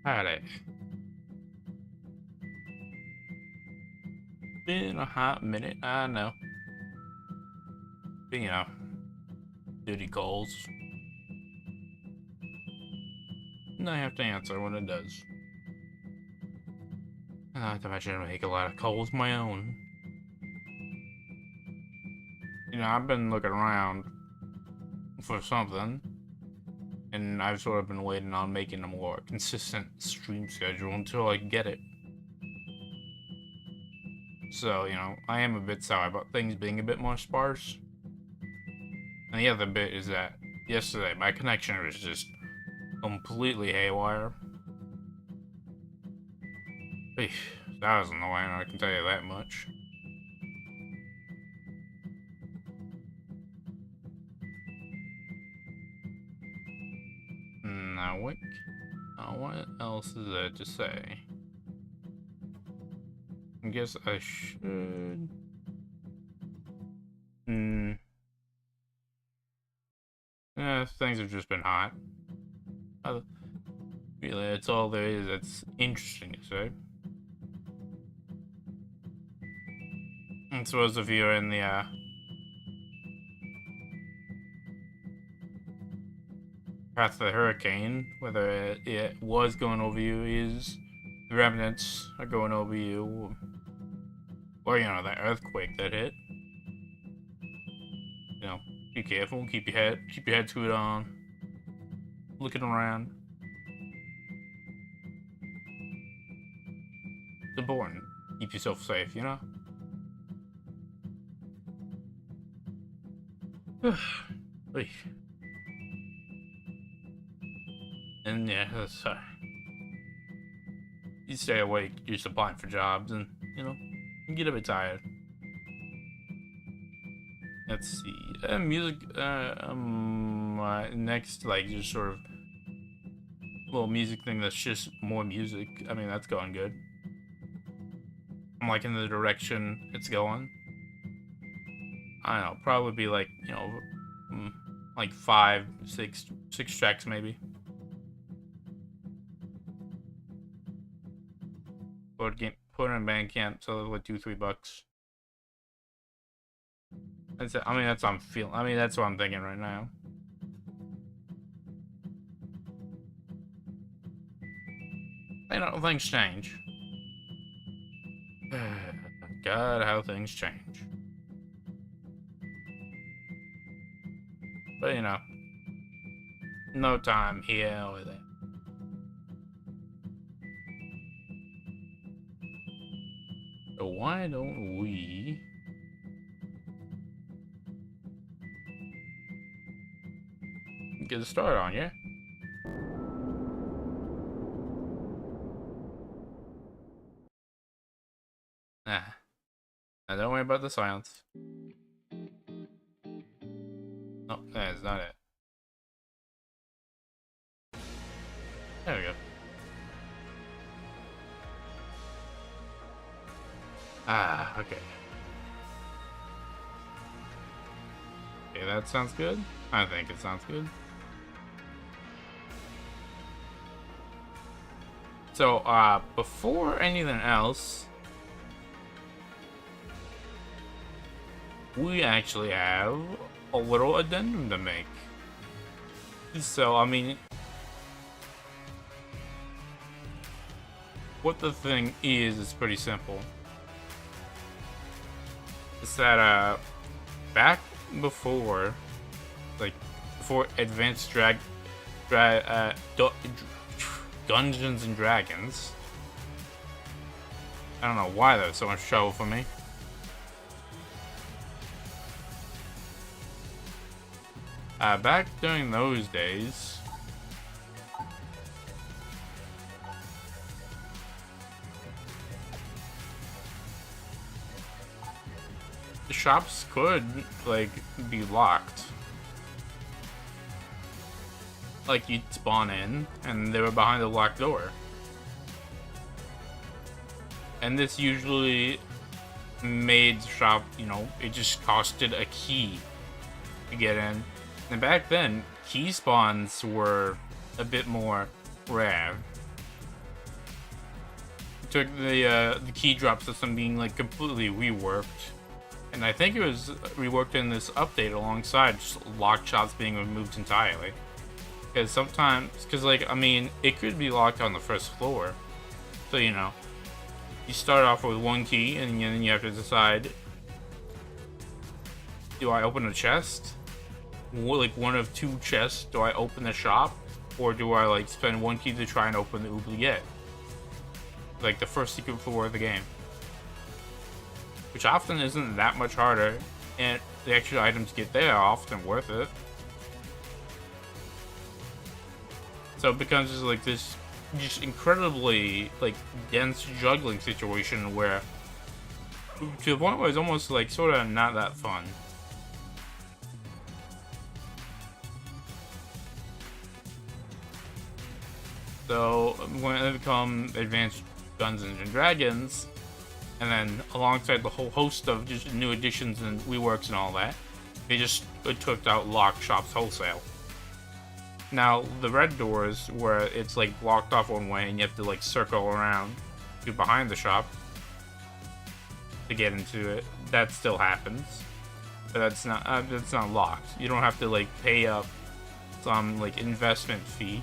Alright. Been a hot minute, I know. But, you know, duty calls. And I have to answer when it does. And I have to imagine I make a lot of calls of my own. You know, I've been looking around for something. And I've sort of been waiting on making a more consistent stream schedule until I get it. So, you know, I am a bit sour about things being a bit more sparse. And the other bit is that yesterday my connection was just completely haywire. Eesh, that was annoying, I can tell you that much. Now what else is there to say? I guess I should... Yeah, things have just been hot. Really, that's all there is that's interesting to say. I suppose if you're in the, path of the hurricane, whether it was going over you, is the remnants are going over you, or, you know, that earthquake that hit. You know, be careful, keep your head screwed on, looking around. It's important. Keep yourself safe, you know? And yeah, that's you stay awake, you're applying for jobs, and you know, you get a bit tired. Let's see, music. Next, like, just sort of little music thing that's just more music. I mean, that's going good. I'm liking the direction it's going. I don't know, probably be like, you know, like 5, 6 tracks maybe. Put it in Bandcamp, so like $2-3 bucks. That's it. I mean, that's what I'm feeling. I mean, that's what I'm thinking right now. You know, things change. God, how things change. But you know, no time here or there. So why don't we get a start on, yeah? Nah. Now don't worry about the silence. No, that's not it. There we go. Ah, okay. Okay, that sounds good. I think it sounds good. So, before anything else, we actually have a little addendum to make. So, I mean, what the thing is pretty simple. It's that, back before, like, before Advanced Dungeons and Dragons. I don't know why there's so much trouble for me. Back during those days, the shops could, like, be locked. Like, you'd spawn in, and they were behind a locked door. And this usually made the shop, you know, it just costed a key to get in. And back then, key spawns were a bit more rare. It took the key drop system being, like, completely reworked. And I think it was reworked in this update alongside just locked shops being removed entirely. Because sometimes, like, I mean, it could be locked on the first floor. So, you know, you start off with one key and then you have to decide, do I open a chest? Like, one of two chests, do I open the shop? Or do I, like, spend one key to try and open the Oubliette? Like, the first secret floor of the game. Which often isn't that much harder, and the extra items to get there are often worth it. So it becomes just like this just incredibly, like, dense juggling situation where, to the point where it's almost, like, sort of not that fun. So when it become Advanced Dungeons and Dragons, and then alongside the whole host of just new additions and reworks and all that, they just took out locked shops wholesale. Now, the red doors, where it's, like, blocked off one way and you have to, like, circle around to behind the shop to get into it, that still happens. But that's not locked. You don't have to, like, pay up some, like, investment fee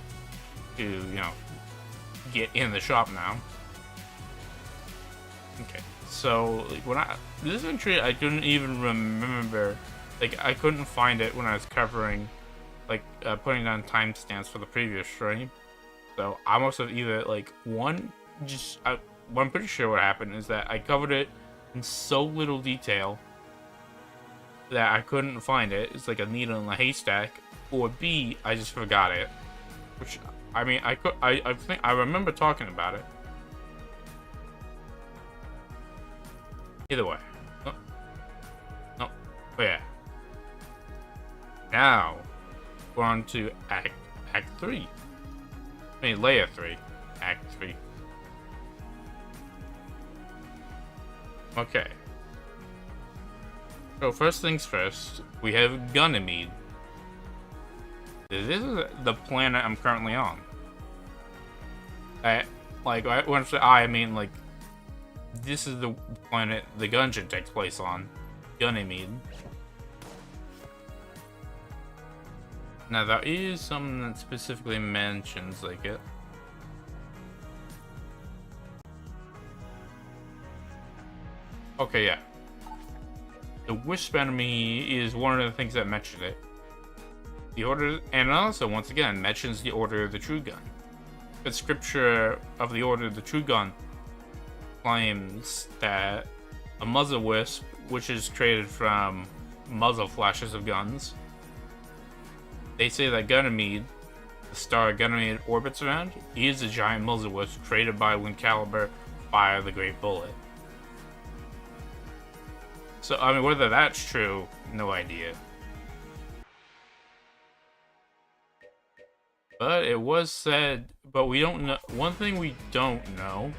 to, you know, get in the shop now. Okay, so, like, this entry I couldn't even remember, like, I couldn't find it when I was covering, like, putting down timestamps for the previous stream. So I must have either, like, what I'm pretty sure what happened is that I covered it in so little detail that I couldn't find it. It's like a needle in a haystack. Or B, I just forgot it. Which, I mean, I think I remember talking about it. Either way. No. Oh, yeah. Now, we're on to Act 3. I mean, Layer 3. Act 3. Okay. So, first things first, we have Gunymede. This is the planet I'm currently on. When I say I mean, like, this is the planet the Gungeon takes place on. Gunymede. Now, there is something that specifically mentions, like, it. Okay, yeah. The Wisp enemy is one of the things that mentioned it. The Order, and also, once again, mentions the Order of the True Gun. The scripture of the Order of the True Gun claims that a muzzle wisp, which is created from muzzle flashes of guns, they say that Gunymede, the star Gunymede orbits around, is a giant muzzle wisp created by when Caliber fired the Great Bullet. So, I mean, whether that's true, no idea. But it was said, but we don't know. One thing we don't know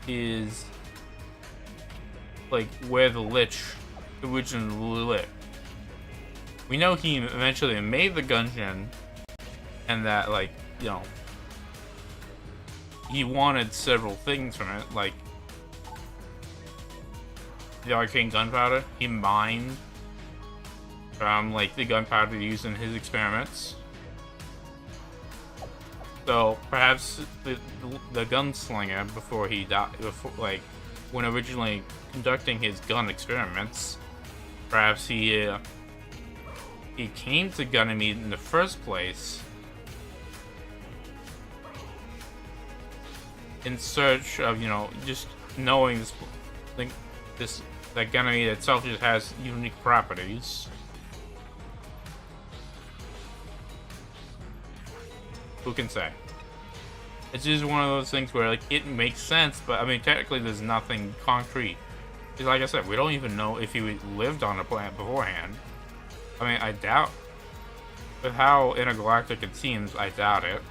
is, like, where the Lich originally lived. We know he eventually made the Gungeon, and that, like, you know, he wanted several things from it, like the arcane gunpowder. He mined from, like, the gunpowder used in his experiments. So perhaps the gunslinger, before he died, like, when originally conducting his gun experiments, perhaps he came to Gunymede in the first place in search of, you know, just knowing this that Gunymede itself just has unique properties. Who can say? It's just one of those things where, like, it makes sense, but I mean, technically, there's nothing concrete. Because, like I said, we don't even know if he lived on the planet beforehand. I mean, I doubt. With how intergalactic it seems, I doubt it.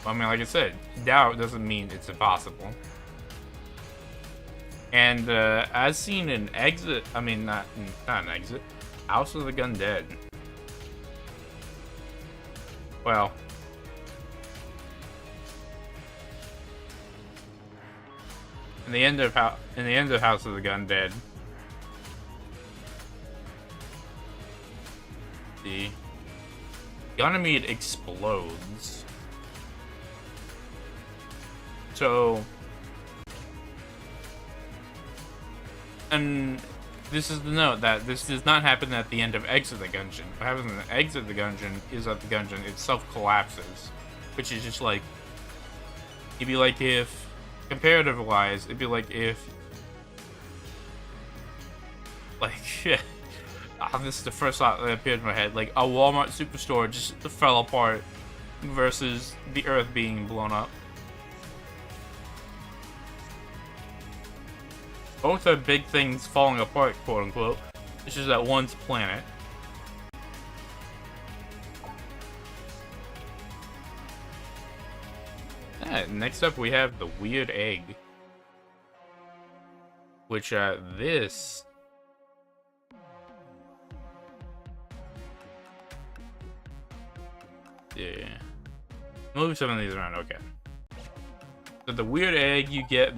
But, I mean, like I said, doubt doesn't mean it's impossible. And as seen in Exit, I mean, not an Exit, House of the Undead. Well, in the end of House of the Undead, the Gunymede explodes. So, and this is the note that this does not happen at the end of Exit the Gungeon. What happens in Exit the Gungeon is that the Gungeon itself collapses, which is just like, it'd be like if, comparative wise, it'd be like if, like, this is the first thought that appeared in my head, like a Walmart superstore just fell apart versus the Earth being blown up. Both are big things falling apart, quote unquote. It's just that one's planet. Next up we have the Weird Egg. Which, this... Yeah. Move some of these around, okay. So the Weird Egg you get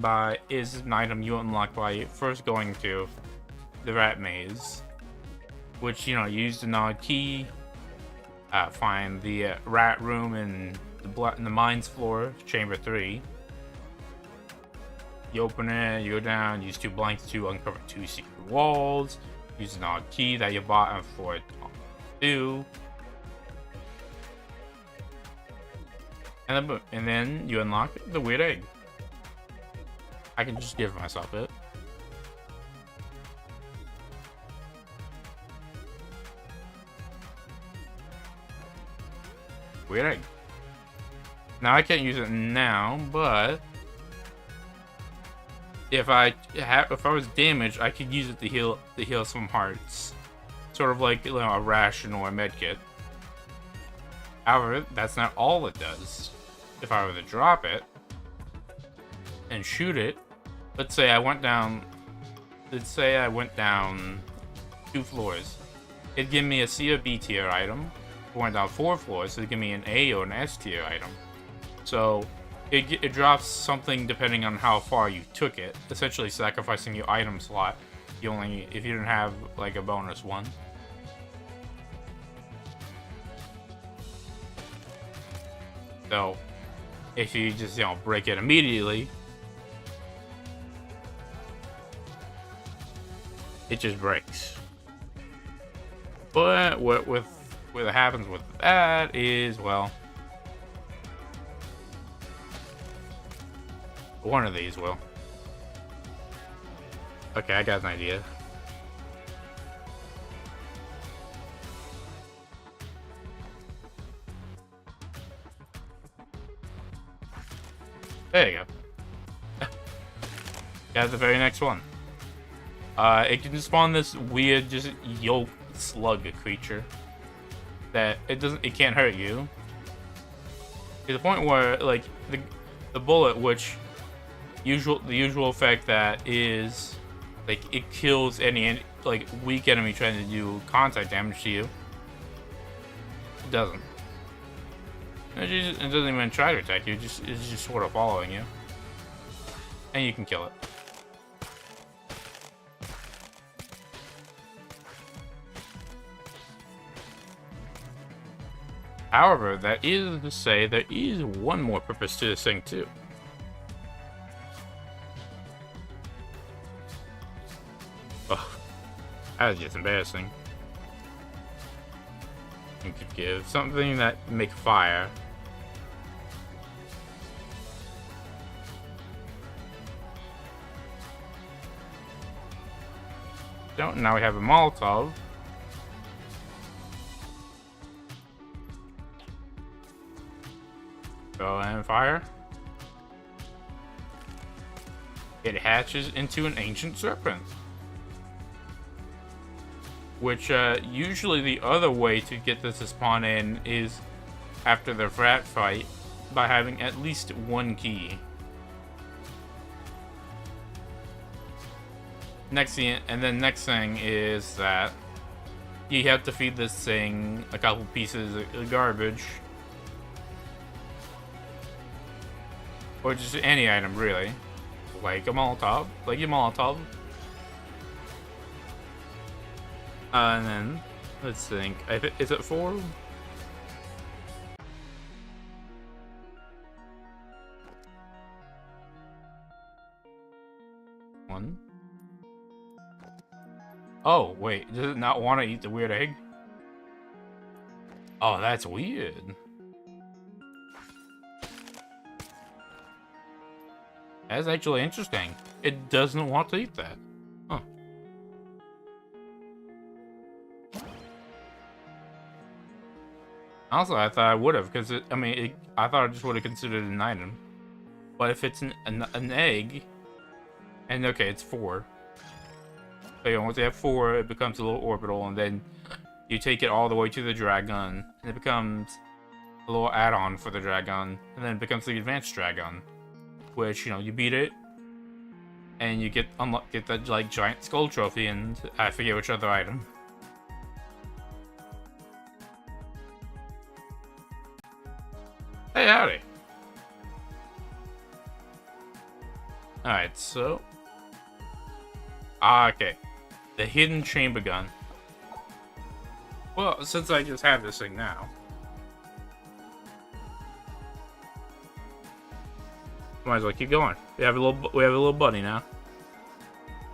is an item you unlock by first going to the Rat Maze. Which, you know, use the nod key, find the rat room in the mines floor, chamber 3. You open it, you go down, use 2 blanks to uncover 2 secret walls, use the nod key that you bought on floor 2. And then you unlock the Weird Egg. I can just give myself it. Weird Egg. Now I can't use it now, but if I was damaged, I could use it to heal some hearts, sort of like, you know, a ration or a medkit. However, that's not all it does. If I were to drop it and shoot it, let's say I went down 2 floors, it'd give me a C or B tier item. If I went down 4 floors, it'd give me an A or an S tier item. So it drops something depending on how far you took it, essentially sacrificing your item slot. If you didn't have like a bonus one. So if you just, you know, break it immediately, it just breaks. But what happens with that is, well, one of these will. Okay, I got an idea. There you go. Got the very next one. It can spawn this weird, just yolk slug creature that it can't hurt you. To the point where, like, the bullet, which the usual effect that is, like, it kills any like weak enemy trying to do contact damage to you. It doesn't. It doesn't even try to attack you. It's just sort of following you, and you can kill it. However, that is to say there is one more purpose to this thing too. Oh, that was just embarrassing. You could give something that make fire. Now we have a Molotov. Go and fire. It hatches into an ancient serpent. Which, usually the other way to get this to spawn in is after the rat fight by having at least one key. Next thing is that you have to feed this thing a couple pieces of garbage. Or just any item, really. Like a Molotov. Like your Molotov. And then, let's think. Is it 4? One. Oh, wait. Does it not want to eat the weird egg? Oh, that's weird. That's actually interesting. It doesn't want to eat that. Huh. Also, I thought I would have, because I thought I just would have considered it an item. But if it's an egg, and okay, it's 4. So you know, once you have 4, it becomes a little orbital, and then you take it all the way to the Dragon, and it becomes a little add-on for the Dragon, and then it becomes the advanced Dragon, which, you know, you beat it, and you get that like giant skull trophy, and I forget which other item. Hey, howdy. Alright, so... okay. The hidden chamber gun. Well, since I just have this thing now... might as well keep going. We have a little buddy now.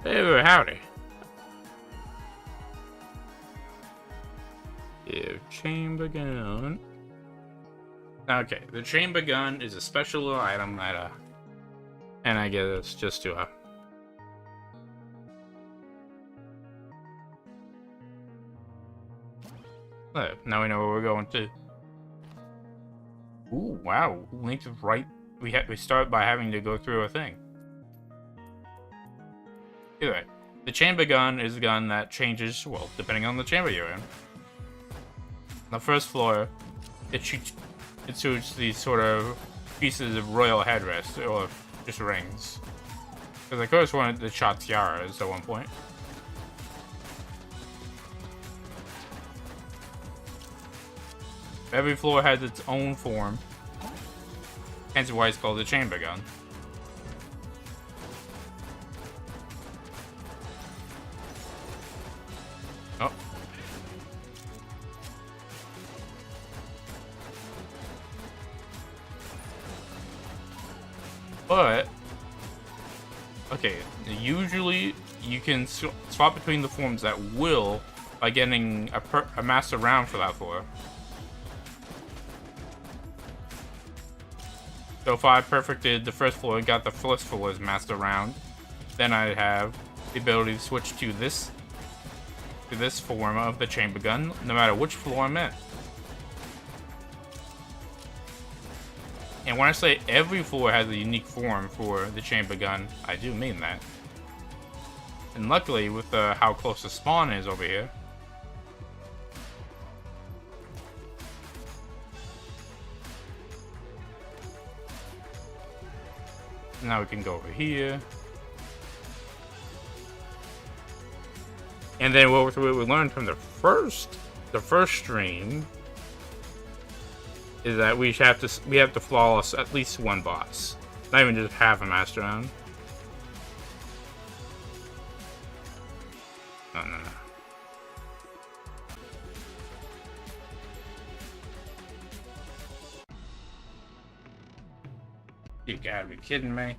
Hey, howdy. Yeah, chamber gun. Okay, the chamber gun is a special little item that, and I guess it's just to, now we know where we're going to. Ooh, wow, Link's right. We start by having to go through a thing. Anyway, the chamber gun is a gun that changes, well, depending on the chamber you're in. On the first floor, it shoots these sort of pieces of royal headrest, or just rings. Because I course wanted to shot tiaras at one point. Every floor has its own form. Hence why it's called a chamber gun. Oh. But, okay, usually you can swap between the forms at will by getting a master round for that floor. So if I perfected the first floor and got the first floor's master round, then I have the ability to switch to this form of the chamber gun, no matter which floor I'm at. And when I say every floor has a unique form for the chamber gun, I do mean that. And luckily, with how close the spawn is over here, now we can go over here. And then what we learned from the first stream is that we have to flawless at least one boss, not even just half a master round. No. You gotta be kidding me.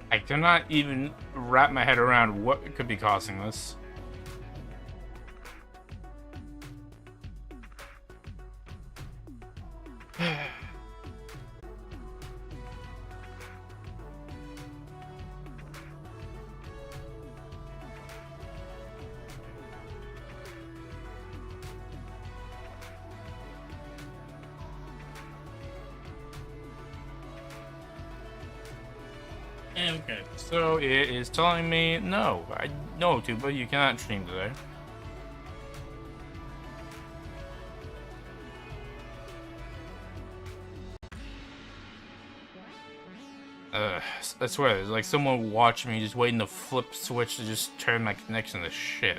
I cannot even wrap my head around what could be causing this. Okay, so it is telling me no. I know, Tuba, you cannot stream today. I swear, there's like someone watching me just waiting to flip switch to just turn my connection to shit.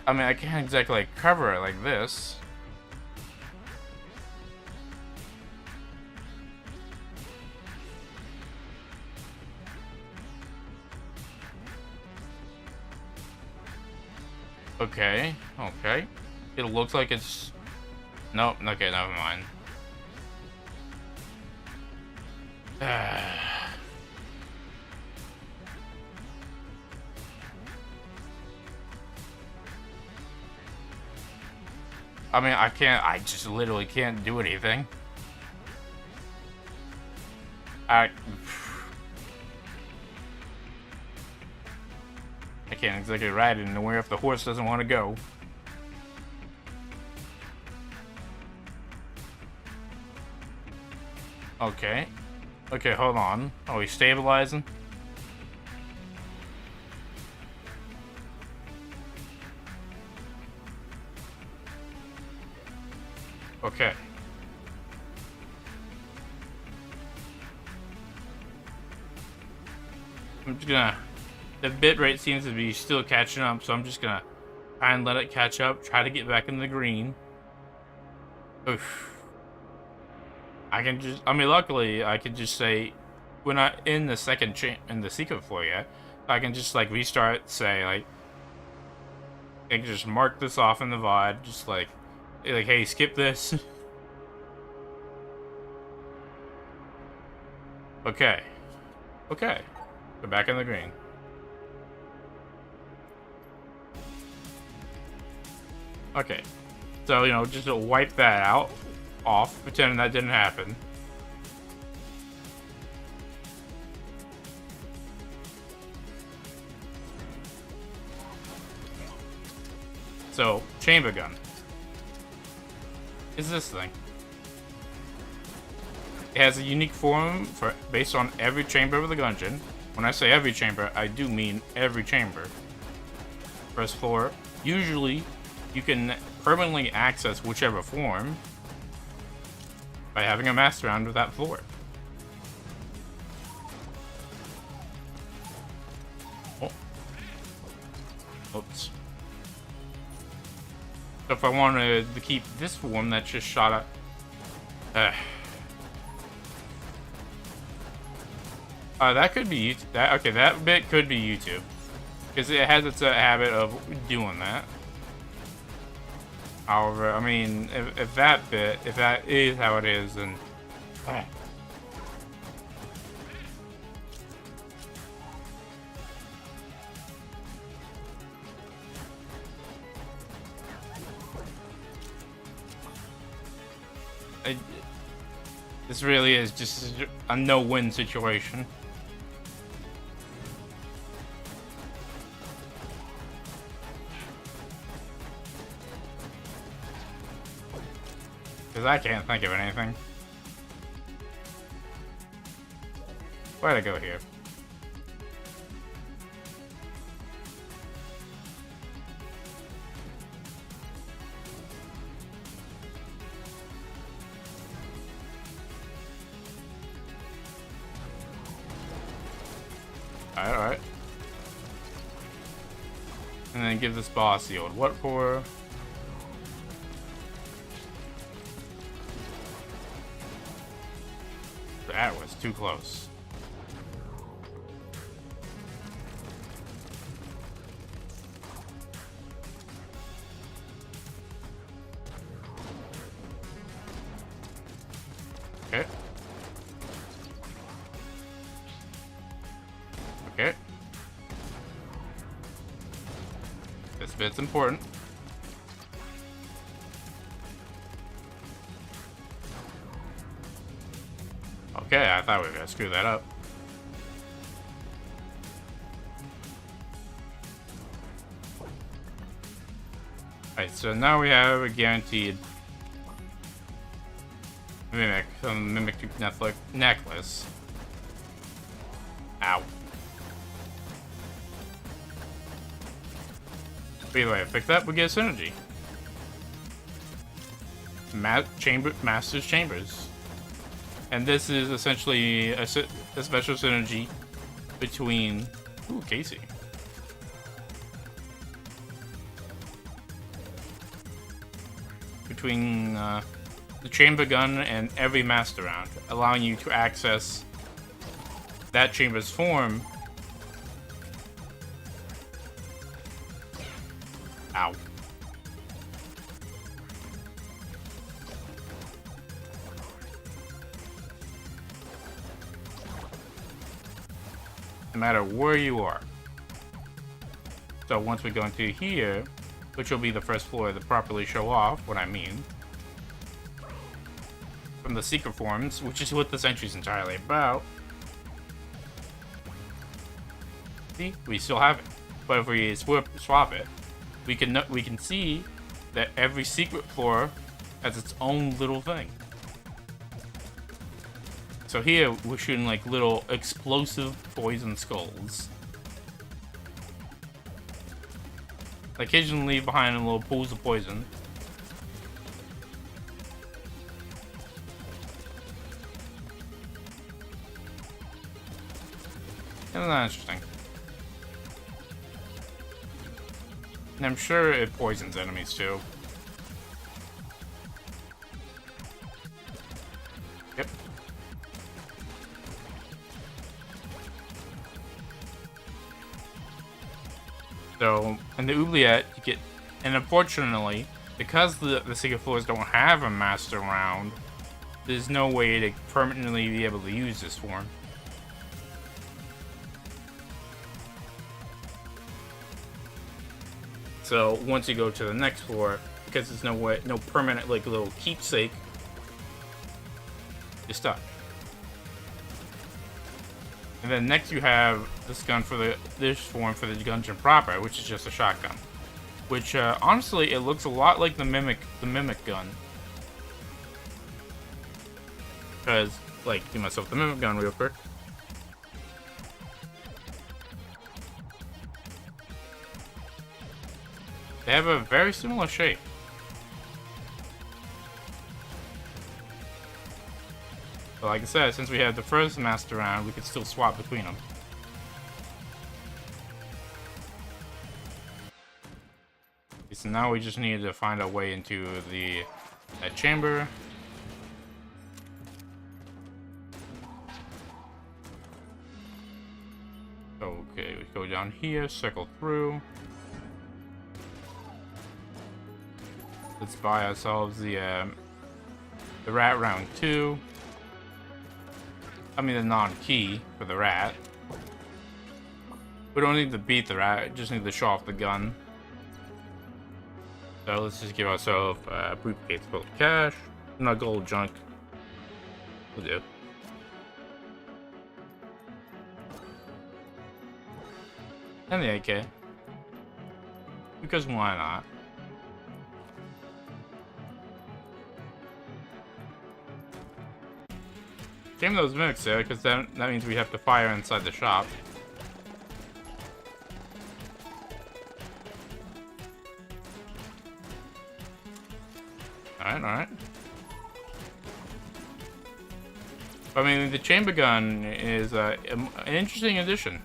I mean, I can't exactly like cover it like this. Okay, okay. It looks like it's... Nope, okay, never mind. I mean, I just literally can't do anything. I can't exactly ride it anywhere if the horse doesn't want to go. Okay. Okay, hold on. Oh, he's stabilizing? Okay. I'm just gonna... The bitrate seems to be still catching up, so I'm just gonna try and let it catch up, try to get back in the green. Oof. I can just... I mean, luckily, I can just say... We're not in the second secret floor yet. I can just, like, restart, say, like... I can just mark this off in the VOD, just like, hey, skip this. Okay. Okay. We're back in the green. Okay. So, you know, just to wipe that off, pretending that didn't happen. So, chamber gun is this thing. It has a unique form based on every chamber of the Gungeon. When I say every chamber, I do mean every chamber. First floor usually you can permanently access whichever form by having a master round with that floor. Oh. Oops. So if I wanted to keep this form that just shot at... that could be YouTube. Okay, that bit could be YouTube. Because it has its habit of doing that. However, I mean, if that is how it is, then... This really is just a no-win situation. Because I can't think of anything. Where'd I go here? Alright. And then give this boss the old what for? That was too close. Okay. Okay. This bit's important. Okay, I thought we were gonna screw that up. Alright, so now we have a guaranteed mimic, mimic necklace. Ow. Either way, pick that, we get a synergy. Master's Chambers. And this is essentially a special synergy between... Ooh, Casey. Between the chamber gun and every master round, allowing you to access that chamber's form. Ow. No matter where you are. So once we go into here, which will be the first floor to properly show off what I mean, from the secret forms, which is what this entry is entirely about. See, we still have it, but if we swap it, we can see that every secret floor has its own little thing. So here, we're shooting like little explosive poison skulls. Like occasionally leave behind little pools of poison. Isn't that interesting? And I'm sure it poisons enemies too. Yep. So, in the Oubliette, you get... And unfortunately, because the secret floors don't have a master round, there's no way to permanently be able to use this form. So, once you go to the next floor, because there's no permanent, like, little keepsake, you're stuck. And then next you have this gun for this form for the Gungeon proper, which is just a shotgun. Which, honestly, it looks a lot like the mimic gun. Because, like, do myself the mimic gun real quick. They have a very similar shape. But like I said, since we have the first master round, we could still swap between them. So now we just need to find our way into that chamber. Okay, we go down here, circle through. Let's buy ourselves the rat round 2. I mean the non-key for the rat. We don't need to beat the rat, just need to show off the gun. So let's just give ourselves a briefcase full of cash. Not gold junk. We'll do. And the AK. Because why not? Damn those mimics there, because that means we have to fire inside the shop. Alright. I mean, the chamber gun is an interesting addition.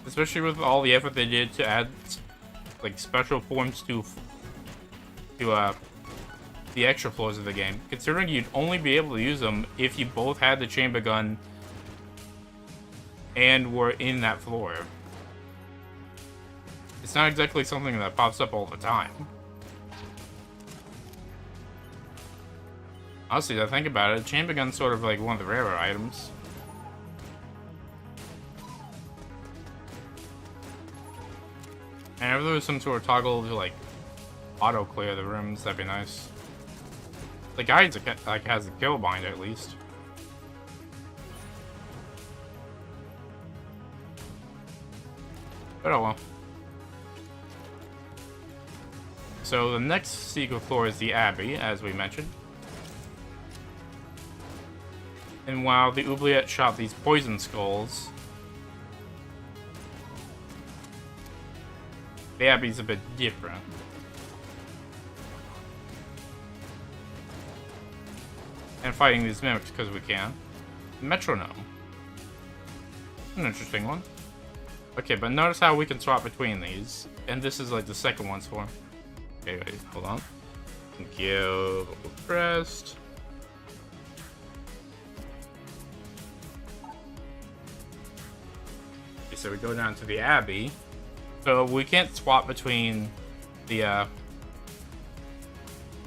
Especially with all the effort they did to add, like, special forms to the extra floors of the game. Considering you'd only be able to use them if you both had the chamber gun and were in that floor. It's not exactly something that pops up all the time. Honestly, I think about it, chamber gun's sort of like one of the rarer items. And if there was some sort of toggle to like auto clear the rooms, that'd be nice. The guide like has a kill bind at least. But oh well. So the next secret floor is the Abbey, as we mentioned. And while the Oubliette shot these poison skulls, the Abbey's a bit different. And fighting these mimics because we can. Metronome. An interesting one. Okay, but notice how we can swap between these. And this is like the second one's form. Okay, wait, hold on. Thank you. Pressed. Okay, so we go down to the Abbey. So we can't swap between the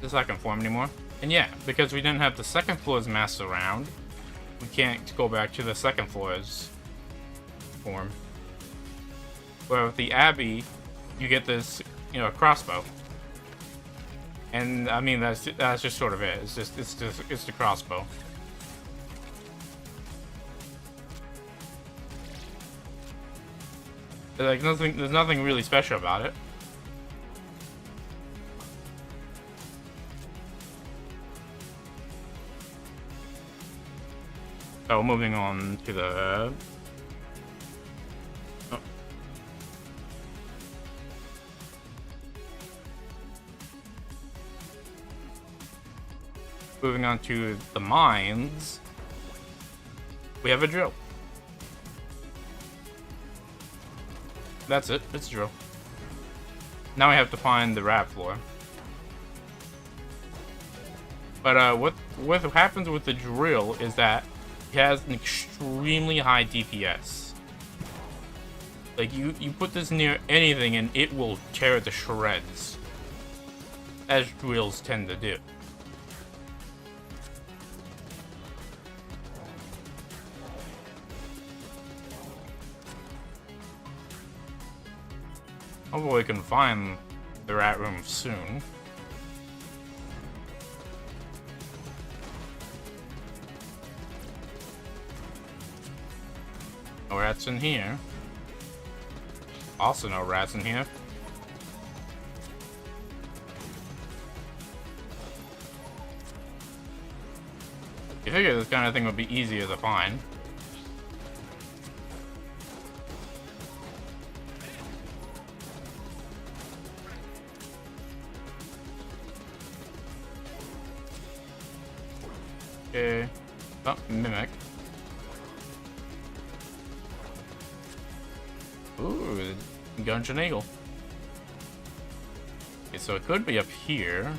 second form anymore. And yeah, because we didn't have the second floor's master round, we can't go back to the second floor's form. Where with the Abbey, you get this, crossbow. And I mean that's just sort of it. It's the crossbow. Like there's nothing really special about it. So moving on to the moving on to the mines, we have a drill. That's it. It's a drill. Now we have to find the rat floor. But what happens with the drill is that it has an extremely high DPS. Like you put this near anything and it will tear it to shreds, as drills tend to do. Hopefully we can find the rat room soon. No rats in here. Also no rats in here. You figure this kind of thing would be easier to find. Okay. Oh, Mimic. Ooh, Gungeon Eagle. Okay, so it could be up here.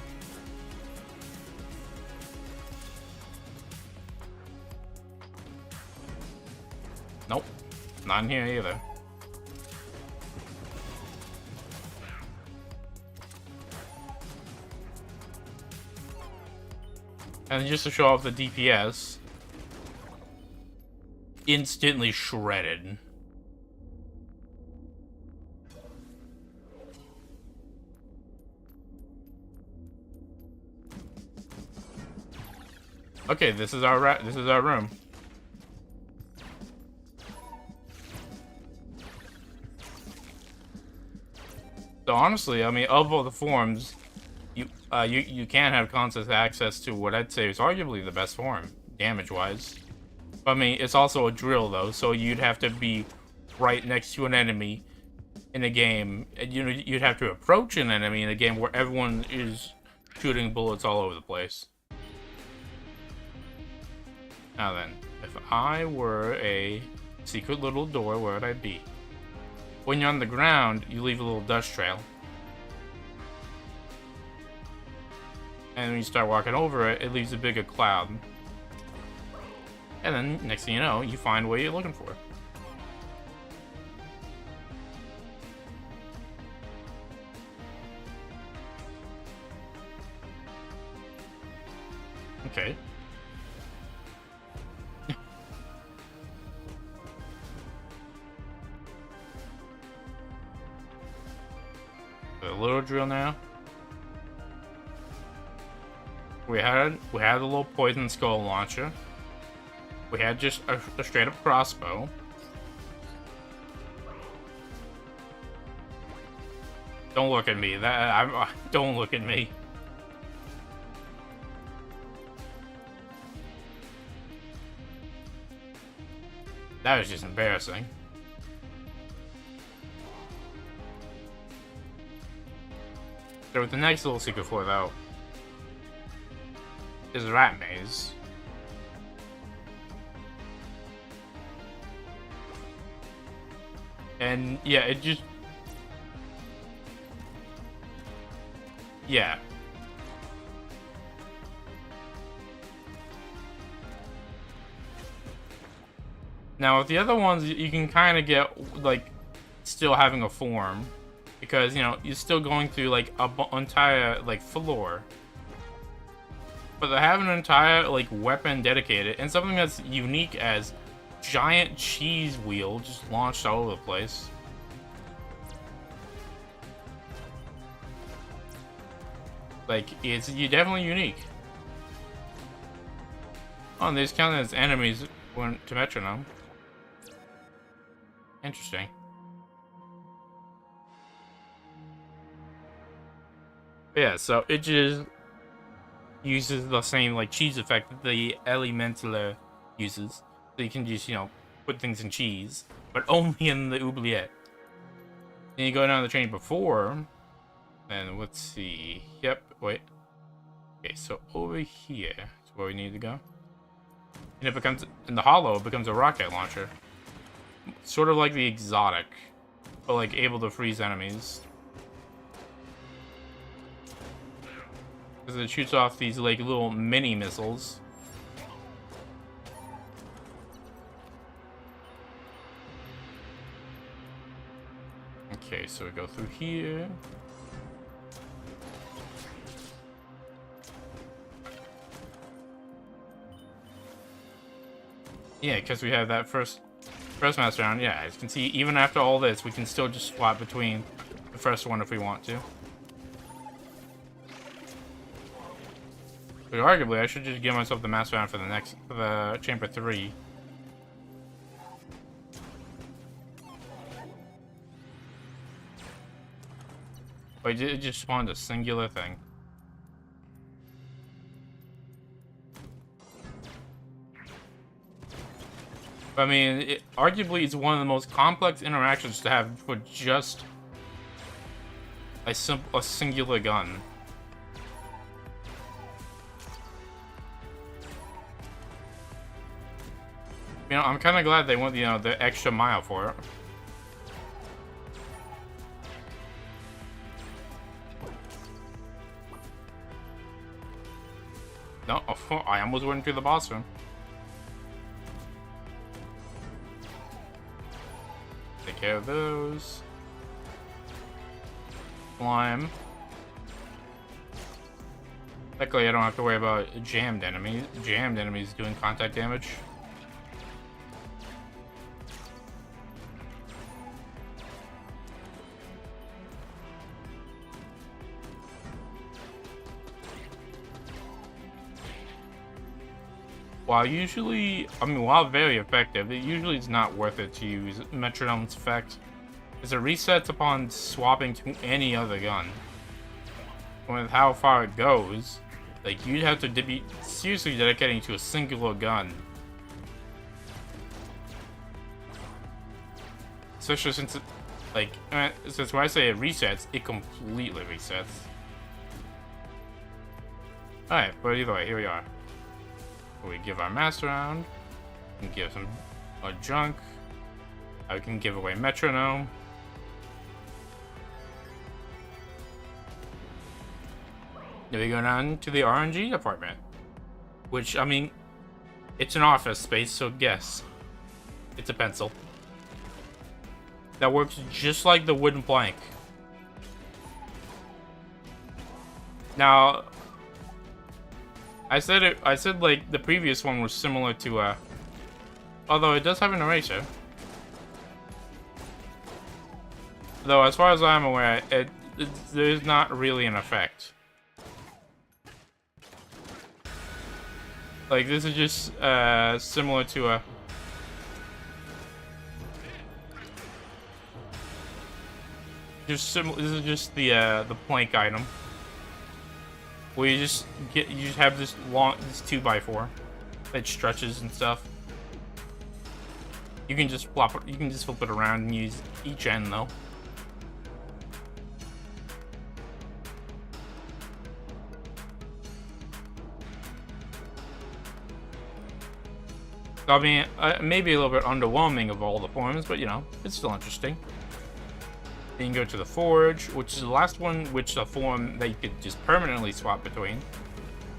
Nope. Not in here either. And just to show off the DPS, instantly shredded. Okay, this is our room. So honestly, I mean, of all the forms, you can have constant access to what I'd say is arguably the best form, damage-wise. I mean, it's also a drill though, so you'd have to be right next to an enemy in a game, and you'd have to approach an enemy in a game where everyone is shooting bullets all over the place. Now then, if I were a secret little door, where would I be? When you're on the ground, you leave a little dust trail. And when you start walking over it, it leaves a bigger cloud. And then, next thing you know, you find what you're looking for. Okay. A little drill now. We had a little poison skull launcher. We had just a straight up crossbow. Don't look at me. Don't look at me. That was just embarrassing. So the next little secret floor, though, is a rat maze. And yeah, it just... yeah. Now, with the other ones, you can kind of get, like, still having a form. Because, you know, you're still going through, like, an entire, like, floor. But to have an entire, like, weapon dedicated, and something that's unique as giant cheese wheel just launched all over the place. Like, you're definitely unique. Oh, and these counted as enemies went to metronome. Interesting. Yeah, so it just uses the same, like, cheese effect that the Elementaler uses. So you can just, you know, put things in cheese, but only in the Oubliette. Then you go down the train before, and let's see. Yep, wait. Okay, so over here is where we need to go. And it becomes, in the hollow, it becomes a rocket launcher. Sort of like the exotic, but, like, able to freeze enemies. Because it shoots off these, like, little mini missiles. Okay, so we go through here. Yeah, because we have that first master round. Yeah, as you can see, even after all this, we can still just swap between the first one if we want to. But arguably, I should just give myself the master round for the chamber 3. Wait, it just spawned a singular thing. I mean, arguably, it's one of the most complex interactions to have for just a singular gun. You know, I'm kind of glad they went, you know, the extra mile for it. No, oh, I almost went through the boss room. Take care of those. Climb. Luckily, I don't have to worry about jammed enemies. Jammed enemies doing contact damage. While very effective, it usually is not worth it to use Metronome's effect, as it resets upon swapping to any other gun. With how far it goes, like, you'd have to be seriously dedicating to a singular gun. Especially since it, like, since when I say it resets, it completely resets. Alright, but either way, here we are. We give our master round, we can give some junk, we can give away metronome. Then we go down to the R&G department, which, I mean, it's an office space, so guess. It's a pencil. That works just like the wooden plank. Now, I said like the previous one was similar to although it does have an eraser. Though as far as I'm aware, there's not really an effect. Like, this is just similar to this is just the plank item. Where you just have this 2x4 that stretches and stuff. You can just flip it around and use each end though. So, I mean, maybe a little bit underwhelming of all the forms, but you know, it's still interesting. Then you can go to the Forge, which is the last one, which is a form that you could just permanently swap between.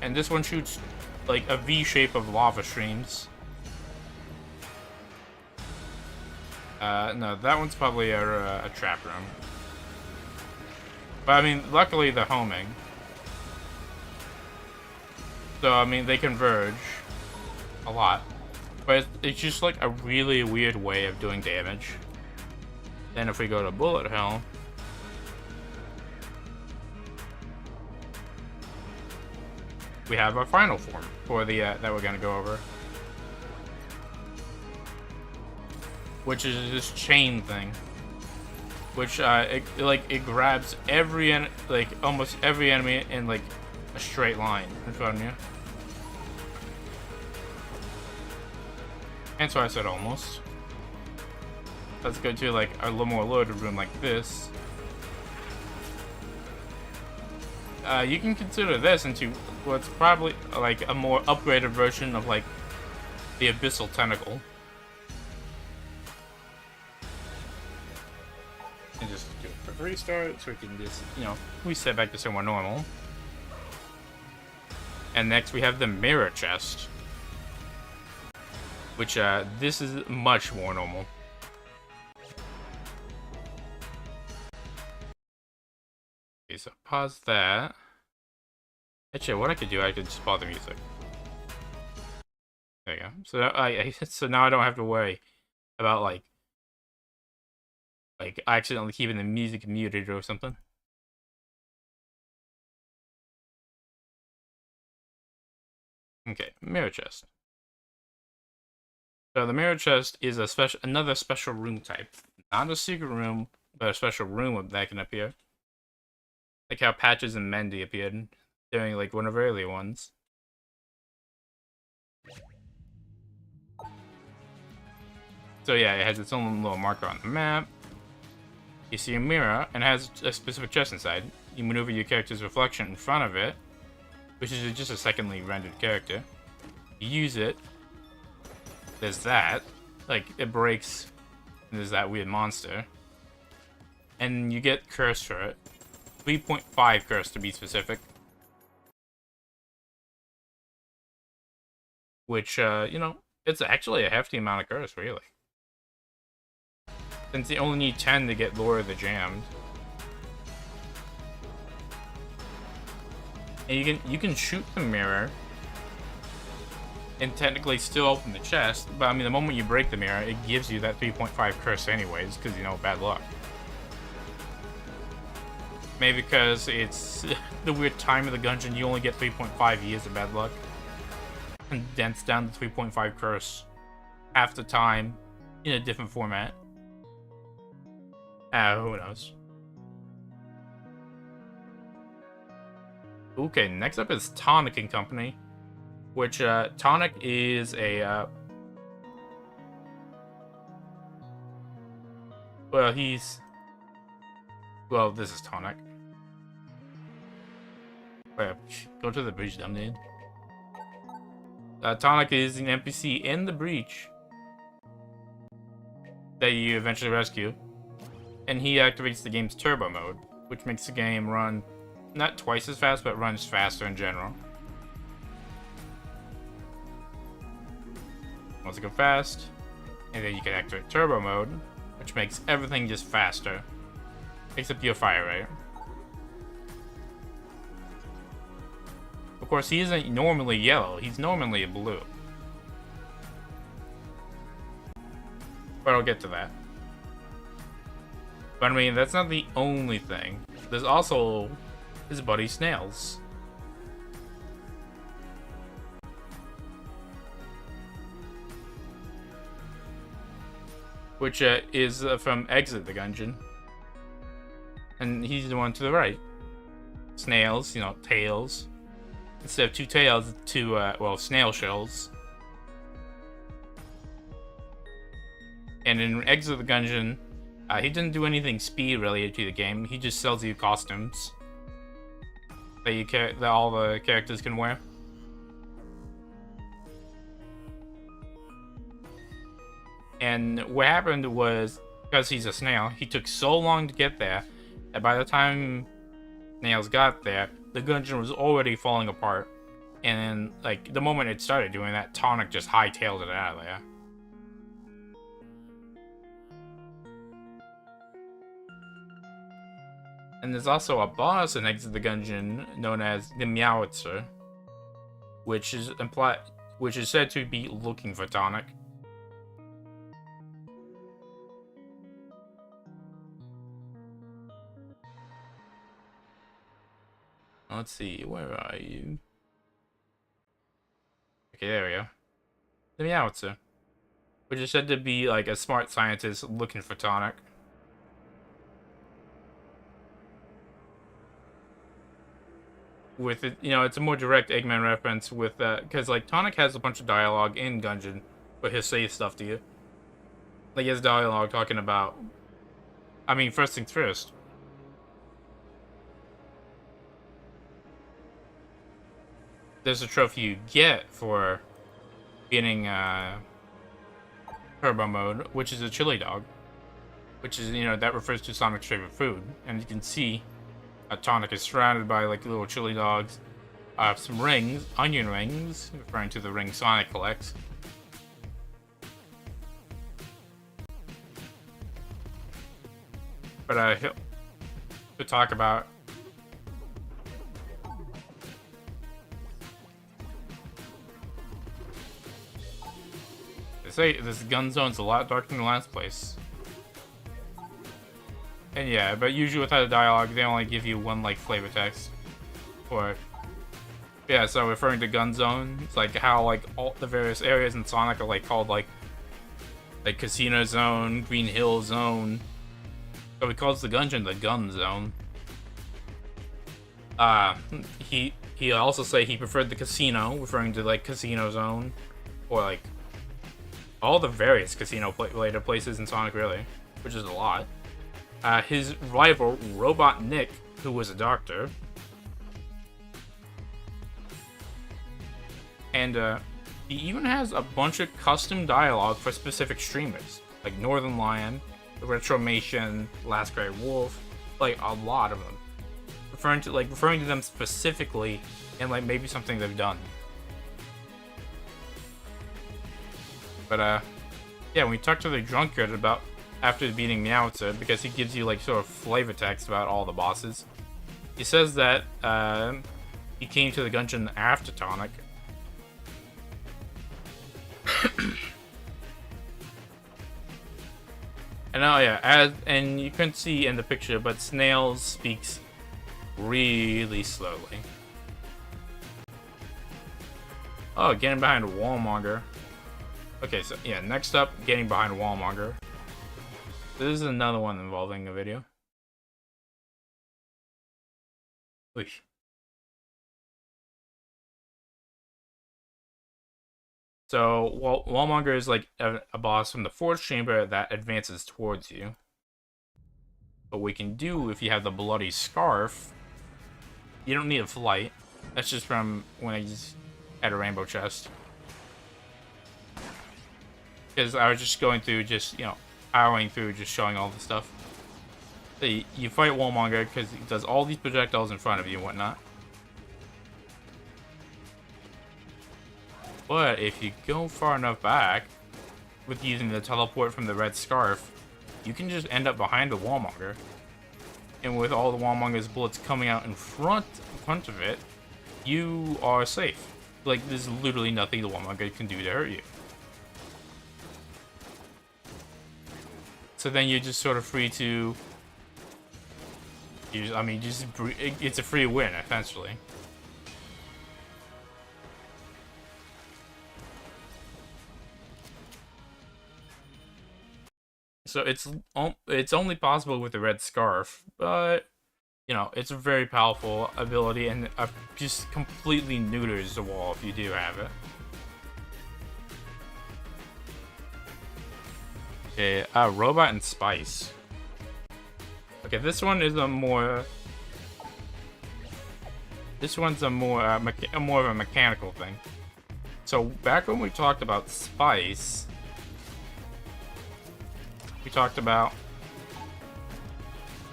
And this one shoots like a V shape of lava streams. No, that one's probably a trap room. But I mean, luckily they're homing. So, I mean, they converge a lot. But it's just like a really weird way of doing damage. Then if we go to Bullet Hell, we have our final form for the that we're gonna go over, which is this chain thing, which it grabs almost every enemy in like a straight line in front of you. And so I said almost. Let's go to like a little more loaded room like this. You can consider this into what's probably like a more upgraded version of like the Abyssal Tentacle. And just do a quick restart so we can just, you know, reset back to somewhere normal. And next we have the Mirror Chest, which this is much more normal. Okay, so pause that. Actually, what I could do, I could just pause the music. There you go. So so now I don't have to worry about like accidentally keeping the music muted or something. Okay, Mirror Chest. So the Mirror Chest is another special room type. Not a secret room, but a special room that can appear. Like how Patches and Mendy appeared during like one of the early ones. So yeah, it has its own little marker on the map. You see a mirror, and it has a specific chest inside. You maneuver your character's reflection in front of it, which is just a secondly rendered character. You use it. There's that. like, it breaks, and there's that weird monster. And you get curse for it. 3.5 curse to be specific. Which, you know, it's actually a hefty amount of curse, really. Since you only need 10 to get Lord of the Jammed. And you can shoot the mirror and technically still open the chest, but I mean the moment you break the mirror, it gives you that 3.5 curse anyways, because you know, bad luck. Maybe because it's the weird time of the Gungeon, you only get 3.5 years of bad luck. Condensed down to 3.5 curse half the time in a different format. Who knows? Okay, next up is Tonic and Company, which, Tonic is a, well, well, this is Tonic. Wait, go to the breach, dumb dude. Tonic is an NPC in the breach that you eventually rescue, and he activates the game's turbo mode, which makes the game run not twice as fast, but runs faster in general. Once it goes fast, and then you can activate turbo mode, which makes everything just faster, except your fire rate. Of course, he isn't normally yellow, he's normally a blue. But I'll get to that. But I mean, that's not the only thing. There's also his buddy Snails. Which is from Exit the Gungeon. And he's the one to the right. Snails, you know, tails. Instead of two tails, two, well, snail shells. And in Exit the Gungeon, he didn't do anything speed related to the game. He just sells you costumes that all the characters can wear. And what happened was, because he's a snail, he took so long to get there that by the time Snails got there, the Gungeon was already falling apart. And like the moment it started doing that, Tonic just hightailed it out of there. And there's also a boss in Exit the Gungeon known as the Meowitzer, which is said to be looking for Tonic. Let's see, where are you? Okay, there we go. The Meowitzer, which is said to be like a smart scientist looking for Tonic. With it, you know, it's a more direct Eggman reference with because like Tonic has a bunch of dialogue in Gungeon, but he'll say stuff to you. Like he has dialogue talking about, I mean, first things first. There's a trophy you get for getting turbo mode, which is a chili dog, which is, you know, that refers to Sonic's favorite food, and you can see Tonic is surrounded by like little chili dogs, some rings, onion rings, referring to the ring Sonic collects. But he'll talk about say this gun zone's a lot darker than the last place. And yeah, but usually without a dialogue, they only give you one like flavor text for it. Yeah, so referring to gun zone, it's like how like all the various areas in Sonic are like called like Casino Zone, Green Hill Zone. So he calls the Gungeon the Gun Zone. He also say he preferred the casino, referring to like Casino Zone, or like all the various casino-related places in Sonic, really, which is a lot. His rival, Robot Nick, who was a doctor. And, He even has a bunch of custom dialogue for specific streamers, like Northern Lion, Retromation, Last Great Wolf, like a lot of them. Referring to them specifically and like maybe something they've done. But yeah, when we talk to the drunkard about after beating Meowth, because he gives you like sort of flavor text about all the bosses. He says that he came to the Gungeon after Tonic. And oh yeah, and you can see in the picture, but Snails speaks really slowly. Oh, getting behind a Wallmonger. Okay, so yeah, next up, getting behind a Wallmonger. This is another one involving a video. Whoosh. So, Wallmonger is like a boss from the 4th chamber that advances towards you. What we can do if you have the bloody scarf, you don't need a flight. That's just from when I just had a rainbow chest. Because I was just going through, just, you know, powering through, just showing all the stuff. So you fight Wallmonger because he does all these projectiles in front of you and whatnot. But if you go far enough back, with using the teleport from the red scarf, you can just end up behind the Wallmonger. And with all the Wallmonger's bullets coming out in front of it, you are safe. Like, there's literally nothing the Wallmonger can do to hurt you. So then you're just sort of free to... it's a free win, essentially. So it's only possible with the red scarf, but you know, it's a very powerful ability and just completely neuters the wall if you do have it. Okay, Robot and Spice. Okay, this one is a more... This one's a more of a mechanical thing. So back when we talked about Spice, we talked about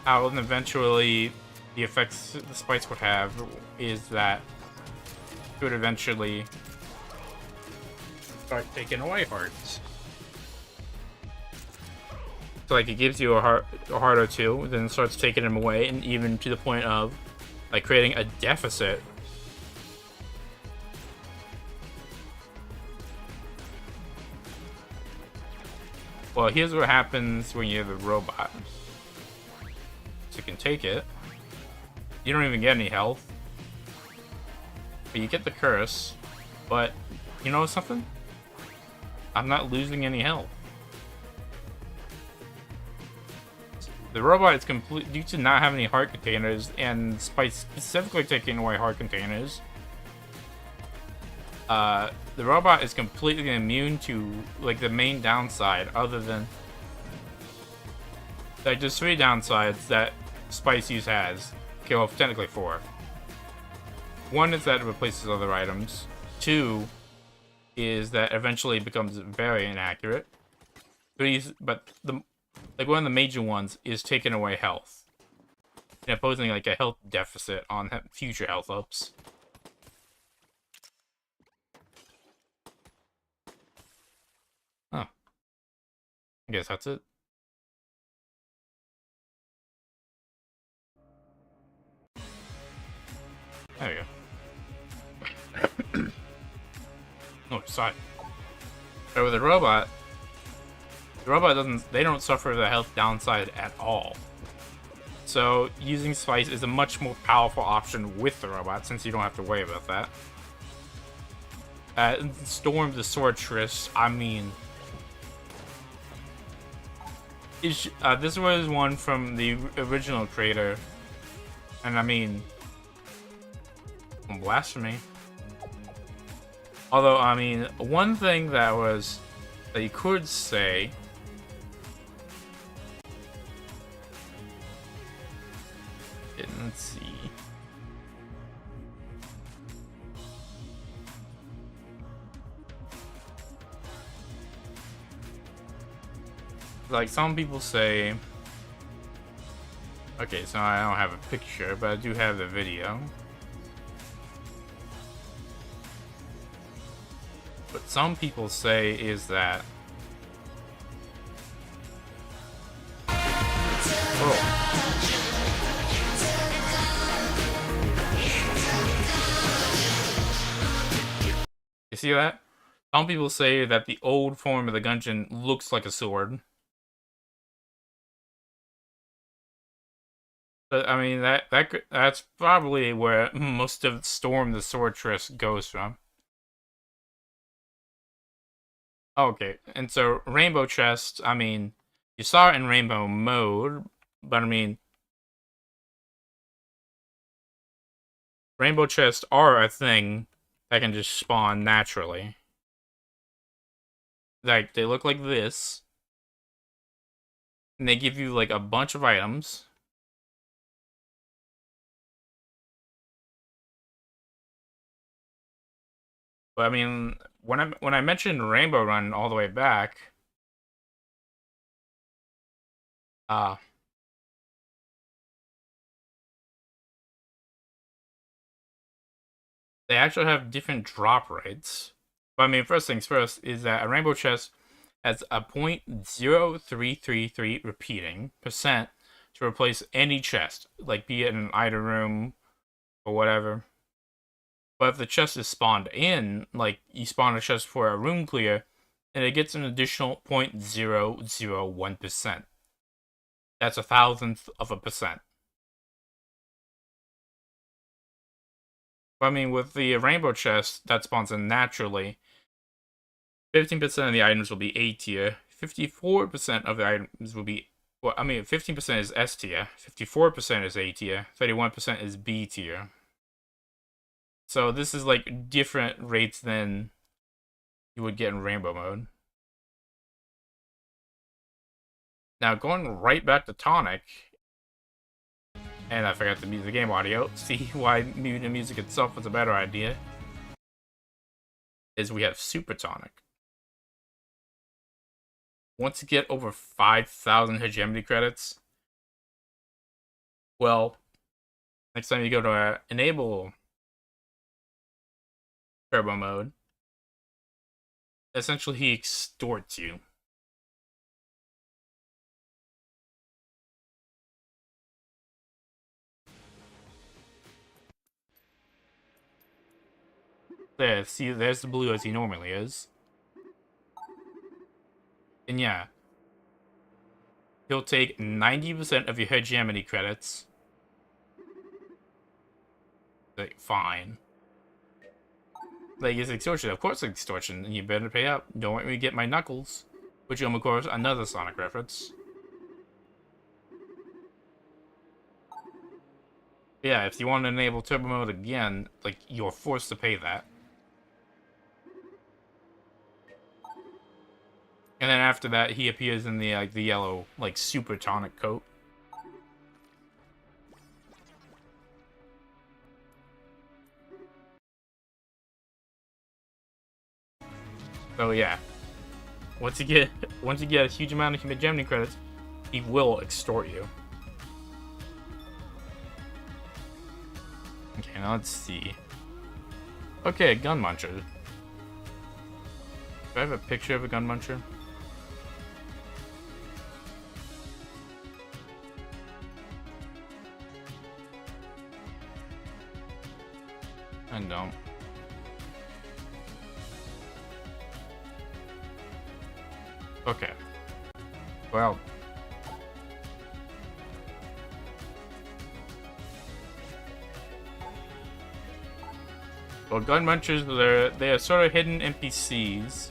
how eventually the effects the Spice would have is that it would eventually start taking away hearts. So like it gives you a heart or two, then it starts taking them away, and even to the point of like creating a deficit. Well, here's what happens when you have a robot. So you can take it. You don't even get any health. But you get the curse. But, you know something? I'm not losing any health. The robot is complete due to not having any heart containers, and Spice specifically taking away heart containers. The robot is completely immune to like the main downside, other than like there's 3 downsides that Spice use has. Okay, well technically 4. 1 is that it replaces other items. 2 is that eventually it becomes very inaccurate. But like one of the major ones is taking away health and imposing like a health deficit on future health ups. Oh, I guess that's it. There we go. Oh, sorry. But with the robot they don't suffer the health downside at all. So using Spice is a much more powerful option with the robot, since you don't have to worry about that. Storm the Swordtress, I mean... this was one from the original creator. And I mean... Blasphemy. Although, I mean, one thing that you could say... Let's see. Like, some people say... Okay, so I don't have a picture, but I do have the video. What some people say is that... Oh. You see that? Some people say that the old form of the Gungeon looks like a sword. But, I mean, that's probably where most of Storm the Swordtress goes from. Okay, and so Rainbow Chest, I mean, you saw it in Rainbow mode, but I mean, Rainbow Chests are a thing that can just spawn naturally. Like, they look like this, and they give you, like, a bunch of items. But I mean, when I mentioned Rainbow Run all the way back, they actually have different drop rates. But I mean, first things first is that a Rainbow Chest has a 0.0333 repeating percent to replace any chest, like be it in an item room or whatever. But if the chest is spawned in, like you spawn a chest for a room clear, and it gets an additional 0.001%. That's 1,000th of a percent. But I mean, with the rainbow chest that spawns in naturally, 15% of the items will be A tier, 54% of the items will be, well, I mean, 15% is S tier, 54% is A tier, 31% is B tier. So this is like different rates than you would get in rainbow mode. Now going right back to Tonic, and I forgot to mute the game audio, see why muting the music itself was a better idea, is we have Super Tonic. Once you get over 5,000 hegemony credits, well, next time you go to enable turbo mode, essentially he extorts you. There, see, there's the blue as he normally is. And yeah, he'll take 90% of your hegemony credits. Like, fine. Like, it's extortion. Of course it's extortion, and you better pay up. Don't let me get my knuckles. Which, of course, another Sonic reference. Yeah, if you want to enable turbo mode again, like, you're forced to pay that. And then after that, he appears in the, like, the yellow, like, super tonic coat. So yeah, once you get a huge amount of hegemony credits, he will extort you. Okay, now let's see. Okay, Gunmuncher. Do I have a picture of a Gunmuncher? I don't. Okay. Well. Well, Gunmunchers, they are sort of hidden NPCs.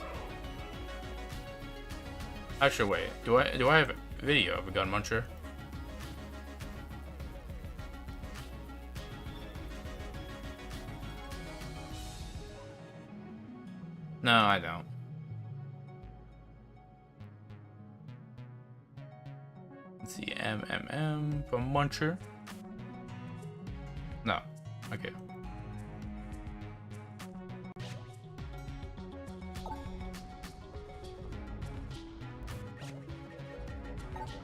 Actually, wait. Do I have a video of a Gunmuncher? No, I don't. Let's see, MMM from Muncher. No. Okay.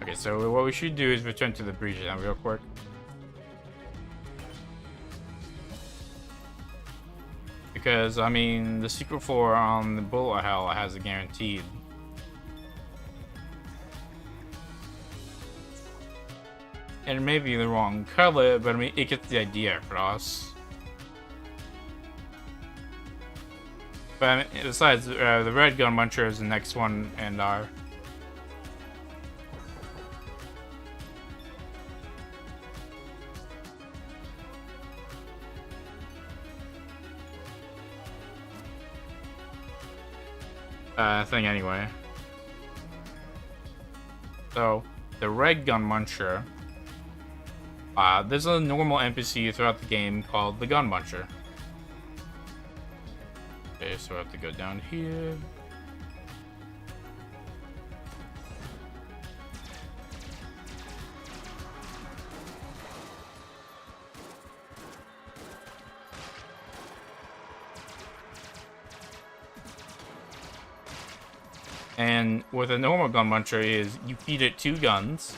Okay, so what we should do is return to the breach now real quick. Because, I mean, the secret floor on the bullet hell has a guaranteed. And it may be the wrong color, but I mean, it gets the idea across. But I mean, besides, the red Gunmuncher is the next one, and our... thing anyway. So, the red Gunmuncher... there's a normal NPC throughout the game called the Gunmuncher. Okay, so I have to go down here. And with a normal Gunmuncher is you feed it 2 guns.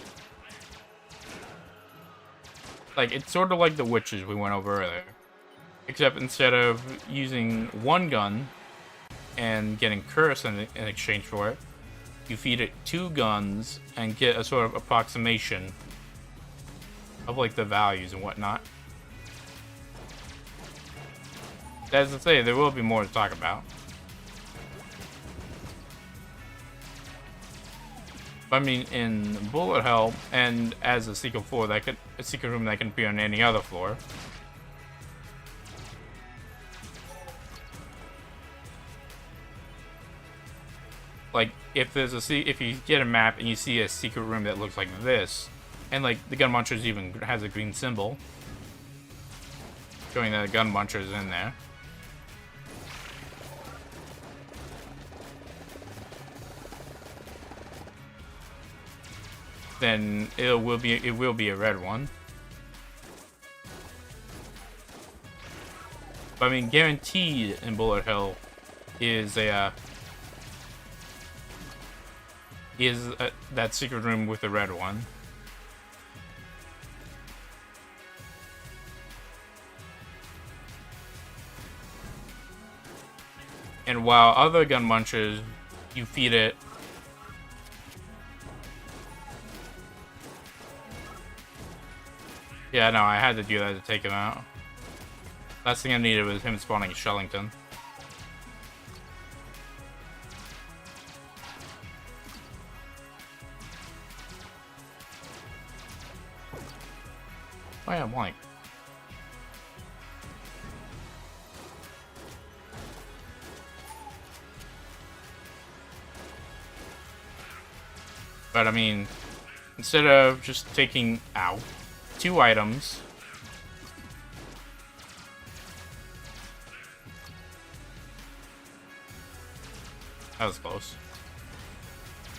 Like, it's sort of like the witches we went over earlier. Except instead of using 1 gun and getting curse in exchange for it, you feed it 2 guns and get a sort of approximation of like the values and whatnot. As I say, there will be more to talk about. I mean, in bullet hell and as a secret floor, a secret room that can be on any other floor. Like, if you get a map and you see a secret room that looks like this, and like the Gunmuncher even has a green symbol showing that the Gunmuncher is in there. Then it will be a red one. But I mean, guaranteed in bullet hell is that secret room with the red one. And while other Gunmunchers, you feed it yeah, no, I had to do that to take him out. Last thing I needed was him spawning Shellington. Why am I blank? But I mean, instead of just taking out 2 items, that was close.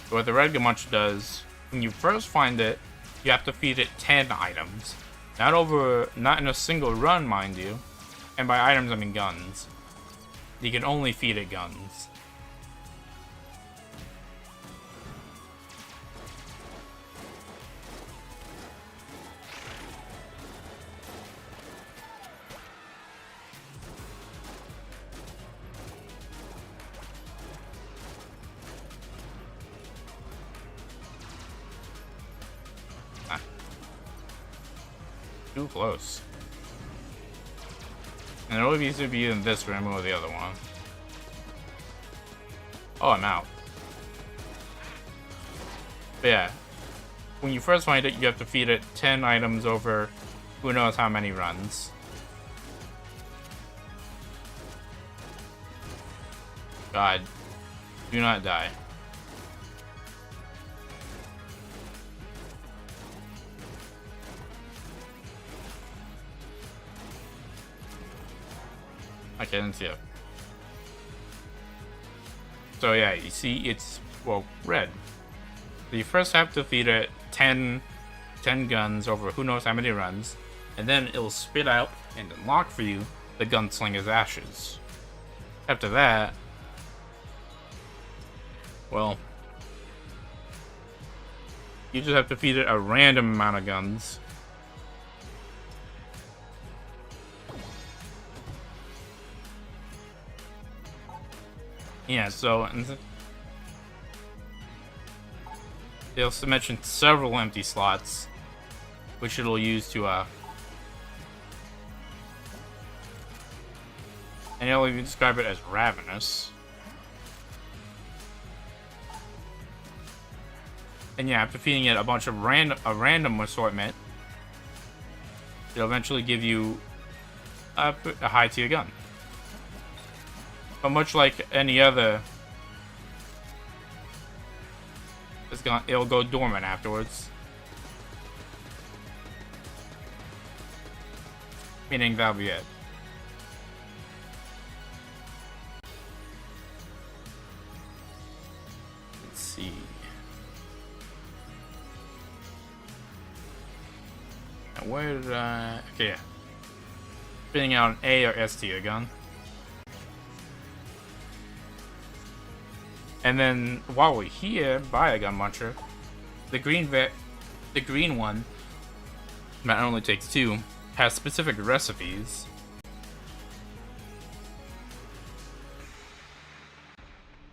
So what the red Gunmunch does, when you first find it, you have to feed it 10 items. Not in a single run, mind you. And by items, I mean guns. You can only feed it guns. Too close. And it would either be in this room or the other one. Oh, I'm out. But yeah, when you first find it, you have to feed it 10 items over who knows how many runs. God, do not die. Okay, I didn't see it. So yeah, you see it's, well, red. So you first have to feed it 10 guns over who knows how many runs, and then it'll spit out and unlock for you the Gunslinger's Ashes. After that, well, You just have to feed it a random amount of guns. Yeah, so they also mentioned several empty slots, which it'll use to and it'll even describe it as ravenous. And yeah, after feeding it a bunch of random assortment, it'll eventually give you a high tier gun. But much like any other, it'll go dormant afterwards. Meaning that'll be it. Let's see. Now where did I... Okay, yeah. Spinning out an A or S tier gun. And then, while we're here, buy a Gunmuncher. The green one, that only takes 2, has specific recipes.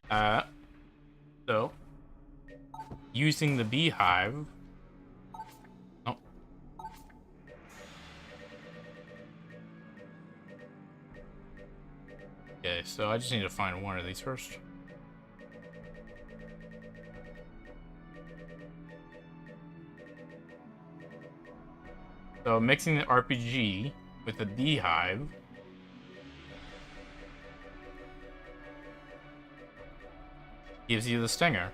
So, using the beehive. Oh. Okay, so I just need to find one of these first. So mixing the RPG with the beehive gives you the stinger,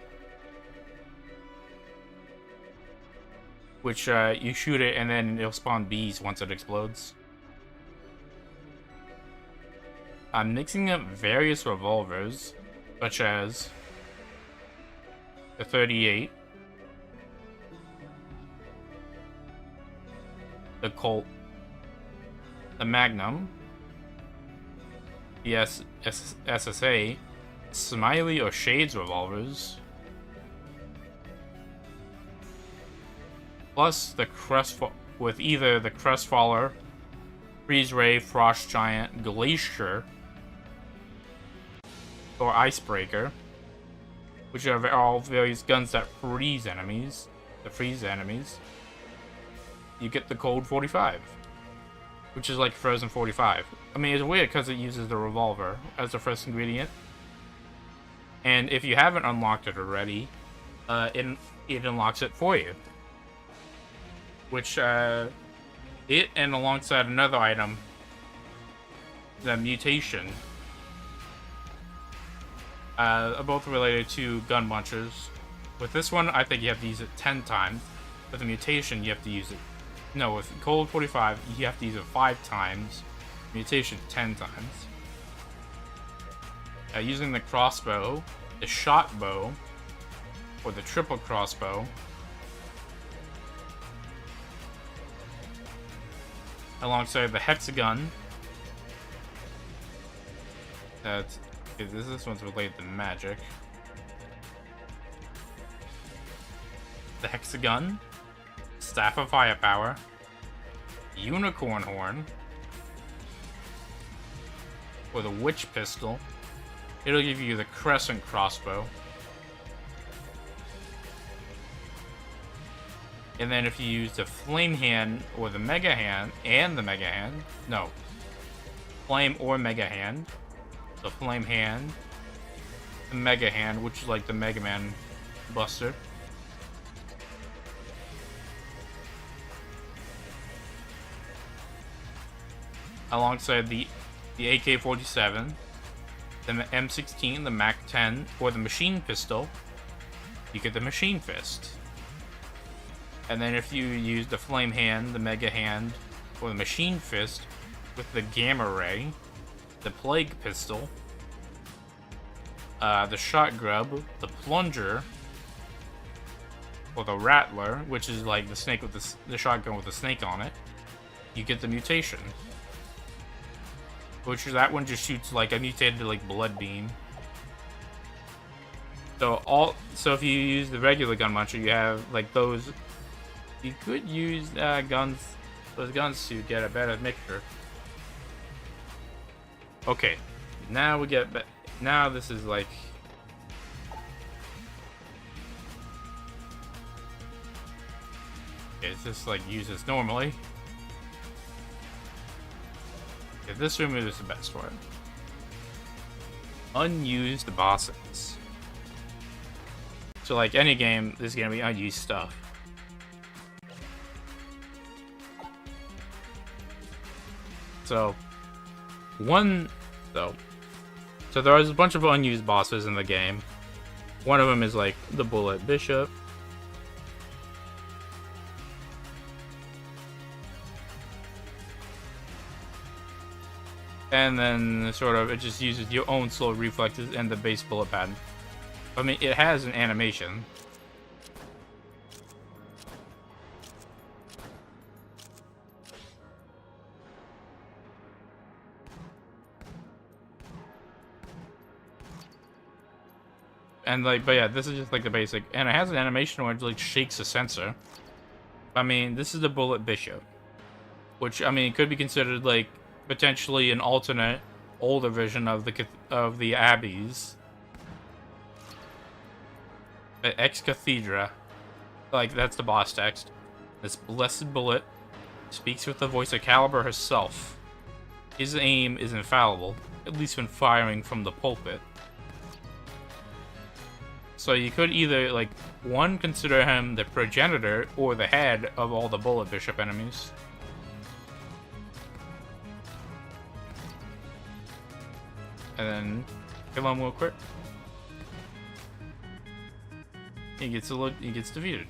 which you shoot it and then it'll spawn bees once it explodes. I'm mixing up various revolvers, such as the 38, the Colt, the Magnum, the SSA, Smiley or Shades revolvers, plus the with either the Crestfaller, Freeze Ray, Frost Giant, Glacier, or Icebreaker, which are all various guns that freeze enemies. You get the Cold 45, which is like Frozen 45. I mean, it's weird because it uses the revolver as the first ingredient. And if you haven't unlocked it already, it unlocks it for you. Which, it and alongside another item, the Mutation, are both related to gun munchers. With this one, I think you have to use it 10 times. With the Mutation, you have to use it... No, with Cold 45, you have to use it 5 times. Mutation 10 times. Using the crossbow, the shot bow, or the triple crossbow, alongside the hexagon. This one's related to magic. The hexagon, staff of firepower, unicorn horn, or the witch pistol. It'll give you the crescent crossbow. And then if you use the flame hand or the mega hand and the mega hand, no, flame or mega hand, the flame hand, the mega hand, which is like the Mega Man Buster. Alongside the AK-47, the M16, the MAC-10, or the machine pistol, you get the machine fist. And then if you use the flame hand, the mega hand, or the machine fist with the gamma ray, the plague pistol, the shot grub, the plunger, or the rattler, which is like the snake with the shotgun with the snake on it, you get the mutation. Which that one just shoots like a mutated like blood beam. So if you use the regular Gunmuncher, you have like those. You could use those guns to get a better mixture. Okay, now we get. Now this is like. Okay, it's just like use this normally. Okay, this room is the best one. Unused Bosses. So like any game, there's gonna be unused stuff. So so there's a bunch of unused bosses in the game. One of them is like the Bullet Bishop. And then sort of it just uses your own slow reflexes and the base bullet pattern. I mean, it has an animation. And like, but yeah, this is just like the basic, and it has an animation where it like shakes a sensor. I mean, this is the Bullet Bishop, which I mean could be considered like potentially an alternate, older version of the Abbeys. Ex Cathedra, like that's the boss text. This blessed bullet speaks with the voice of Caliber herself. His aim is infallible, at least when firing from the pulpit. So you could either, like, one, consider him the progenitor or the head of all the Bullet Bishop enemies. And then kill him real quick. He gets defeated.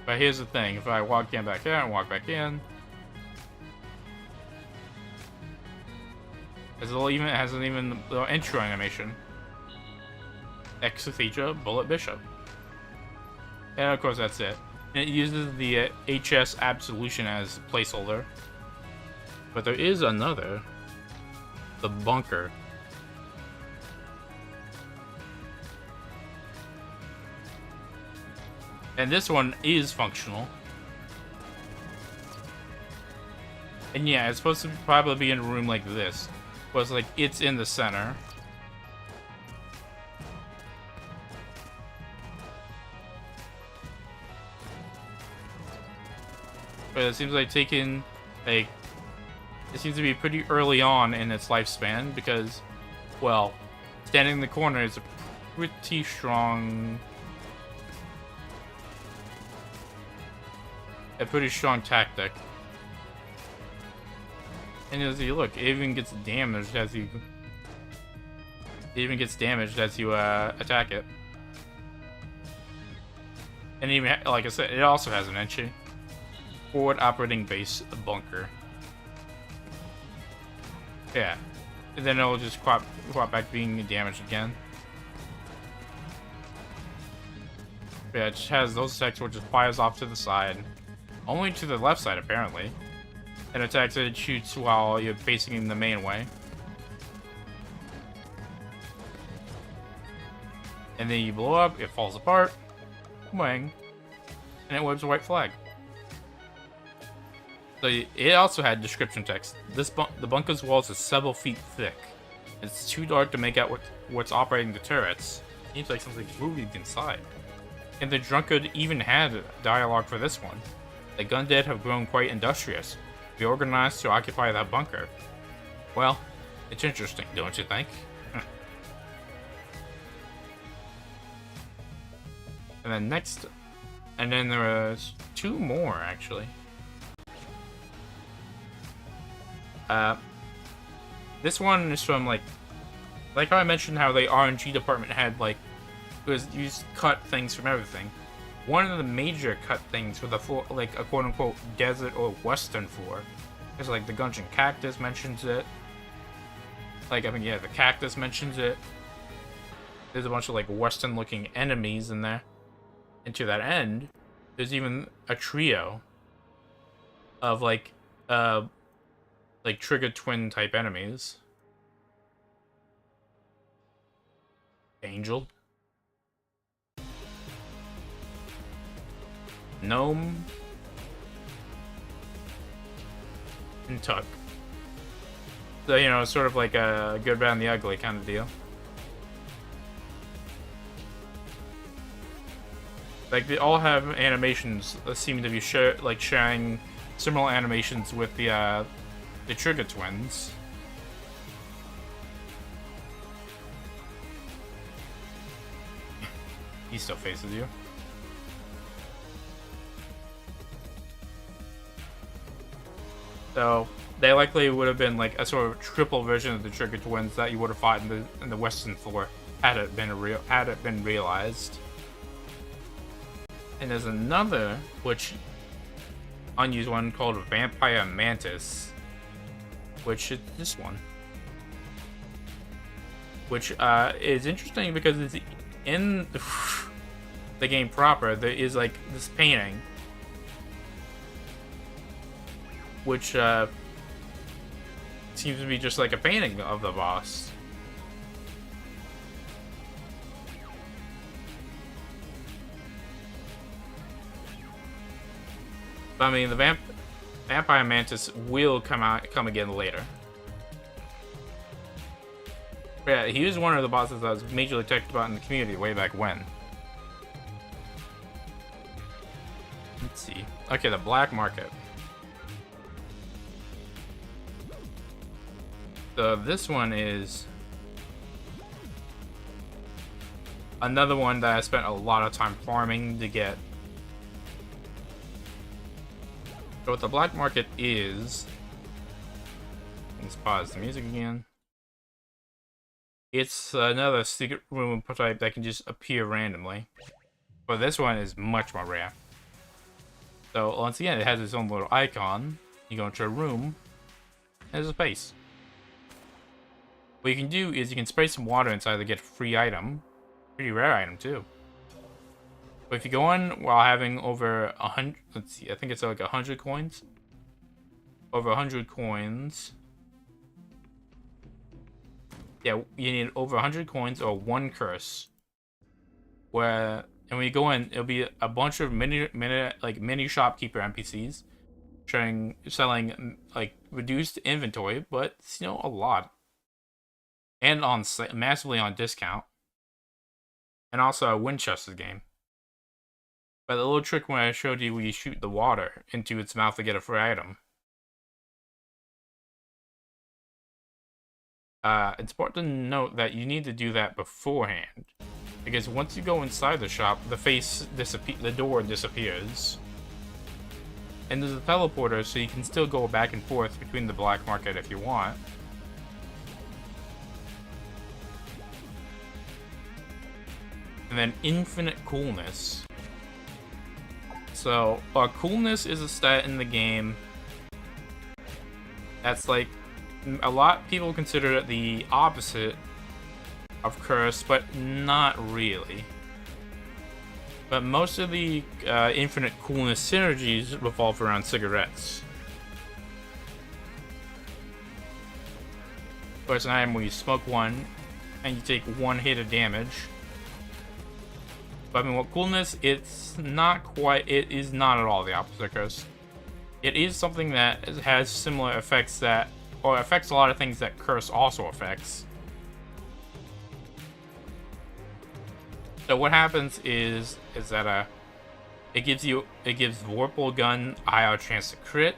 But here's the thing: if I walk back out and walk back in, it hasn't even the intro animation. Ex Cathedra, Bullet Bishop. And of course that's it. And it uses the HS Absolution as placeholder. But there is another. The Bunker. And this one is functional. And yeah, it's supposed to probably be in a room like this. But it's like, it's in the center. But it seems like it seems to be pretty early on in its lifespan because, well, standing in the corner is a pretty strong tactic. And as you look, it even gets damaged as you attack it. And even, like I said, it also has an entry. Forward operating base bunker. Yeah. And then it'll just crop back being damaged again. Yeah, it just has those attacks where it just fires off to the side. Only to the left side, apparently. And attacks that it shoots while you're facing the main way. And then you blow up, it falls apart. Wang. And it waves a white flag. So it also had description text. The bunker's walls are several feet thick. It's too dark to make out what's operating the turrets. Seems like something's moving inside. And the drunkard even had dialogue for this one. The Gundead have grown quite industrious. Be organized to occupy that bunker. Well, it's interesting, don't you think? And then there was two more actually. This one is from like how I mentioned how the R&G department had used cut things from everything. One of the major cut things for the floor, like a quote unquote desert or western floor, is like the Gungeon cactus mentions it. Like, I mean, yeah, the cactus mentions it. There's a bunch of like western looking enemies in there. And to that end, there's even a trio of like trigger twin type enemies. Angel. Gnome. And Tuck. So, you know, sort of like a good, bad, and the ugly kind of deal. Like, they all have animations that seem to be sharing similar animations with the Trigger twins. He still faces you. So they likely would have been like a sort of triple version of the Trigger twins that you would have fought in the Western floor had it been realized. And there's another unused one called Vampire Mantis, which is this one, which is interesting because it's in the game proper. There is like this painting, which seems to be just like a painting of the boss. But I mean, the Vampire Mantis will come again later. Yeah, he was one of the bosses that was majorly talked about in the community way back when. Let's see. Okay, the Black Market. So this one is another one that I spent a lot of time farming to get. So what the Black Market is, let's pause the music again. It's another secret room type that can just appear randomly. But this one is much more rare. So once again, it has its own little icon. You go into a room, and there's a space. What you can do is you can spray some water inside to get a free item. Pretty rare item too. But if you go in while having over 100, let's see, I think it's like 100 coins. Over 100 coins. Yeah, you need over 100 coins or 1 curse. And when you go in, it'll be a bunch of mini shopkeeper NPCs selling like reduced inventory, but you know, a lot. And massively on discount. And also a Winchester's game. But the little trick when I showed you where you shoot the water into its mouth to get a free item. It's important to note that you need to do that beforehand. Because once you go inside the shop, the door disappears. And there's a teleporter, so you can still go back and forth between the Black Market if you want. And then Infinite Coolness. So, Coolness is a stat in the game that's like, a lot of people consider it the opposite of Curse, but not really. But most of the Infinite Coolness synergies revolve around cigarettes. So it's an item where you smoke one, and you take 1 hit of damage. But I mean, what Coolness, it is not at all the opposite of Curse. It is something that has similar effects or affects a lot of things that Curse also affects. So what happens is that it gives Vorpal Gun IR chance to crit,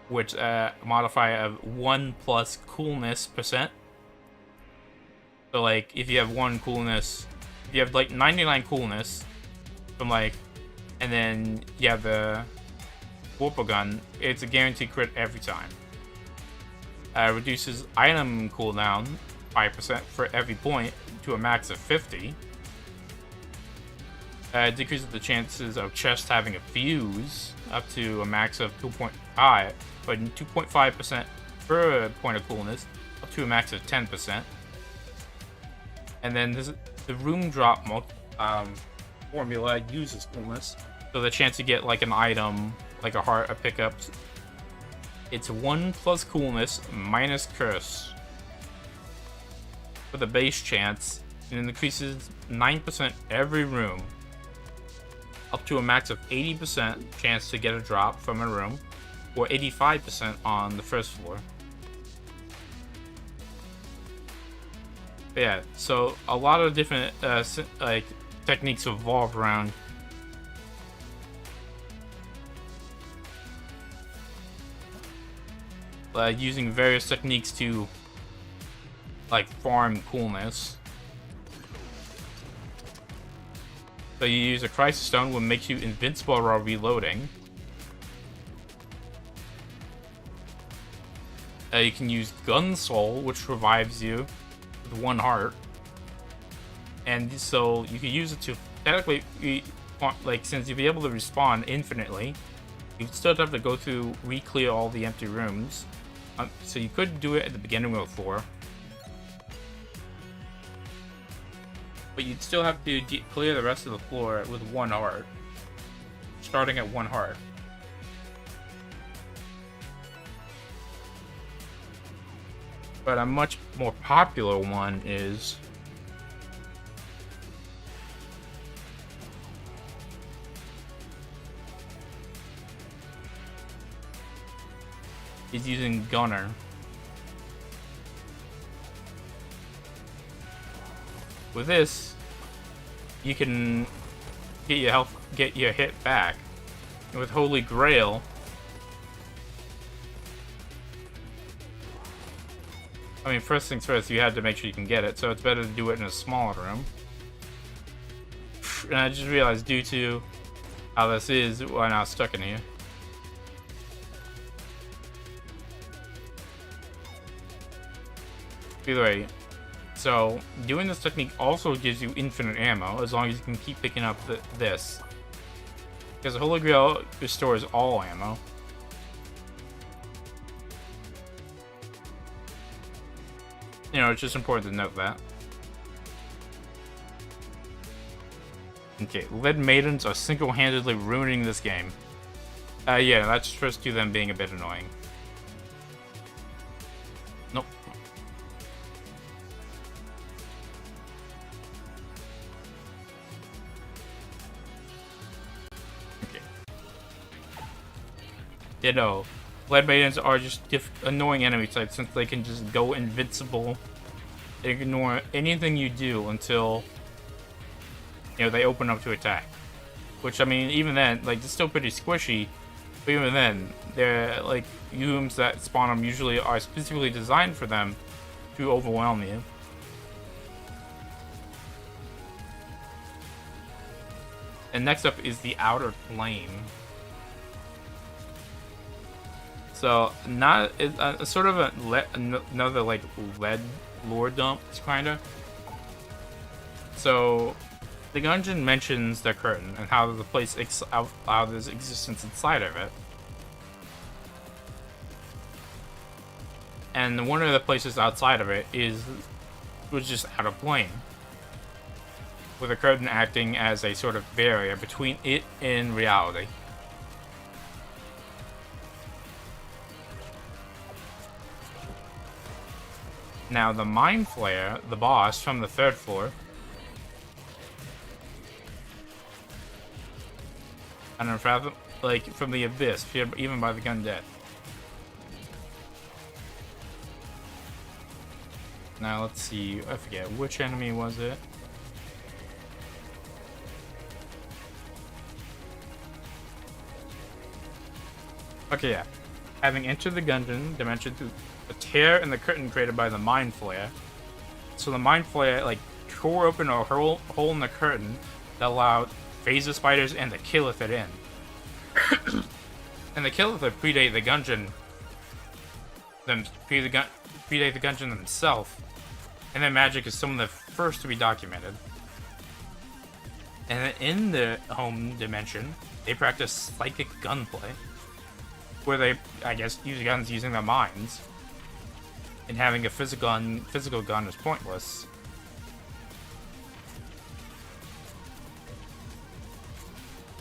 which modify of 1 plus Coolness %. So like if you have 1 Coolness, if you have like 99 Coolness from like, and then you have the Vorpal Gun, it's a guaranteed crit every time. Reduces item cooldown 5% for every point to a max of 50. Decreases the chances of chest having a fuse up to a max of 2.5, but 2.5% per point of coolness up to a max of 10%. And then the room drop formula uses coolness, so the chance to get like an item, like a heart, a pickup, it's 1 plus coolness minus curse for the base chance, and it increases 9% every room, up to a max of 80% chance to get a drop from a room, or 85% on the first floor. But yeah, so a lot of different like techniques evolve around using various techniques to like farm coolness. So you use a crisis stone, which makes you invincible while reloading. You can use gun soul, which revives you with 1 heart, and so you can use it to technically, like, since you'll be able to respawn infinitely, you still have to go through re-clear all the empty rooms. So you could do it at the beginning of the floor, but you'd still have to clear the rest of the floor with 1 heart, starting at 1 heart. But a much more popular one is using Gunner. With this, you can get your health, get your hit back. And with Holy Grail, I mean, first things first, you have to make sure you can get it, so it's better to do it in a smaller room. And I just realized, due to how this is, we're now stuck in here. Either way, so doing this technique also gives you infinite ammo, as long as you can keep picking up this. Because the Holy Grail restores all ammo. You know, it's just important to note that. Okay, lead maidens are single-handedly ruining this game. Yeah, that's first to them being a bit annoying. Nope. Okay. Ditto. Lead maidens are just annoying enemy types, since they can just go invincible, ignore anything you do until, you know, they open up to attack. Which, I mean, even then, like, it's still pretty squishy, but even then, they're, like, rooms that spawn them usually are specifically designed for them to overwhelm you. And next up is the Outer Flame. So, not sort of another like lead lore dump, kinda. So, the Gungeon mentions the curtain and how the place how there's existence inside of it, and one of the places outside of it was just Outer Flame, with the curtain acting as a sort of barrier between it and reality. Now, the Mind Flayer, the boss from the 3rd floor, and like from the abyss, even by the gun dead. Now, let's see, I forget which enemy was it. Okay, yeah. Having entered the Gungeon dimension through a tear in the curtain created by the Mind Flayer. So the Mind Flayer, like, tore open a hole in the curtain that allowed phaser spiders and the Killithid in. And the Killithid predate the Gungeon. Predate the Gungeon themselves. And their magic is some of the first to be documented. And then in the home dimension, they practice psychic gunplay, where they, I guess, use guns using their minds, and having a physical gun is pointless.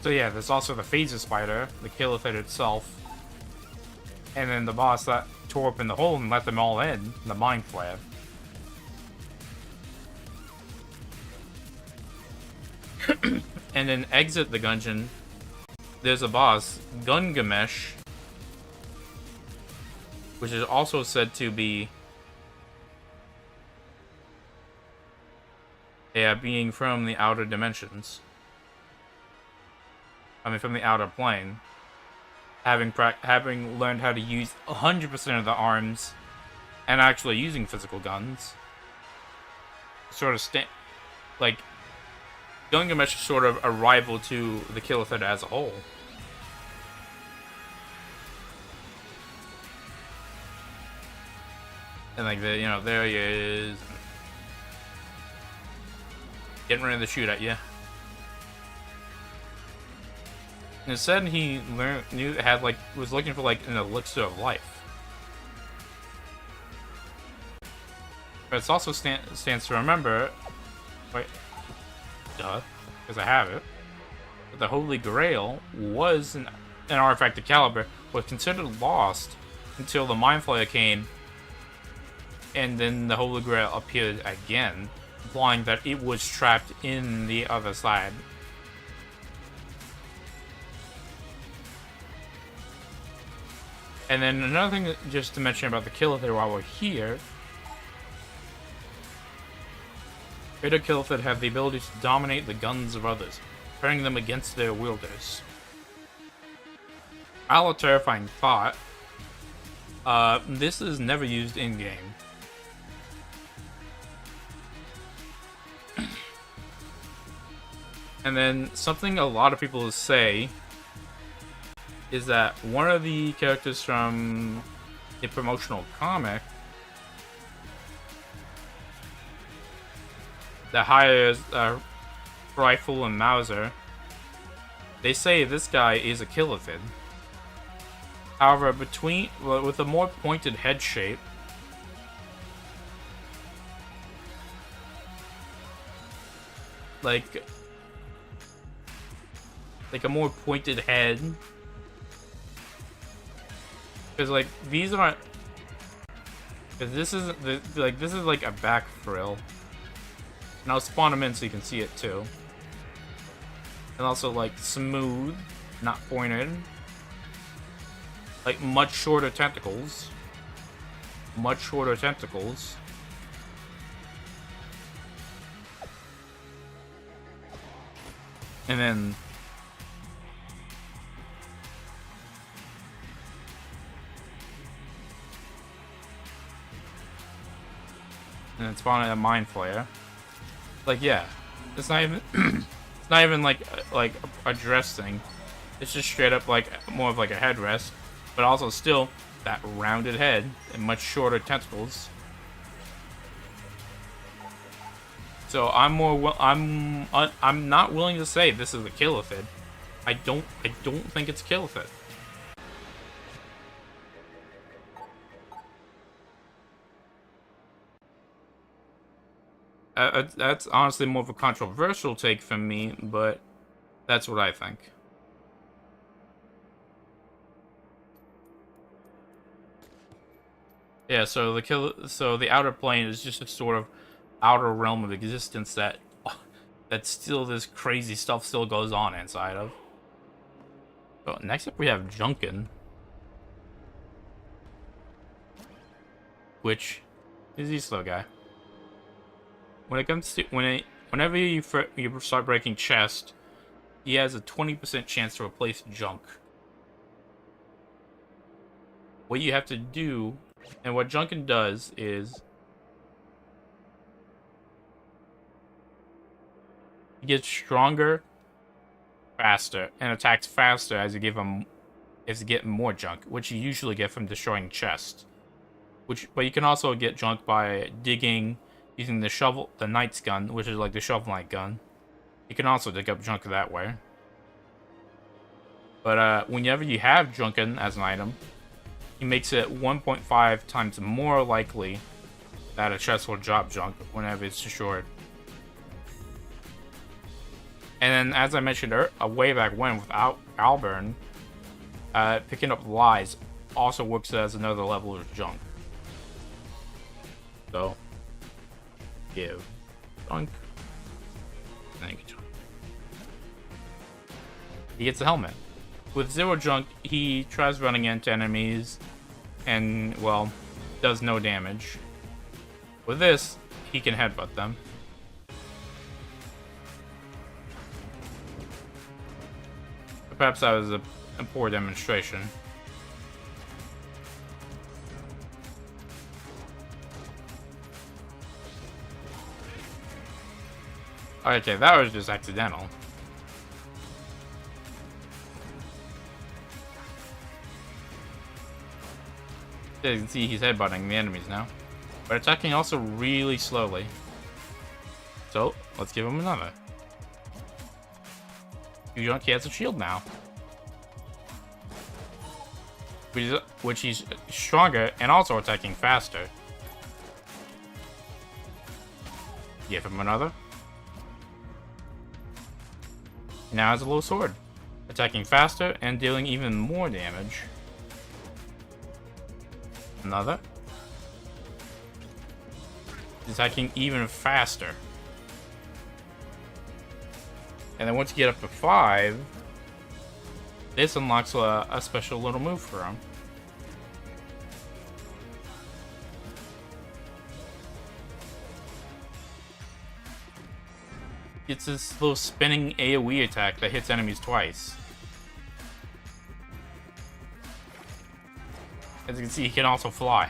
So yeah, there's also the phaser spider, the Killithid itself, and then the boss that tore open the hole and let them all in, the Mind Flayer. and then exit the Gungeon, there's a boss, Gungemesh, which is also said to be a being from the outer dimensions. I mean, from the outer plane. Having learned how to use 100% of the arms and actually using physical guns. Sort of like, Gungemesh is sort of a rival to the Killithid as a whole. And like the, you know, there he is. Getting ready to shoot at you. And it said he was looking for like an elixir of life. But it's also stands to remember, wait, duh, because I have it. But the Holy Grail was an artifact of caliber, was considered lost until the Mind Flayer came, and then the Holy Grail appeared again, implying that it was trapped in the other side. And then another thing just to mention about the Killithid while we're here, greater Killithid have the ability to dominate the guns of others, turning them against their wielders. While a terrifying thought, this is never used in-game. And then something a lot of people say is that one of the characters from a promotional comic that hires Rifle and Mauser, they say this guy is a Killithid. However, with a more pointed head shape, like a more pointed head, because like these aren't, because this is this is like a back frill, and I'll spawn them in so you can see it too, and also like smooth, not pointed, like much shorter tentacles, and then spawning a Mind Flayer. Like, yeah, it's not even it's not even like a dress thing. It's just straight up like more of like a headrest, but also still that rounded head and much shorter tentacles. So I'm not willing to say this is a Killithid. I don't think it's a Killithid. That's honestly more of a controversial take from me, but that's what I think. Yeah, so the outer plane is just a sort of outer realm of existence that still this crazy stuff still goes on inside of. So next up we have Junkan, which is this slow guy. When it comes to whenever you start breaking chest, he has a 20% chance to replace junk. What you have to do, and what Junkan does, is he gets stronger, faster, and attacks faster as you get more junk, which you usually get from destroying chests. But you can also get junk by digging, using the Knight's gun, which is like the Shovel Knight gun. You can also dig up junk that way. But whenever you have Junkan as an item, he makes it 1.5 times more likely that a chest will drop junk whenever it's destroyed. And then, as I mentioned way back when with Alburn, picking up lies also works as another level of junk. So, give junk. Thank you, junk. he gets a helmet. With 0 junk, he tries running into enemies and, well, does no damage. With this, he can headbutt them. But perhaps that was a poor demonstration. Okay, that was just accidental. As you can see, he's headbutting the enemies now. But attacking also really slowly. So, let's give him another. He has a shield now. Which he's stronger and also attacking faster. Give him another. He now has a low sword. Attacking faster and dealing even more damage. Another. Attacking even faster. And then once you get up to 5, this unlocks a special little move for him. It's this little spinning AoE attack that hits enemies twice. As you can see, he can also fly.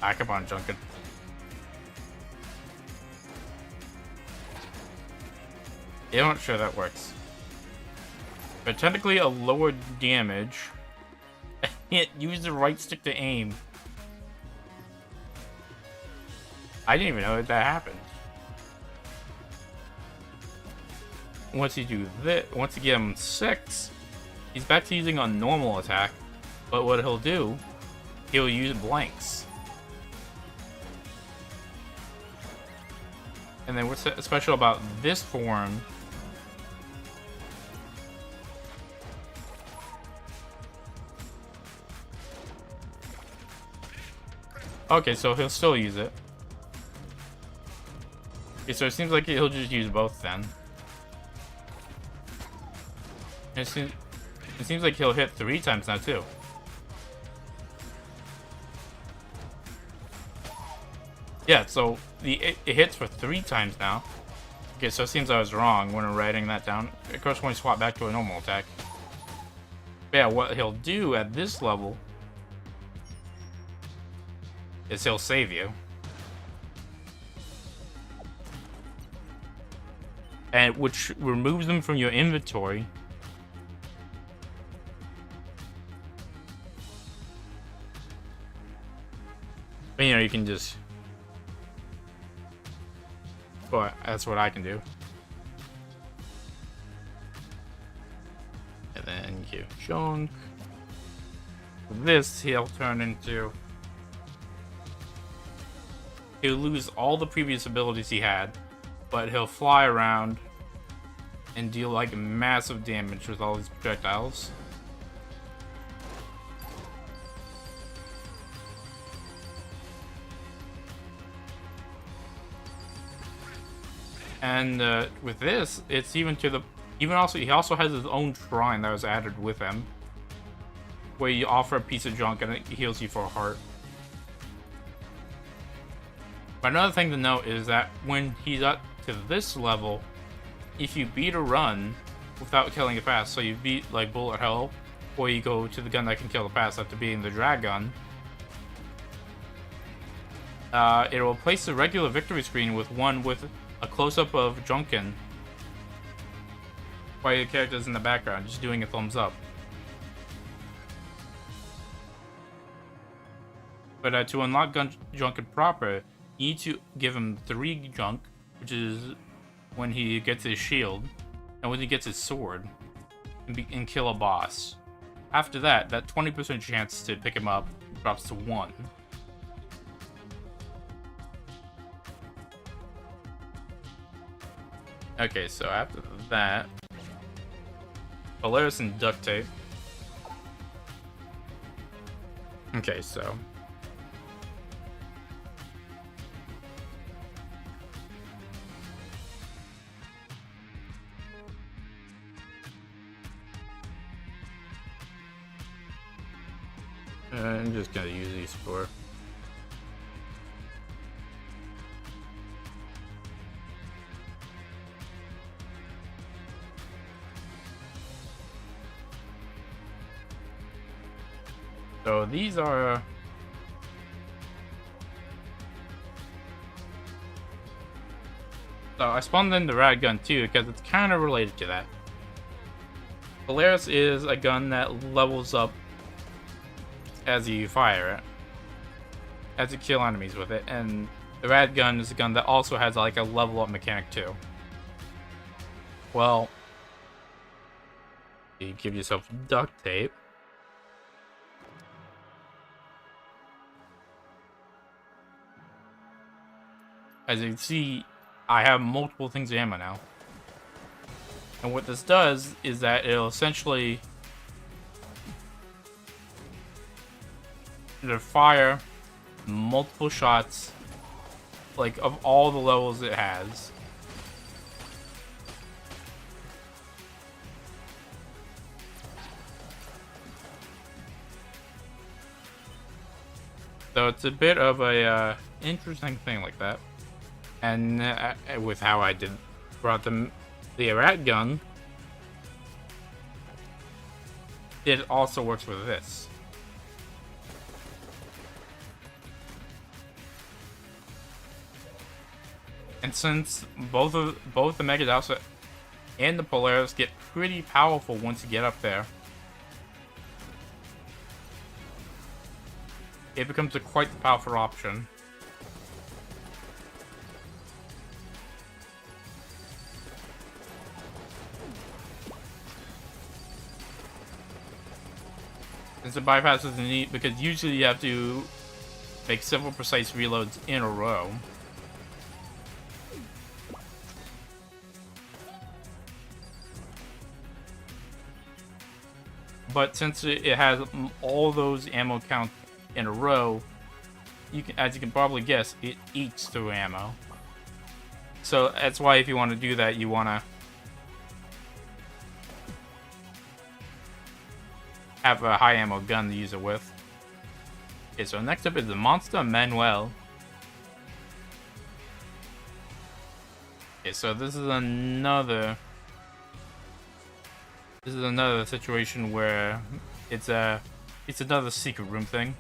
Ah, come on, Junkan. Yeah, I'm not sure that works. But technically a lower damage. Can't use the right stick to aim. I didn't even know that happened. Once you do this, once you get him 6, he's back to using a normal attack. But what he'll do, he'll use blanks. And then what's special about this form? Okay, so he'll still use it. Okay, so it seems like he'll just use both then. It seems like he'll hit 3 times now too. Yeah, so it hits for 3 times now. Okay, so it seems I was wrong when I'm writing that down. Of course, when we swap back to a normal attack. But yeah, what he'll do at this level is he'll save you. And which removes them from your inventory. But, you know, you can just... Well, that's what I can do. And then you junk. This he'll turn into... He'll lose all the previous abilities he had, but he'll fly around and deal like massive damage with all these projectiles. And with this, it's even to the he also has his own shrine that was added with him, where you offer a piece of junk and it heals you for a heart. But another thing to note is that when he's up to this level, if you beat a run without killing it fast, so you beat like bullet hell, or you go to the gun that can kill the fast after beating the drag gun, it will replace the regular victory screen with one with a close-up of Junkan, while your character's in the background, just doing a thumbs up. But to unlock Junkan proper, you need to give him 3 junk, which is when he gets his shield, and when he gets his sword, and kill a boss. After that, that 20% chance to pick him up drops to 1. Okay, so after that, Polaris and Duct Tape. Okay, so I'm just gonna use these for. So these are. So I spawned in the rad gun too because it's kind of related to that. Polaris is a gun that levels up as you fire it, as you kill enemies with it, and the rad gun is a gun that also has like a level up mechanic too. Well, you give yourself duct tape. As you can see, I have multiple things of ammo now. And what this does is that it'll essentially fire multiple shots, like of all the levels it has. So it's a bit of a interesting thing like that. And with how I brought the rat gun, it also works with this. And since both the Mega Dowser and the Polaris get pretty powerful once you get up there, it becomes a quite powerful option. Since it bypasses the need, because usually you have to make several precise reloads in a row. But since it has all those ammo counts in a row, as you can probably guess, it eats through ammo. So that's why if you want to do that, you want to have a high ammo gun to use it with. Okay, so next up is the monster Manuel. Okay, so this is another situation where it's another secret room thing.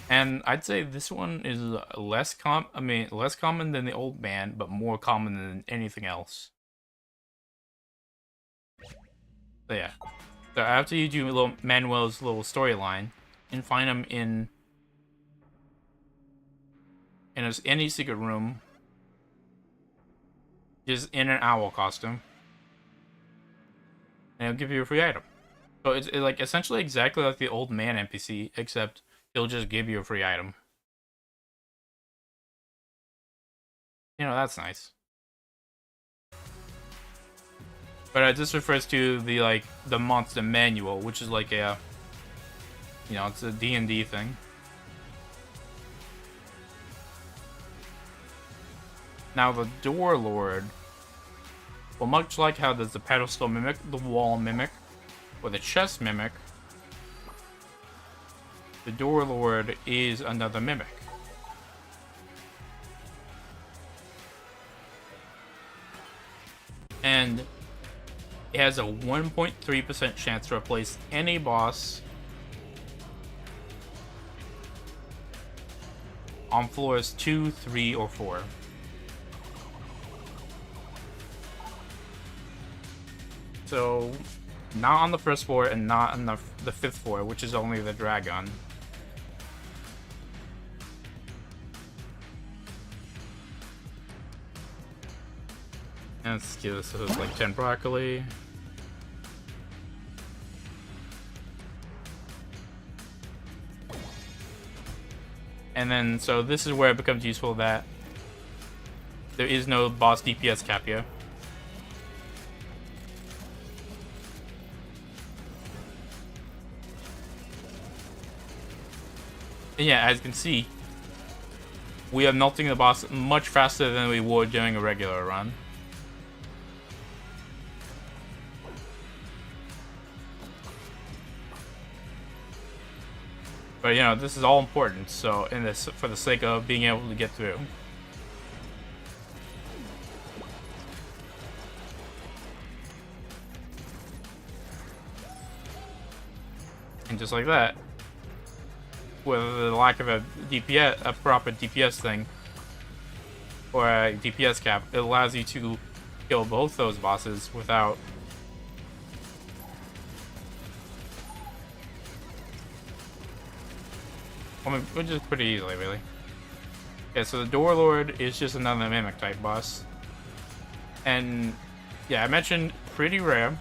And I'd say this one is less common than the old man, but more common than anything else. So yeah. So after you do Manuel's little storyline, and find him in any secret room, just in an owl costume, and he'll give you a free item. So it's like essentially exactly like the old man NPC, except he'll just give you a free item. You know, that's nice. But this refers to the monster manual, which is like a, it's a D&D thing. Now the Door Lord, well, much like how there's the pedestal mimic, the wall mimic, or the chest mimic, the Door Lord is another mimic. And it has a 1.3% chance to replace any boss on floors 2, 3, or 4. So, not on the first floor and not on the 5th floor, which is only the Dragon. And let's give this like 10 broccoli. And then, so this is where it becomes useful that there is no boss DPS cap here. And yeah, as you can see, we are melting the boss much faster than we would doing a regular run. But you know, this is all important, so in this for the sake of being able to get through. And just like that, with the lack of a proper DPS thing, or a DPS cap, it allows you to kill both those bosses without which is pretty easily, really. Yeah, so the Door Lord is just another Mimic type boss. And yeah, I mentioned pretty rare,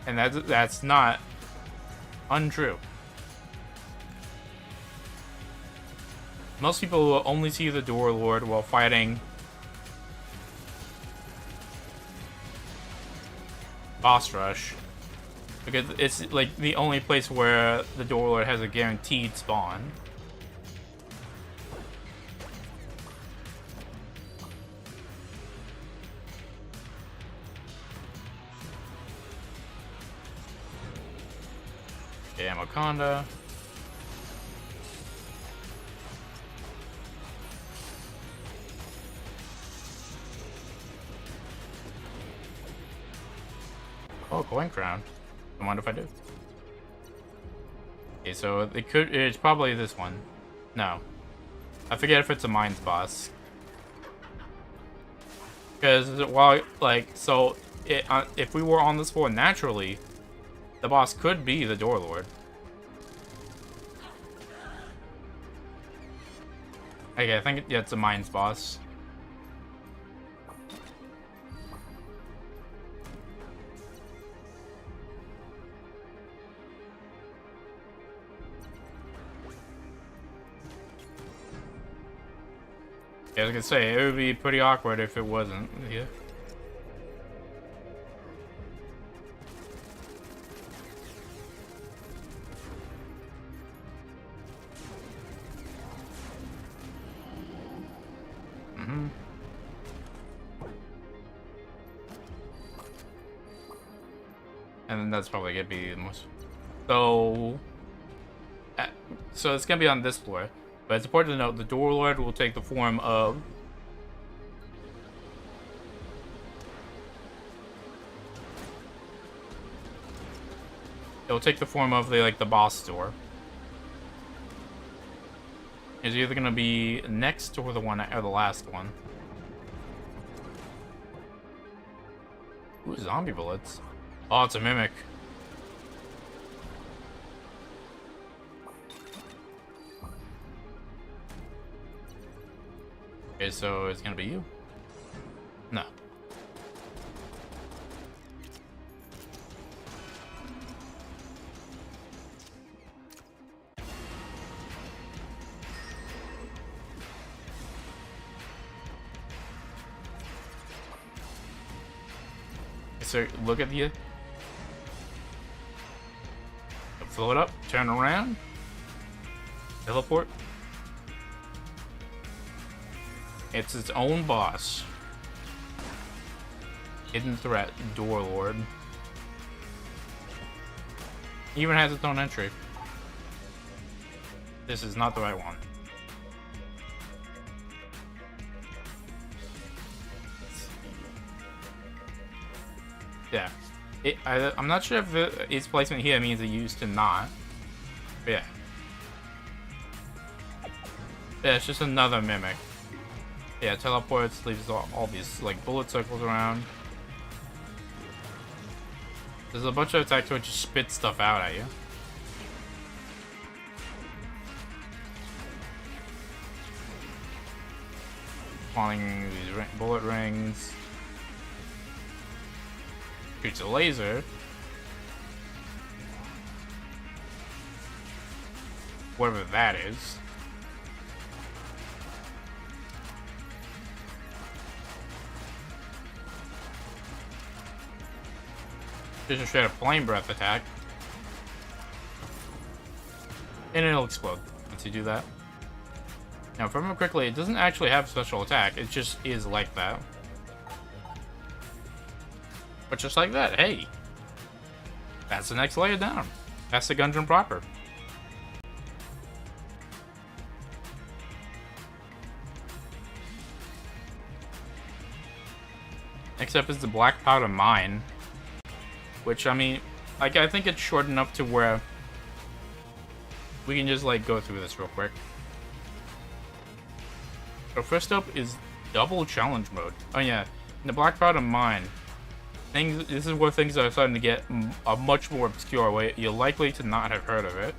and that's not untrue. Most people will only see the Door Lord while fighting boss rush, because it's like the only place where the Door Lord has a guaranteed spawn. Damn, Wakanda. Oh, coin crown. I wonder if I do. Okay, so it's probably this one. No. I forget if it's a mines boss. Because, while, like, so, if we were on this floor naturally, the boss could be the Door Lord. Okay, I think it's a mines boss. Yeah, I was gonna say, it would be pretty awkward if it wasn't. Yeah. And then that's probably gonna be the most. So it's gonna be on this floor, but it's important to note the Door Lord will take the form of the boss door. It's either gonna be next or the last one. Ooh, zombie bullets. Oh, it's a mimic. Okay, so it's gonna be you? No. So look at the float up, turn around, teleport. It's its own boss. Hidden threat, Door Lord. Even has its own entry. This is not the right one. Yeah. I'm not sure if its placement here means it used to not. But yeah. Yeah, it's just another mimic. Yeah, teleports, leaves all these like bullet circles around. There's a bunch of attacks where it just spits stuff out at you. Spawning these bullet rings. Shoots a laser. Whatever that is. Just a straight up flame breath attack. And it'll explode once you do that. Now, if I remember correctly, it doesn't actually have special attack. It just is like that. But just like that, hey. That's the next layer down. That's the Gungeon proper. Next up is the Black Powder Mine, which, I mean, like, I think it's short enough to where we can just, like, go through this real quick. So first up is Double Challenge Mode. Oh yeah, in the Black Powder Mine, this is where things are starting to get a much more obscure way. You're likely to not have heard of it.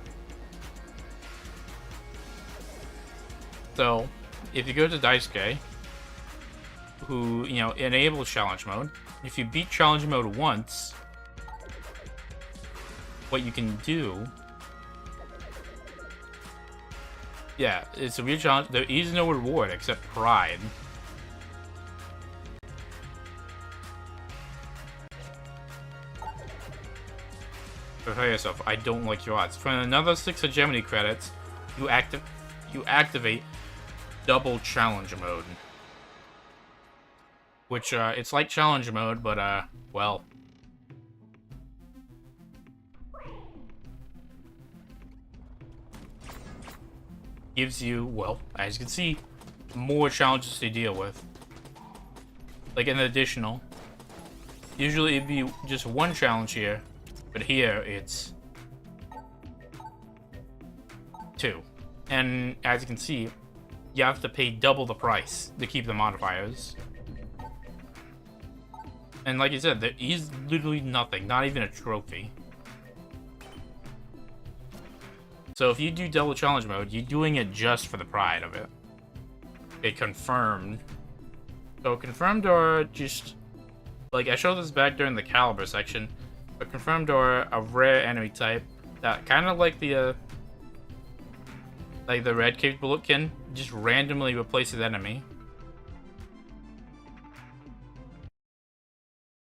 So, if you go to Daisuke, who, you know, enables challenge mode, if you beat challenge mode once, what you can do, yeah, it's a real challenge. There is no reward except pride. Prepare yourself, I don't like your odds. For another 6 hegemony credits, you activate double challenge mode. Which, it's like challenge mode, but, well, gives you, well, as you can see, more challenges to deal with. Like an additional. Usually it'd be just one challenge here, but here it's 2. And as you can see, you have to pay double the price to keep the modifiers. And like I said, there is literally nothing, not even a trophy. So if you do double challenge mode, you're doing it just for the pride of it. Okay, confirmed. So confirmed are just, like I showed this back during the caliber section, but confirmed are a rare enemy type that kind of like the red cave bulletkin, just randomly replaces enemy.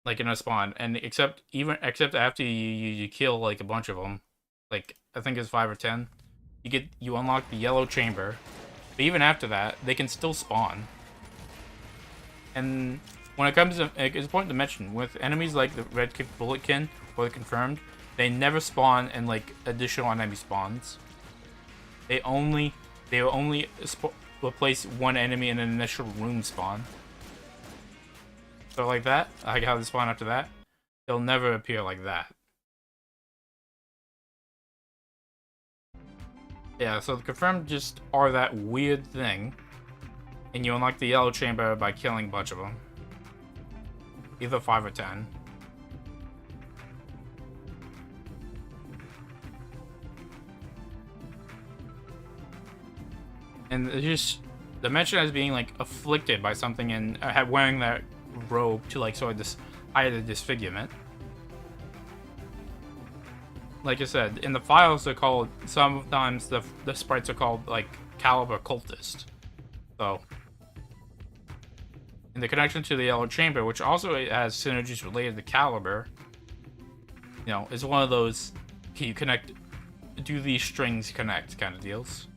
Like in a spawn, and except after you kill like a bunch of them, like I think it's 5 or 10, you unlock the yellow chamber. But even after that, they can still spawn. And when it comes to, it's important to mention, with enemies like the red cave bulletkin or the confirmed, they never spawn in like additional enemy spawns. They will only replace one enemy in an initial room spawn. So like that, like how they spawn after that, they'll never appear like that. Yeah, so the confirmed just are that weird thing, and you unlock the yellow chamber by killing a bunch of them. Either 5 or 10. And it's just, the mention as being like afflicted by something and wearing that robe to like sort of this hide the disfigurement. Like I said, in the files they're called, sometimes the sprites are called like Caliber Cultist. So, in the connection to the yellow chamber, which also has synergies related to Caliber, you know, is one of those, can you connect, do these strings connect kind of deals.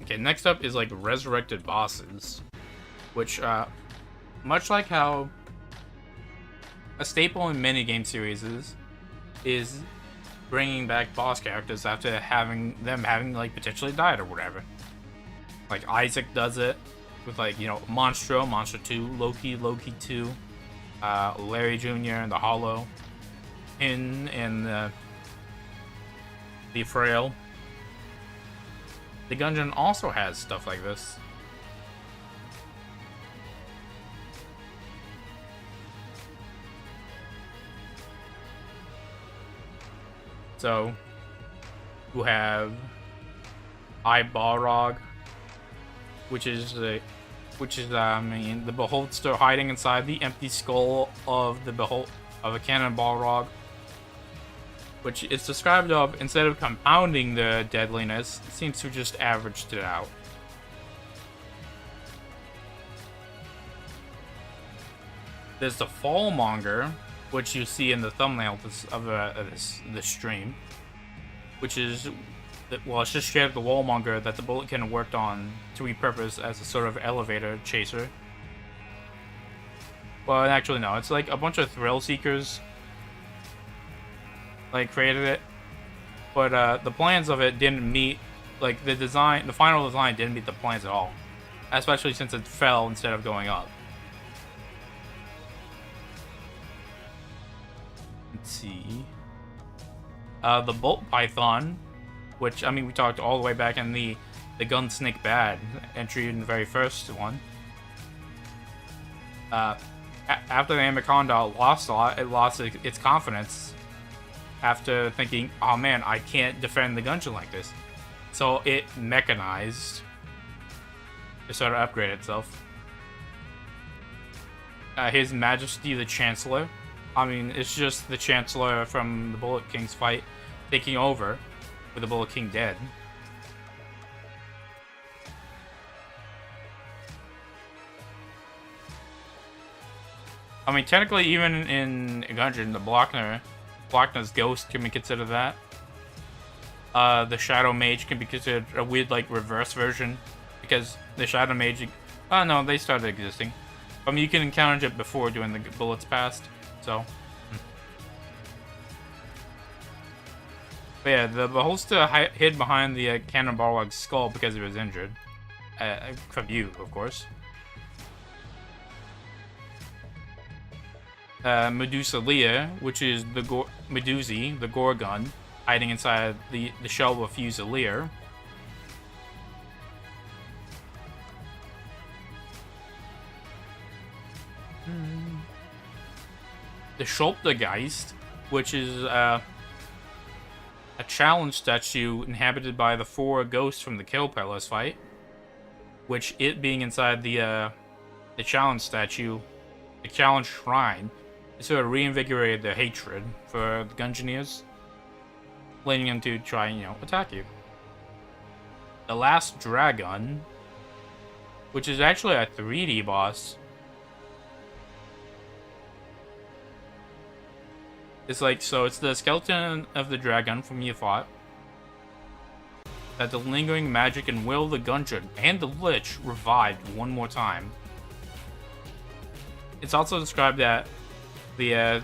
Okay, next up is like Resurrected Bosses, which, much like how a staple in many game series is bringing back boss characters after having like potentially died or whatever. Like Isaac does it with like, you know, Monstro, Monster 2, Loki 2, Larry Jr. and the Hollow, Pane and the Frail. The Gungeon also has stuff like this. So, you have Balrog, which is the Beholdster hiding inside the empty skull of a cannon Balrog, which is described of, instead of compounding the deadliness, it seems to just average it out. There's the Wallmonger, which you see in the thumbnail of this stream, which is, well, it's just straight up the Wallmonger that the Bulletkin worked on to repurpose as a sort of elevator chaser. Well, actually no, it's like a bunch of thrill seekers like created it, but the plans of it didn't meet, like the final design didn't meet the plans at all, especially since it fell instead of going up. let's see. The Bolt Python, which, I mean, we talked all the way back in the Gunsnake Bad entry in the very first one. After the Anaconda lost a lot, it lost its confidence after thinking, oh man, I can't defend the Gungeon like this. So it mechanized to sort of upgrade itself. His Majesty the Chancellor. I mean, it's just the Chancellor from the Bullet King's fight taking over with the Bullet King dead. I mean, technically, even in Gungeon, the Blockner's Ghost can be considered that. The Shadow Mage can be considered a weird, like, reverse version, because the Shadow Mage... Oh, no, they started existing. I mean, you can encounter it before doing the bullets past, so... But yeah, the Beholster hid behind the Cannon Barlog's skull because he was injured. From you, of course. Medusa Leah, which is the Medusi, the Gorgon, hiding inside the shell of Fusilier. The Schulptergeist, which is a challenge statue inhabited by the 4 ghosts from the Kill Palace fight. Which, it being inside the challenge statue, the challenge shrine, it sort of reinvigorated their hatred for the Gungeoneers, leading them to try and, attack you. The Last Dragon, which is actually a 3D boss. It's like, so it's the skeleton of the dragon from you fought, that the lingering magic and will of the Gungeon and the Lich revived one more time. It's also described that the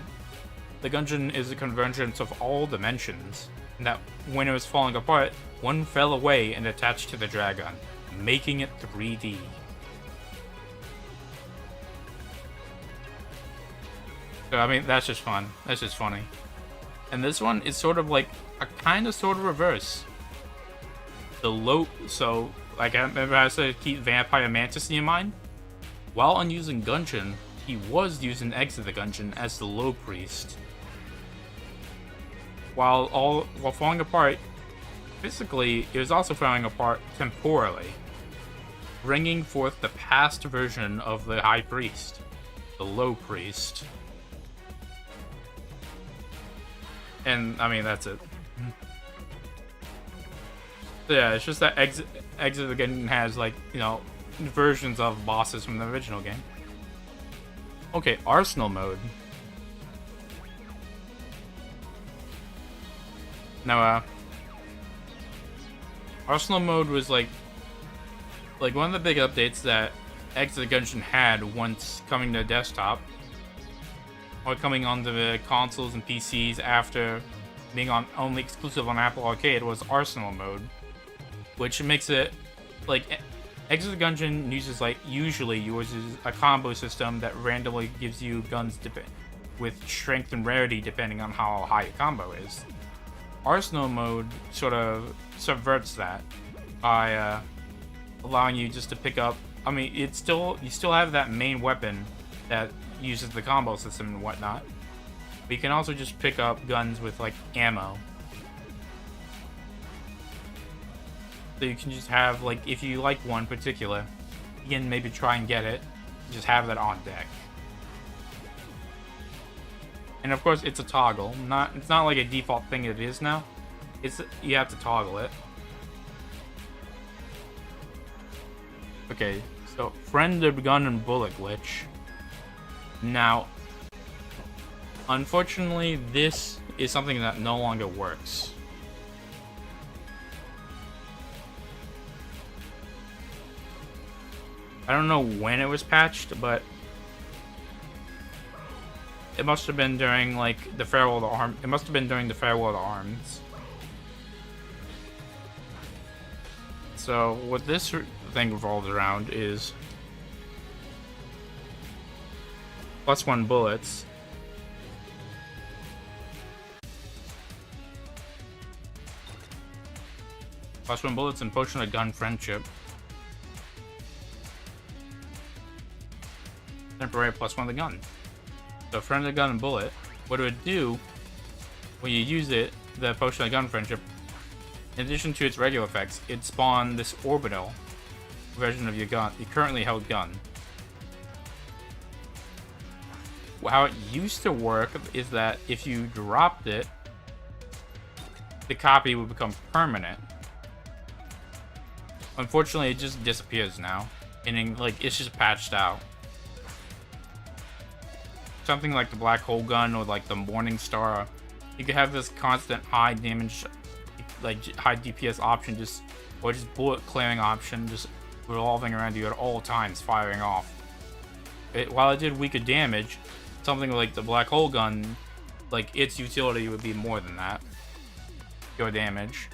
Gungeon is a convergence of all dimensions, and that when it was falling apart, one fell away and attached to the dragon, making it 3D. So, I mean, that's just fun. That's just funny. And this one is sort of like a kind of sort of reverse. So, like, I remember I said keep Vampire Mantis in your mind? While on using Gungeon, he was using Exit the Gungeon as the Low Priest. While falling apart physically, it was also falling apart temporally, bringing forth the past version of the High Priest, the Low Priest. And, I mean, that's it. So yeah, it's just that Exit the Gungeon has, like, versions of bosses from the original game. Okay, Arsenal mode. Now, Arsenal mode was like one of the big updates that Exit the Gungeon had once coming to desktop, or coming onto the consoles and PCs after being only exclusive on Apple Arcade, was Arsenal mode, which makes it like Exit the Gungeon usually uses a combo system that randomly gives you guns with strength and rarity depending on how high your combo is. Arsenal mode sort of subverts that by allowing you just to pick up. I mean, you still have that main weapon that uses the combo system and whatnot, but you can also just pick up guns with like ammo. So you can just have, like, if you like one particular, you can maybe try and get it, just have that on deck. And of course, it's a toggle. It's not like a default thing it is now. You have to toggle it. Okay, so friend of gun and bullet glitch. Now, unfortunately, this is something that no longer works. I don't know when it was patched, but it must have been during, like, the Farewell to Arms. It must have been during the Farewell to Arms. So, what this thing revolves around is +1 bullets, +1 bullets and potion of gun friendship. Temporary +1 the gun. So friend of the gun and bullet. What it would do when you use it, the potion of gun friendship, in addition to its regular effects, it spawned this orbital version of your gun, your currently held gun. How it used to work is that if you dropped it, the copy would become permanent. Unfortunately, it just disappears now, and then, like, it's just patched out. Something like the black hole gun or like the Morning Star, you could have this constant high damage, like high DPS option, or just bullet clearing option, just revolving around you at all times, firing off. While it did weaker damage, something like the black hole gun, like its utility would be more than that. Pure damage.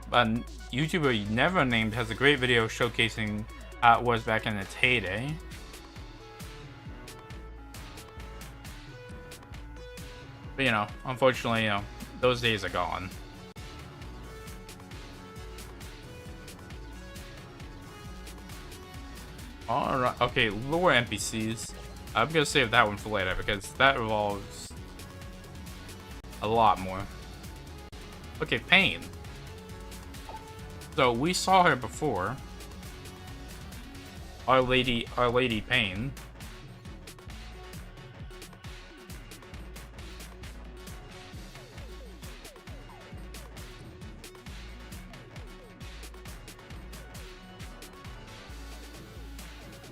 But YouTuber Never Named has a great video showcasing how it was back in its heyday. But you know, unfortunately, you know, those days are gone. Alright, okay, lore NPCs. I'm gonna save that one for later because that involves a lot more. Okay, Pane. So we saw her before. Our Lady Pane.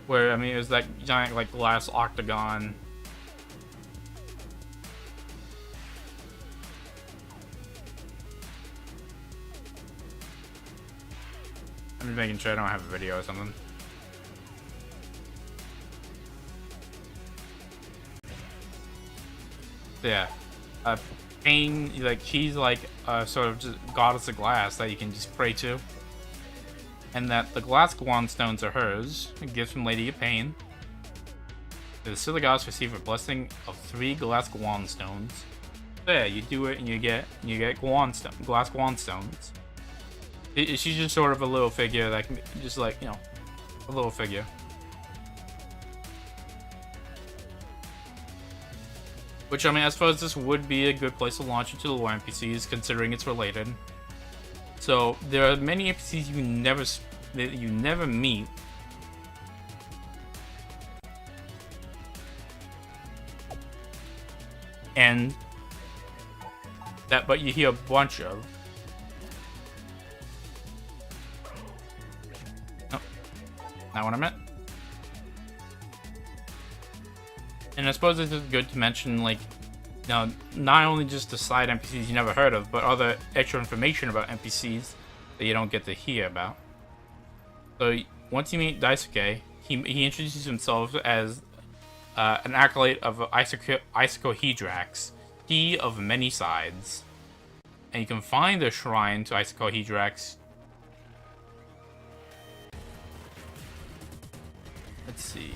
Where, I mean, it was that giant, like, glass octagon. I'm just making sure I don't have a video or something. Yeah. Pane, like, she's like a sort of just goddess of glass that you can just pray to. And that the glass Guan stones are hers, a gift from Lady Pane. The silly goddess receive a blessing of 3 glass Guan stones. So yeah, you do it and you get glass Guan stones. She's just sort of a little figure that can, just like, you know, a little figure. Which, I mean, I suppose this would be a good place to launch into the lore NPCs, considering it's related. So there are many NPCs you never meet. And that, but you hear a bunch of. Oh, not what I meant. And I suppose this is good to mention, like, you know, not only just the side NPCs you never heard of, but other extra information about NPCs that you don't get to hear about. So once you meet Daisuke, he introduces himself as an acolyte of Isocohedrax, he of many sides. And you can find the shrine to Isocohedrax. Let's see.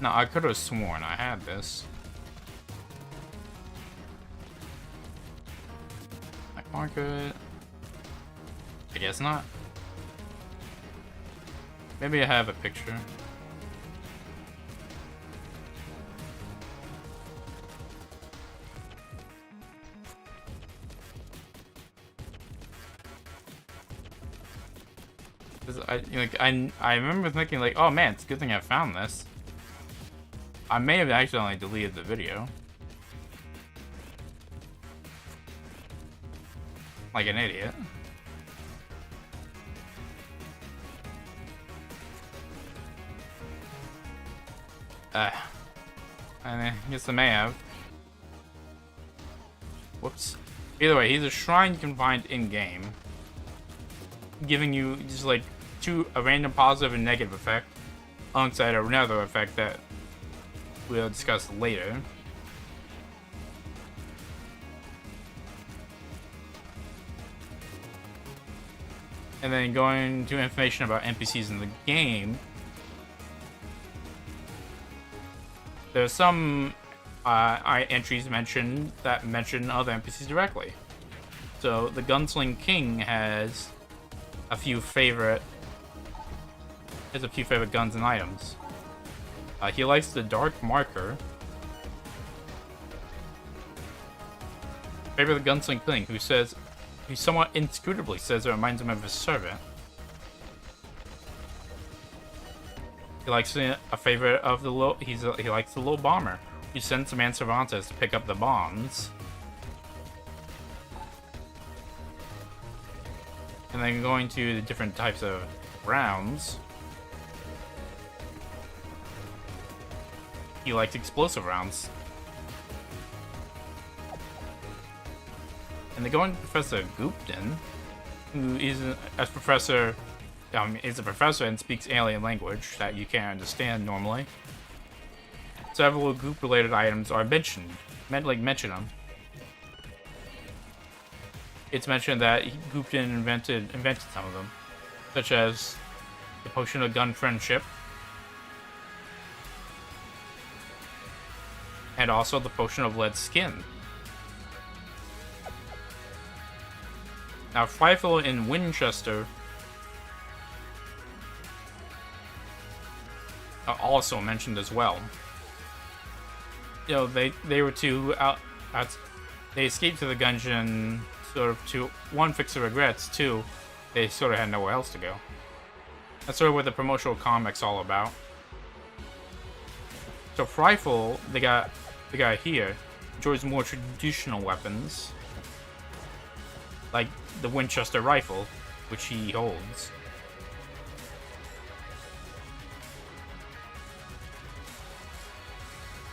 No, I could have sworn I had this. Black market. I guess not. Maybe I have a picture. I remember thinking, like, oh man, it's a good thing I found this. I may have accidentally deleted the video. Like an idiot. I guess I may have. Whoops. Either way, he's a shrine you can find in-game, giving you just like a random positive and negative effect, alongside another effect that we'll discuss later. And then going to information about NPCs in the game. There's some entries that mention other NPCs directly. So the Gunsling King has a few favorite guns and items. He likes the Dark Marker. Favorite the Gunsling King, who somewhat inscrutably says it reminds him of his servant. He likes a favorite of the he likes the little bomber. He sends the man Cervantes to pick up the bombs. And then going to the different types of rounds. He likes explosive rounds. And they go into Professor Goopton, who is a professor and speaks alien language that you can't understand normally. Several Goop-related items are mention them. It's mentioned that Goopton invented some of them, such as the Potion of Gun Friendship, and also the Potion of Lead Skin. Now, Rifle in Winchester are also mentioned as well. You know, they were they escaped to the Gungeon sort of to, one, fix their regrets, two, they sort of had nowhere else to go. That's sort of what the promotional comic's all about. So Rifle, the guy here, enjoys more traditional weapons, like the Winchester rifle, which he holds.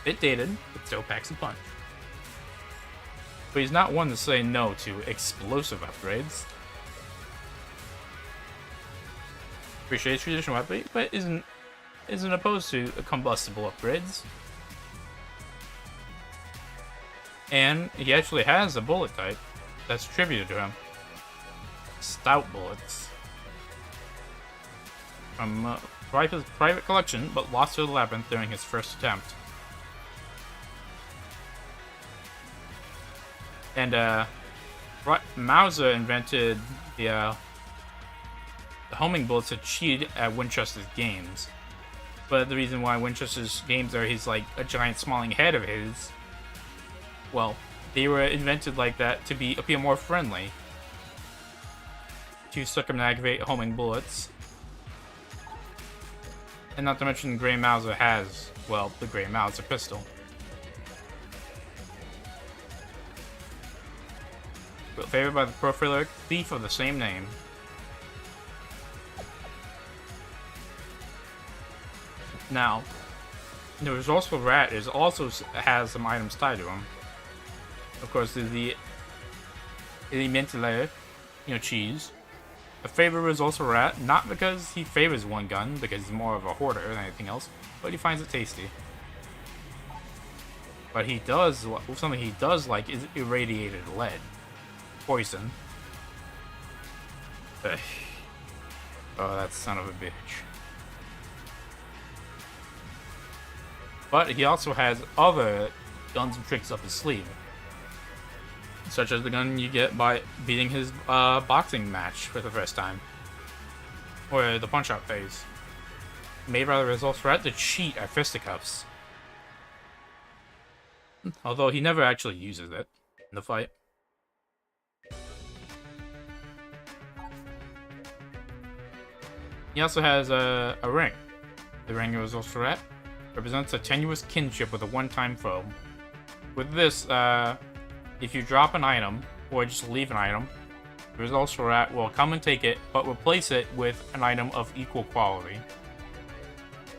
Bit dated, but still packs a punch. But he's not one to say no to explosive upgrades. Appreciates traditional weapons, but isn't opposed to combustible upgrades. And he actually has a bullet type that's attributed to him. Stout bullets. From Rifle's private collection, but lost to the labyrinth during his first attempt. And Mauser invented the homing bullets to cheat at Winchester's games. But the reason why Winchester's games are he's like a giant smiling head of his, well, they were invented like that to appear more friendly, to circumnavigate homing bullets. And not to mention Grey Mauser has, well, the Grey Mauser pistol. But favored by the prolific thief of the same name. Now, the resourceful rat also has some items tied to him. Of course, there's the Elementale, cheese. A favorite resourceful rat, not because he favors one gun, because he's more of a hoarder than anything else, but he finds it tasty. But something he does like is irradiated lead. Poison. Ugh. Oh, that son of a bitch. But he also has other guns and tricks up his sleeve. Such as the gun you get by beating his boxing match for the first time. Or the punch-out phase. Made by the results rat to cheat at fisticuffs. Although he never actually uses it in the fight. He also has a ring. The ring of results rat represents a tenuous kinship with a one-time foe. With this, if you drop an item, or just leave an item, the results rat will come and take it, but replace it with an item of equal quality.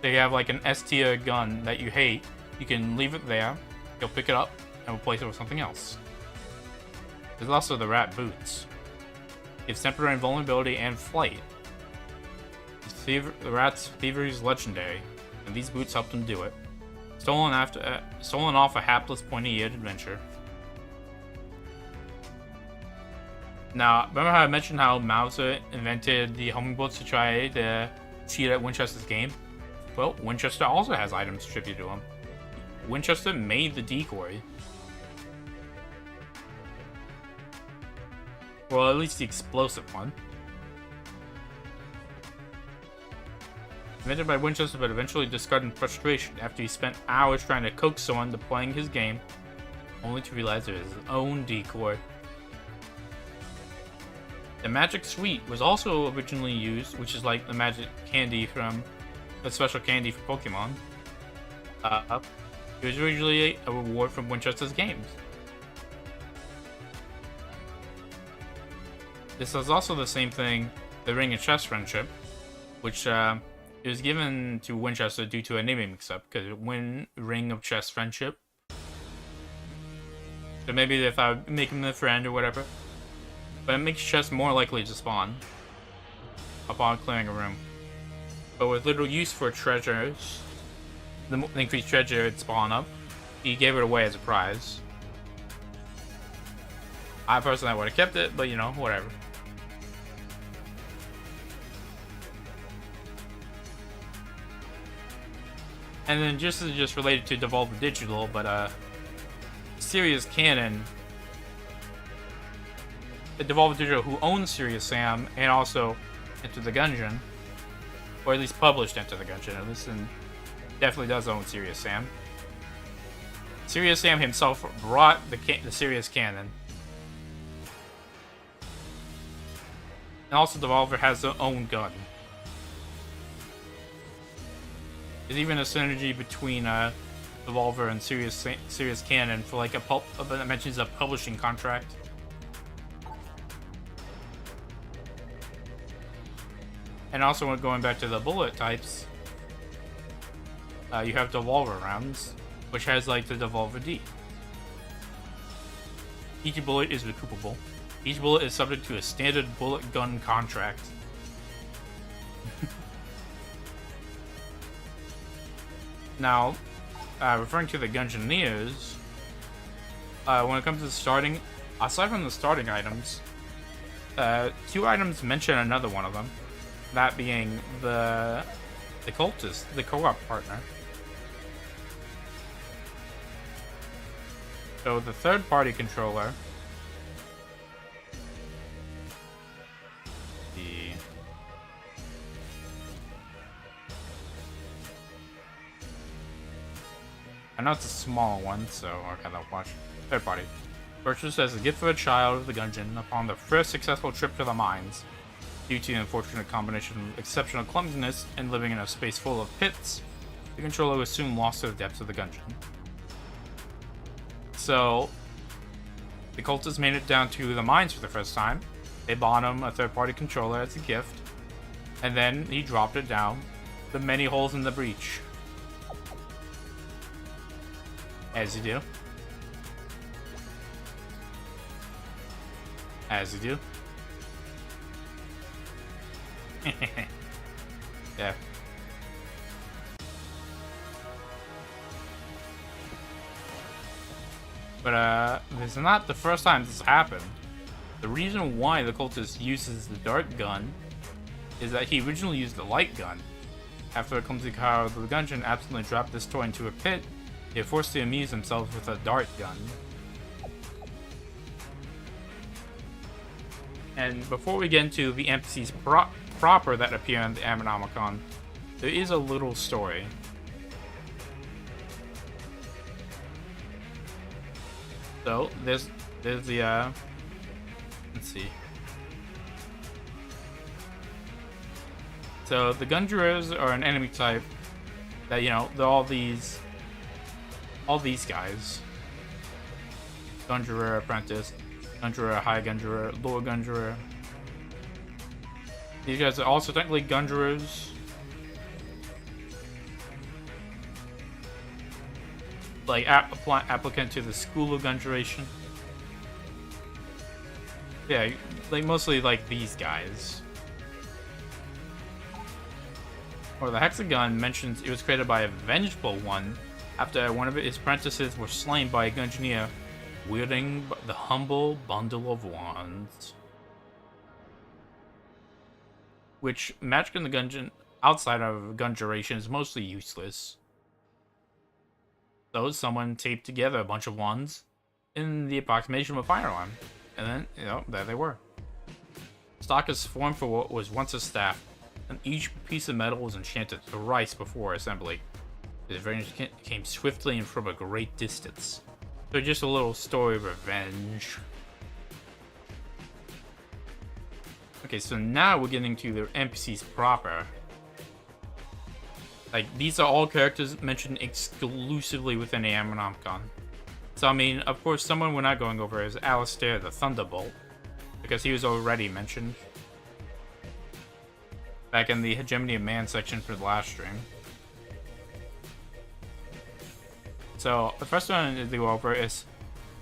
So you have like an S-tier gun that you hate, you can leave it there, he'll pick it up, and replace it with something else. There's also the rat boots. Gives temporary invulnerability and flight. The rat's thievery is legendary, and these boots helped him do it. Stolen off a hapless pointy-eared adventure. Now, remember how I mentioned how Mauser invented the homing bullets to try to cheat at Winchester's game? Well, Winchester also has items attributed to him. Winchester made the decoy. Well, at least the explosive one. Invented by Winchester, but eventually discarded in frustration after he spent hours trying to coax someone to playing his game, only to realize it was his own decoy. The magic sweet was also originally used, which is like the magic candy from the special candy for Pokemon. It was originally a reward from Winchester's games. This is also the same thing, the Ring of Chess Friendship, which it was given to Winchester due to a naming mix-up, because when Ring of Chess Friendship. So maybe if I make him a friend or whatever. But it makes chess more likely to spawn upon clearing a room. But with little use for treasures, the increased treasure it'd spawn up, he gave it away as a prize. I personally would have kept it, but you know, whatever. And then just related to Devolver Digital, but Serious Canon, the Devolver Digital who owns Serious Sam and also Enter the Gungeon, or at least published Enter the Gungeon, at least, and definitely does own Serious Sam. Serious Sam himself brought the Serious Canon. And also Devolver has their own gun. There's even a synergy between Devolver and Serious Canon for like that mentions a publishing contract. And also, when going back to the bullet types, you have Devolver rounds, which has like the Devolver D. Each bullet is recoupable. Each bullet is subject to a standard bullet gun contract. Now, referring to the Gungeoneers, when it comes to starting, aside from the starting items, 2 items mention another one of them. That being the cultist, the co-op partner. So the third-party controller, I know it's a small one, so I gotta watch. Third party. Purchased as a gift for a child of the Gungeon upon the first successful trip to the mines. Due to the unfortunate combination of exceptional clumsiness and living in a space full of pits, the controller was soon lost to the depths of the Gungeon. So, the cultists made it down to the mines for the first time. They bought him a third-party controller as a gift, and then he dropped it down the many holes in the breach. As you do. As you do. Yeah. But this is not the first time this happened. The reason why the cultist uses the dart gun is that he originally used the light gun. After a clumsy car, the Gungeon absolutely dropped this toy into a pit. He was forced to amuse himself with a dart gun. And before we get into the NPCs proper that appear in the Ammonomicon, there is a little story. So there's the let's see. So the Gunjurers are an enemy type that, you know, they're all these guys. Gunjurer Apprentice, Gunjurer High Gunjurer, Lower Gunjurer. These guys are also technically Gunjurers. Like applicant to the School of Gunjuration. Yeah, like mostly like these guys. Or the Hexagon mentions it was created by a vengeful one after one of his apprentices were slain by a Gungeoneer wielding the humble bundle of wands. Which magic in the Gungeon outside of Gunjuration is mostly useless. So someone taped together a bunch of wands in the approximation of a firearm. And then, there they were. Stock is formed for what was once a staff, and each piece of metal was enchanted thrice before assembly. The revenge came swiftly and from a great distance. So just a little story of revenge. Okay, so now we're getting to the NPCs proper. Like, these are all characters mentioned exclusively within the Ammonomicon. So, I mean, of course, someone we're not going over is Alistair the Thunderbolt, because he was already mentioned back in the Hegemony of Man section for the last stream. So, the first one to go over is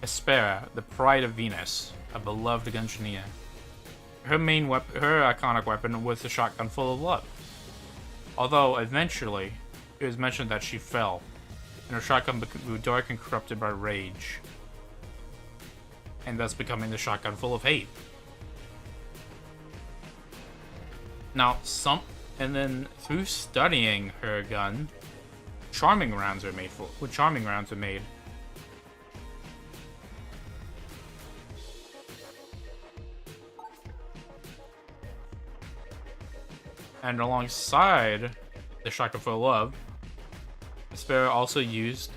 Hespera, the Pride of Venus, a beloved Gungeon. Her iconic weapon was the shotgun full of love. Although, eventually, it was mentioned that she fell, and her shotgun grew dark and corrupted by rage, and thus becoming the shotgun full of hate. Now, through studying her gun, charming rounds are made. And alongside the shotgun full of love, Hespera also used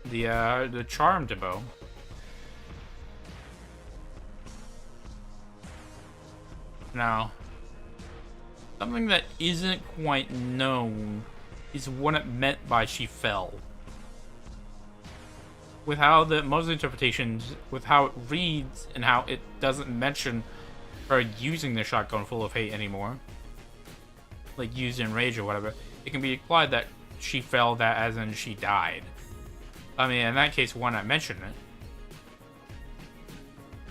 the charmed bow. Now, something that isn't quite known is what it meant by she fell. With how most interpretations, with how it reads and how it doesn't mention her using the shotgun full of hate anymore, like used in rage or whatever, it can be implied that she fell, that as in she died. I mean, in that case, why not mention it?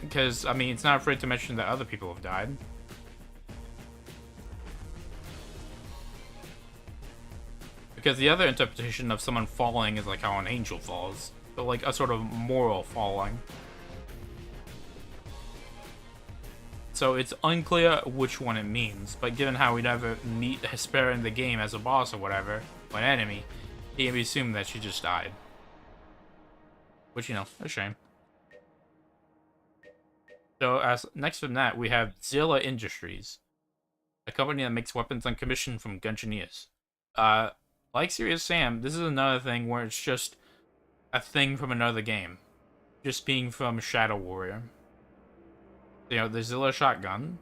Because, I mean, it's not afraid to mention that other people have died. Because the other interpretation of someone falling is like how an angel falls. So like a sort of moral falling. So it's unclear which one it means, but given how we never meet Hespera in the game as a boss or whatever, or an enemy, it can be assumed that she just died. Which, a shame. So as next from that, we have Zilla Industries, a company that makes weapons on commission from Gungeoniers. Like Serious Sam, this is another thing where it's just a thing from another game. Just being from Shadow Warrior. The Zilla shotgun,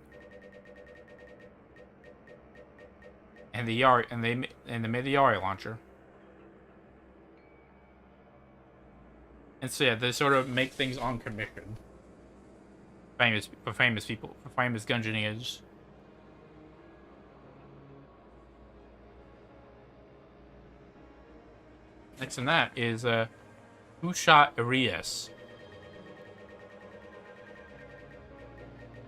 and the Yari, and they made the Yari launcher. And so yeah, they sort of make things on commission. For famous people, for famous Gungeoniers. Next in that is Usha Arias,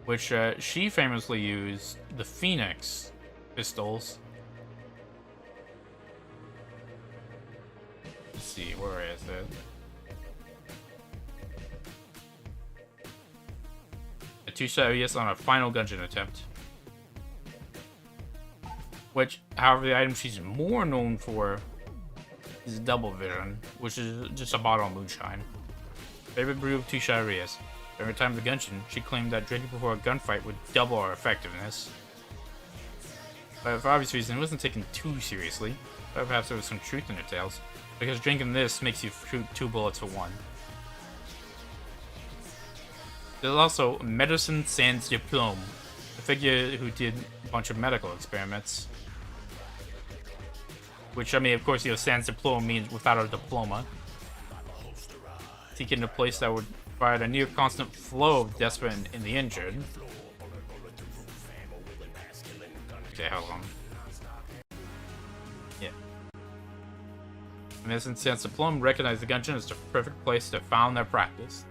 which she famously used the Phoenix pistols. Let's see, where is it? A 2-shot Arias on a final Gungeon attempt. Which, however, the item she's more known for is Double Vision, which is just a bottle of moonshine. Favorite brew of 2-shot Arias. During her time of the Gungeon, she claimed that drinking before a gunfight would double her effectiveness. But for obvious reasons, it wasn't taken too seriously. But perhaps there was some truth in her tales, because drinking this makes you shoot 2 bullets for 1. There's also Medicine Sans Diplôme, a figure who did a bunch of medical experiments. Which, I mean, of course, Sans Diplôme means without a diploma. Seeking a place that would provide a near constant flow of desperate in the injured. Okay, hold on. Yeah. Medicine Sans Diplôme recognized the Gungeon as the perfect place to found their practice.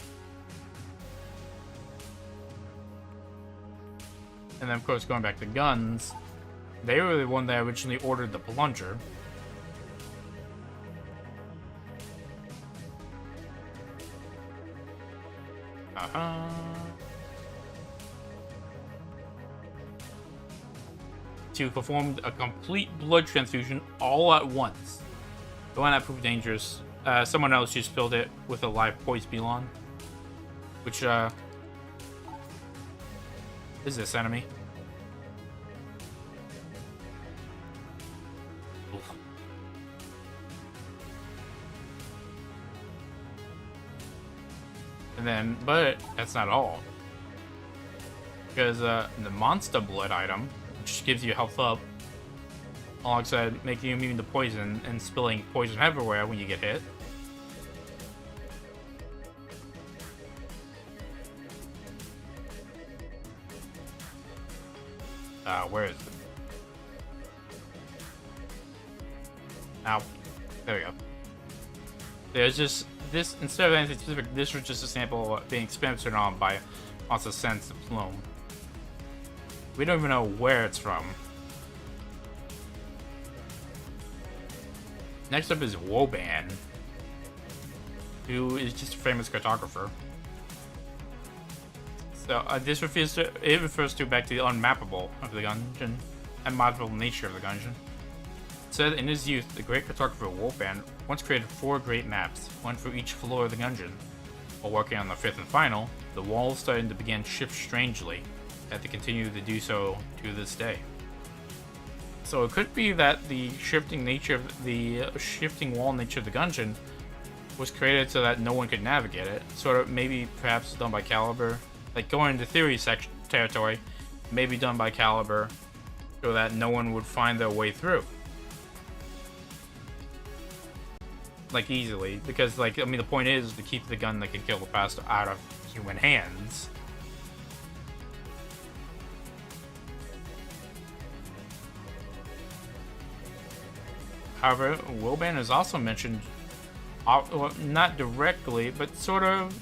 And then, of course, going back to guns, they were the one that originally ordered the plunger. To perform a complete blood transfusion all at once, The one that proved dangerous. Someone else just filled it with a live poised Belon. Which, is this enemy? Oof. And then, but that's not all. Because the Monster Blood item, which gives you health up, alongside making you immune to poison and spilling poison everywhere when you get hit. Where is it? Ow. There we go. There's just this, instead of anything specific, this was just a sample of being experimented on by Monster Sense and Plume. We don't even know where it's from. Next up is Woban, who is just a famous cartographer. So this refers to back to the unmappable of the Gungeon, unmappable nature of the Gungeon. It said in his youth, the great cartographer Woban once created 4 great maps, one for each floor of the Gungeon. While working on the 5th and final, the walls started to begin shift strangely, and they continue to do so to this day. So it could be that the shifting wall nature of the Gungeon was created so that no one could navigate it. Sort of maybe perhaps done by Caliber. Like going into theory section territory, maybe done by Caliber so that no one would find their way through. Like easily. Because like, I mean, the point is to keep the gun that can kill the past out of human hands. However, Woban is also mentioned, well, not directly, but sort of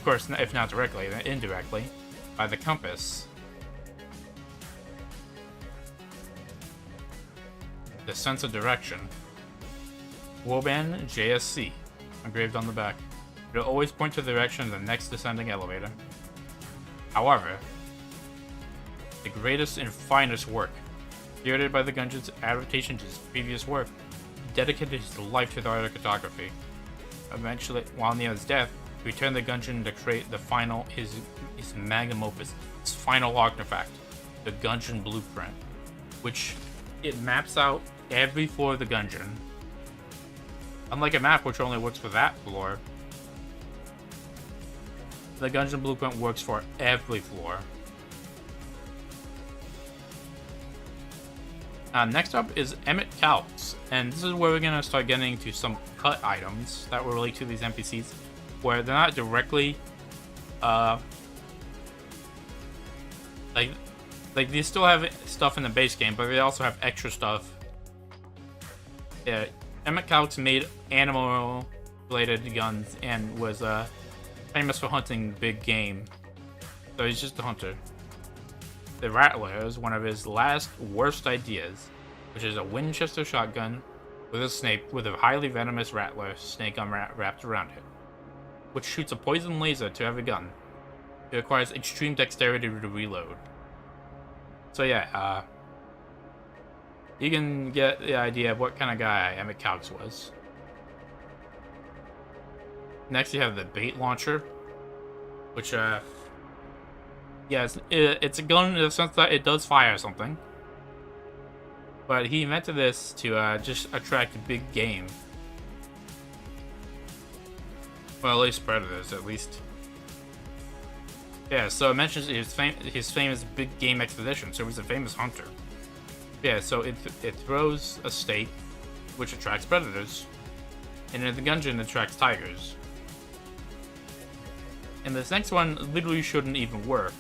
course, if not directly, then indirectly, by the compass. The sense of direction. Woban JSC, engraved on the back. It'll always point to the direction of the next descending elevator. However, the greatest and finest work, spirited by the Gungeon's adaptation to his previous work, dedicated his life to the art of cartography. Eventually, while near his death, he returned the Gungeon to create the final, his magnum opus, his final artifact, the Gungeon Blueprint, which it maps out every floor of the Gungeon. Unlike a map which only works for that floor, the Gungeon Blueprint works for every floor. Next up is Emmett Calx, and this is where we're gonna start getting to some cut items that will relate to these NPCs, where they're not directly, like they still have stuff in the base game, but they also have extra stuff. Yeah, Emmett Calx made animal-related guns and was famous for hunting big game, so he's just a hunter. The Rattler is one of his last worst ideas, which is a Winchester shotgun with a highly venomous Rattler snake wrapped around it, which shoots a poison laser to every gun. It requires extreme dexterity to reload. So yeah, you can get the idea of what kind of guy Emmett Calx was. Next you have the Bait Launcher, which yes, it's a gun in the sense that it does fire something. But he invented this to just attract big game. Well, at least predators, at least. Yeah, so it mentions his famous big game expedition, so he's a famous hunter. Yeah, so it throws a stake, which attracts predators. And in the Gungeon, it attracts tigers. And this next one literally shouldn't even work.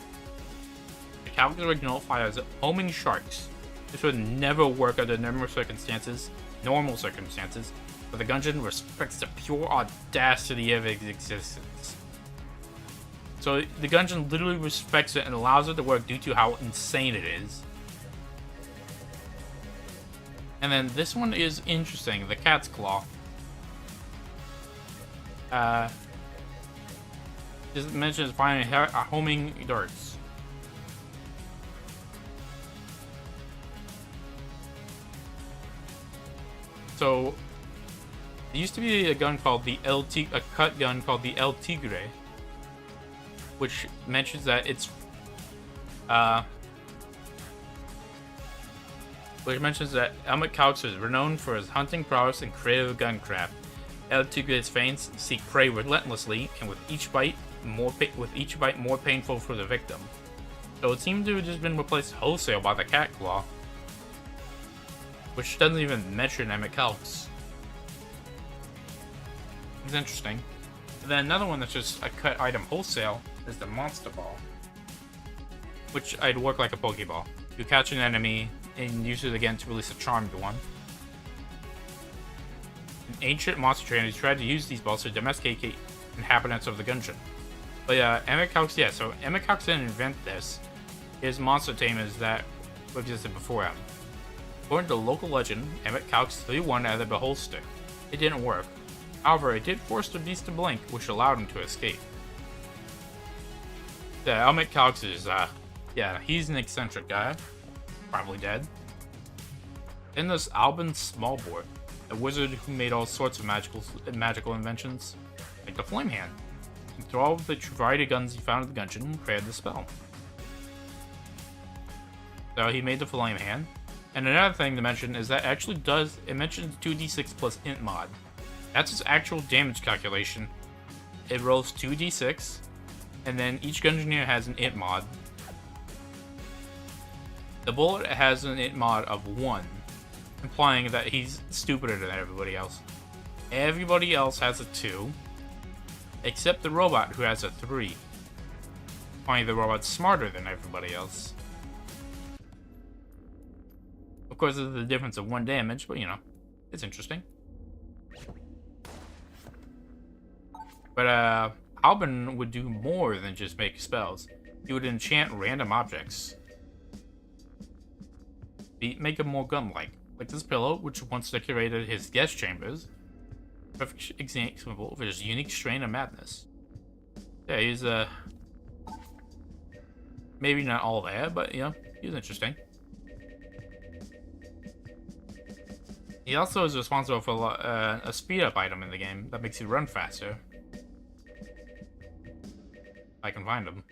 The Calx original fires homing sharks. This would never work under normal circumstances, but the Gungeon respects the pure audacity of its existence. So the Gungeon literally respects it and allows it to work due to how insane it is. And then this one is interesting, the Cat's Claw. This mentions firing homing darts. So there used to be a gun called the a cut gun called the El Tigre, which mentions that it's Helmut Calx is renowned for his hunting prowess and creative guncraft. El Tigre's fangs seek prey relentlessly, and with each bite more painful for the victim. So it seemed to have just been replaced wholesale by the Cat Claw, which doesn't even mention Helmut Calx. It's interesting. And then another one that's just a cut item wholesale is the Monster Ball, which I'd work like a Pokeball. You catch an enemy and use it again to release a charmed one. An ancient monster trainer tried to use these balls to domesticate inhabitants of the Gungeon. But yeah, Helmut Calx, so Helmut Calx didn't invent this. His monster tamers that existed before him. According to local legend, Helmut Calx threw one at the Beholster. It didn't work. However, it did force the beast to blink, which allowed him to escape. Yeah, Helmut Calx is, he's an eccentric guy. Probably dead. Then there's Albin Smallbore, a wizard who made all sorts of magical inventions, like the Flame Hand. He threw all of the variety of guns he found in the Gungeon and created the spell. So he made the Flame Hand. And another thing to mention is that it mentions 2d6 plus int mod. That's its actual damage calculation. It rolls 2d6, and then each Gungeoneer has an int mod. The bullet has an int mod of 1, implying that he's stupider than everybody else. Everybody else has a 2, except the robot, who has a 3. Implying the robot's smarter than everybody else. Of course, there's the difference of 1 damage, but it's interesting. But Albin would do more than just make spells. He would enchant random objects. Make them more gun-like. Like this pillow, which once decorated his guest chambers. Perfect example of his unique strain of madness. Yeah, he's maybe not all there, but he's interesting. He also is responsible for a speed-up item in the game that makes you run faster. I can find him.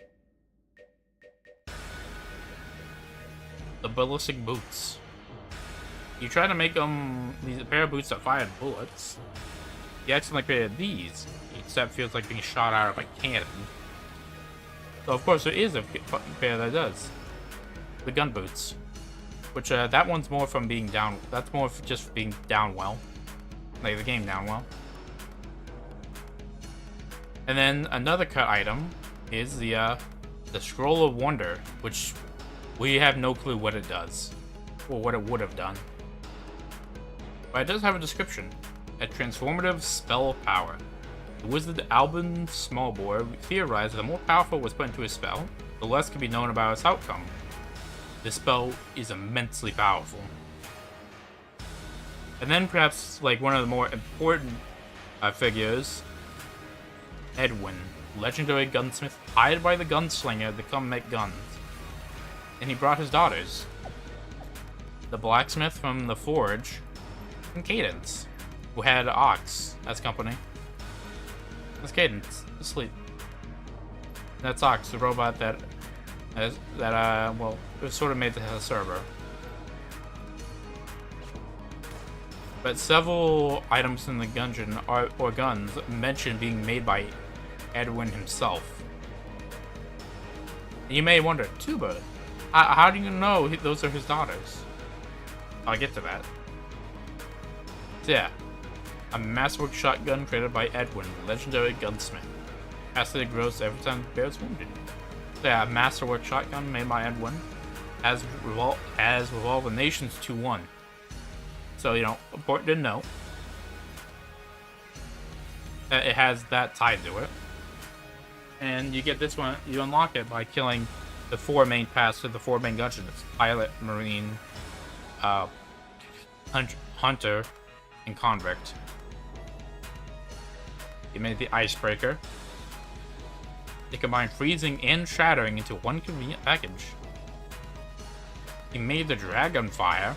The ballistic boots. You try to make these pair of boots that fired bullets. He accidentally created these. Each step feels like being shot out of a cannon. So of course there is a pair that does. The gun boots. Which that one's more from being down. That's more just being down well. Like the game down well. And then another cut item is the Scroll of Wonder, which we have no clue what it does, or what it would have done. But it does have a description. A transformative spell of power. The wizard Albin Smallbore theorized that the more powerful was put into a spell, the less could be known about its outcome. This spell is immensely powerful. And then perhaps like one of the more important figures, Edwin, legendary gunsmith hired by the gunslinger to come make guns. And he brought his daughters, the blacksmith from the forge, and Cadence, who had Ox as company. That's Cadence, asleep. That's Ox, the robot that it was sort of made to have a server. But several items in the Gungeon or guns mention being made by Edwin himself. And you may wonder, Tuba, how do you know those are his daughters? I'll get to that. So yeah, a masterwork shotgun created by Edwin, legendary gunsmith. Capacity grows every time the bear is wounded. So yeah, a masterwork shotgun made by Edwin has Revolve the Nations 2-1. So, important to note that it has that tied to it. And you get this one, you unlock it by killing the 4 main paths to the 4 main Gungeons. Pilot, Marine, Hunter, and Convict. You made the Icebreaker. They combine freezing and shattering into one convenient package. You made the Dragunfire.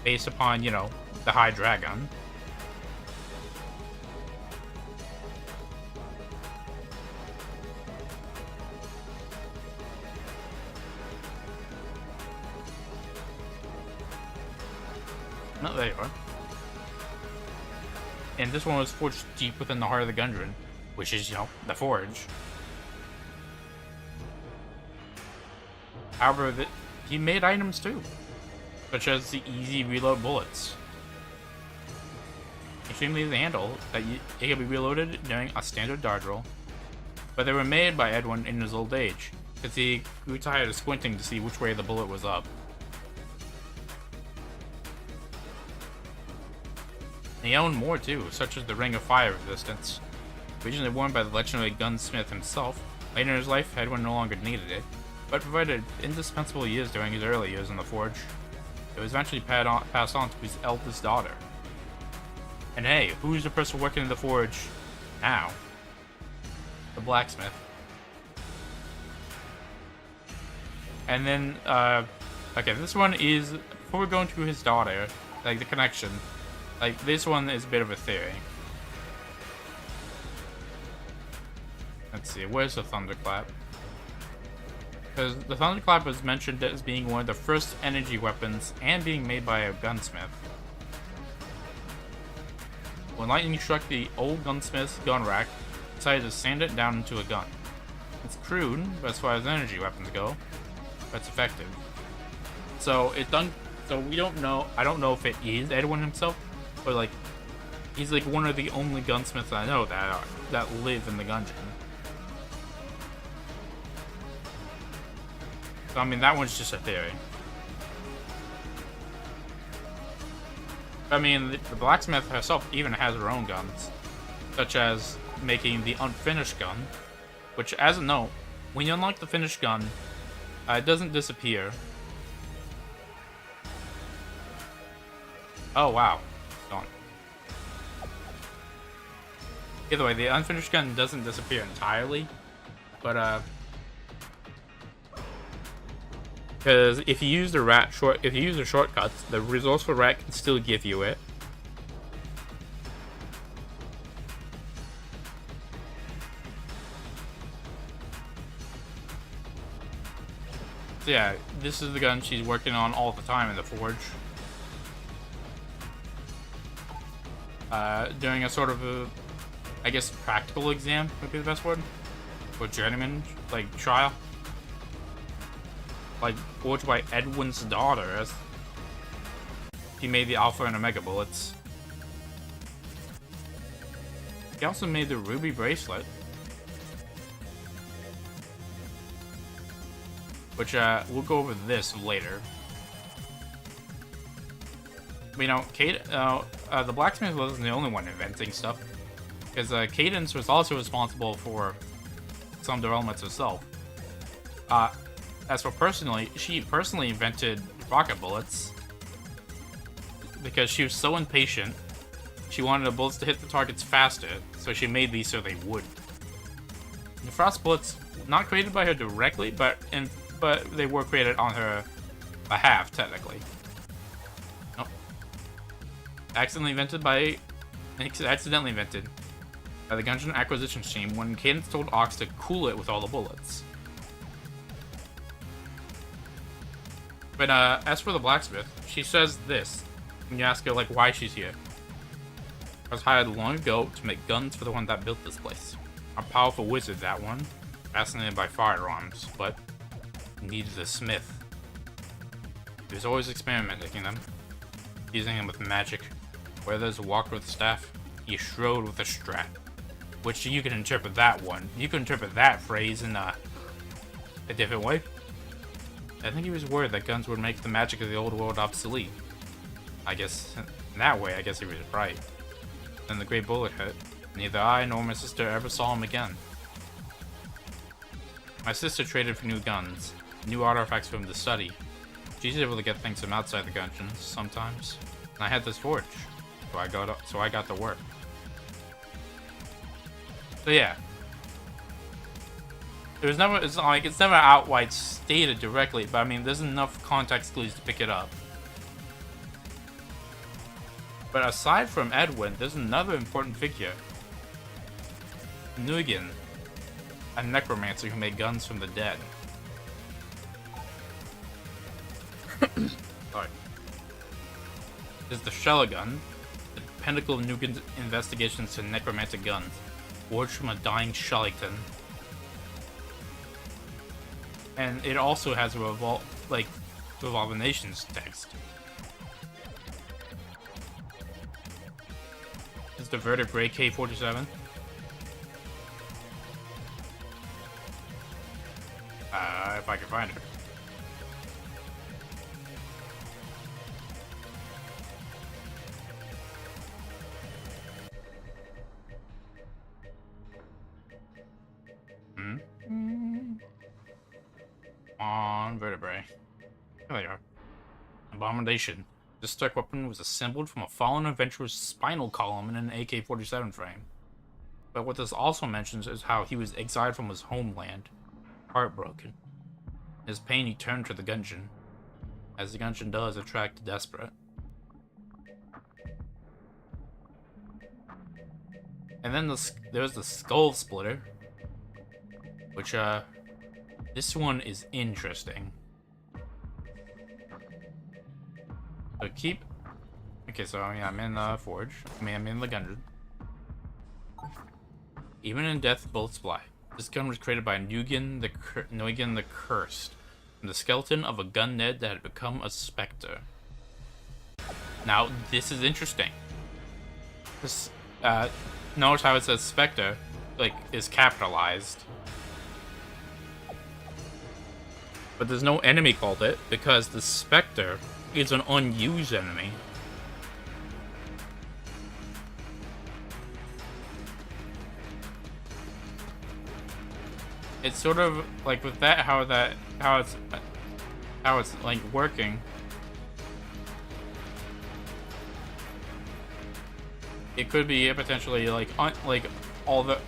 based upon, you know, the High Dragon. No, there you are. And this one was forged deep within the heart of the Gungeon, which is, you know, the forge. However, he made items too, such as the easy reload bullets. Extremely easy to handle, that it can be reloaded during a standard dodge roll. But they were made by Edwin in his old age, because he grew tired of squinting to see which way the bullet was up. And he owned more too, such as the Ring of Fire resistance, originally worn by the legendary gunsmith himself. Later in his life, Edwin no longer needed it, but provided indispensable use during his early years in the forge. It was eventually passed on to his eldest daughter. And hey, who's the person working in the forge now? The blacksmith. And then, okay, this one is, before we go into his daughter, like the connection, like this one is a bit of a theory. Let's see, where's the thunderclap? Because the thunderclap was mentioned as being one of the first energy weapons and being made by a gunsmith. When lightning struck the old gunsmith's gun rack, he decided to sand it down into a gun. It's crude, but as far as energy weapons go, it's effective. So so we don't know. I don't know if it is Edwin himself, but like he's like one of the only gunsmiths I know that live in the Gungeon. So I mean that one's just a theory. I mean, the blacksmith herself even has her own guns, such as making the unfinished gun, which, as a note, when you unlock the finished gun, it doesn't disappear. Oh, wow. Gone. Either way, the unfinished gun doesn't disappear entirely, but, because if you use the shortcuts, the resourceful rat can still give you it. So yeah, this is the gun she's working on all the time in the forge. During a sort of a, I guess, practical exam would be the best word, or journeyman like trial. Like, forged by Edwin's daughter, as he made the Alpha and Omega bullets. He also made the ruby bracelet, which we'll go over this later. But, you know, the blacksmith wasn't the only one inventing stuff, because Cadence was also responsible for some developments herself. As for she personally invented rocket bullets because she was so impatient. She wanted the bullets to hit the targets faster, so she made these so they would. The frost bullets, not created by her directly, but they were created on her behalf, technically. Nope. Accidentally invented by the Gungeon acquisition team when Cadence told Ox to cool it with all the bullets. But as for the blacksmith, she says this when you ask her like why she's here. I was hired long ago to make guns for the one that built this place. A powerful wizard, that one, fascinated by firearms, but needed a smith. He was always experimenting them, using them with magic. Where there's a walker with a staff, he strode with a strap. Which you can interpret that one. You can interpret that phrase in a different way. I think he was worried that guns would make the magic of the old world obsolete. I guess, in that way, I guess he was right. Then the great bullet hit. Neither I nor my sister ever saw him again. My sister traded for new guns, new artifacts for him to study. She's able to get things from outside the Gungeons sometimes. And I had this forge, so I got to work. So yeah. It's never outright stated directly, but I mean, there's enough context clues to pick it up. But aside from Edwin, there's another important figure. Gungeon, a necromancer who made guns from the dead. Sorry. There's the Shelagun, the pinnacle of Nuken's investigations to necromantic guns, forged from a dying Shellington. And it also has a Revolve Nations text. There's the Vertebrae K-47. If I can find her. On Vertebrae. There they are. Abomination. This strike weapon was assembled from a fallen adventurer's spinal column in an AK-47 frame. But what this also mentions is how he was exiled from his homeland, heartbroken. In his pain, he turned to the Gungeon, as the Gungeon does attract the desperate. And then there's the Skull Splitter, which, this one is interesting. So okay, so yeah, I'm in the Forge. I'm in the Gungeon. Even in death, bullets fly. This gun was created by Gungeon the Cursed, from the skeleton of a Gunymede that had become a specter. Now, this is interesting. This, notice how it says specter, is capitalized. But there's no enemy called it, because the specter is an unused enemy. It's sort of like with that, how it's like working. It could be potentially all the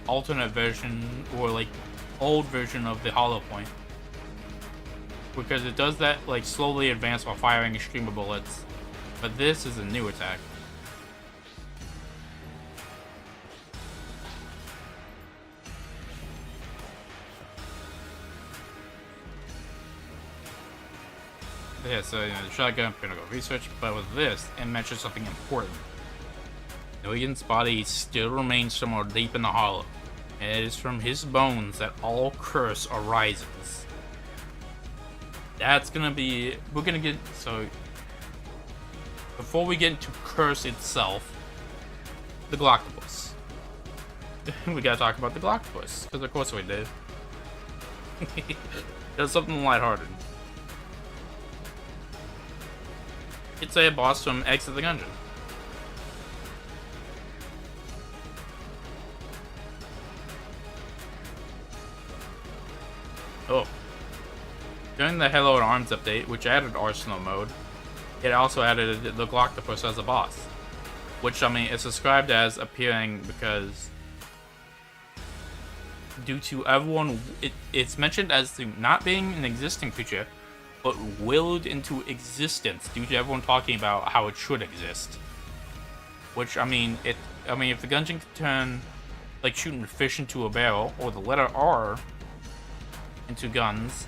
alternate version or old version of the hollow point, because it does that slowly advance while firing a stream of bullets. But this is a new attack. Yeah, so the shotgun, I'm gonna go research, but with this, it mentions something important. Gungeon's body still remains somewhere deep in the hollow, and it is from his bones that all curse arises. That's gonna be, so before we get into curse itself, the Glocktopus. We gotta talk about the Glocktopus, because of course we did. There's something lighthearted. It's a boss from Exit the Gungeon. Oh. During the Hello at Arms update, which added Arsenal mode, it also added the Glocktopus as a boss. Which, is described as appearing because due to everyone, it's mentioned as to not being an existing creature, but willed into existence due to everyone talking about how it should exist. Which, if the Gungeon can turn, shooting fish into a barrel, or the letter R into guns,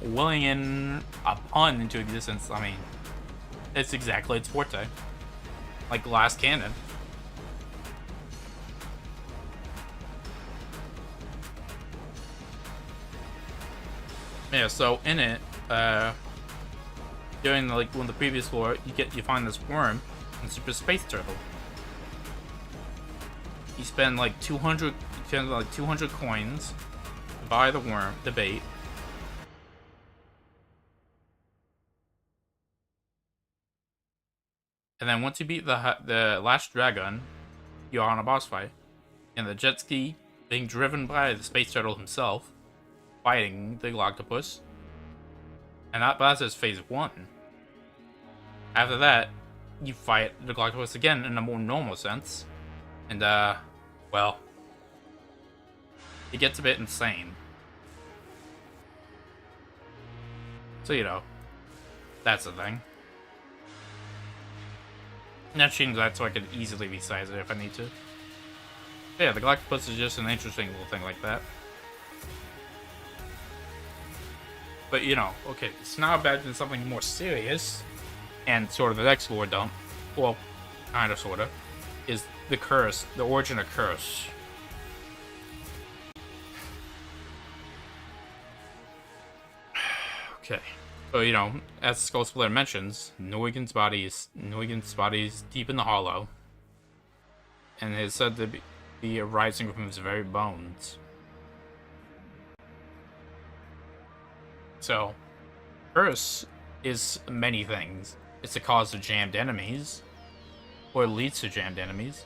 willing in a pun into existence, it's exactly its forte. Like glass cannon. Yeah, so in it, during one of the previous floor, you find this worm and Super Space Turtle. You spend 200 coins to buy the worm, the bait. And then once you beat the last dragon, you're on a boss fight. And the jet ski being driven by the Space Turtle himself, fighting the Glocktopus. And that is phase 1. After that, you fight the Glocktopus again in a more normal sense. And, well, it gets a bit insane. So, that's the thing. And I've changed that so I could easily resize it if I need to. But yeah, the Glocktopus is just an interesting little thing like that. But, you know, okay, it's now back to something more serious, and sort of the next lore dump, well, kind of, sort of, is the curse, the origin of curse. Okay, so, you know, as Skull Splitter mentions, Neugen's body is deep in the hollow, and is said to be arising from his very bones. So, curse is many things. It's the cause of jammed enemies, or leads to jammed enemies.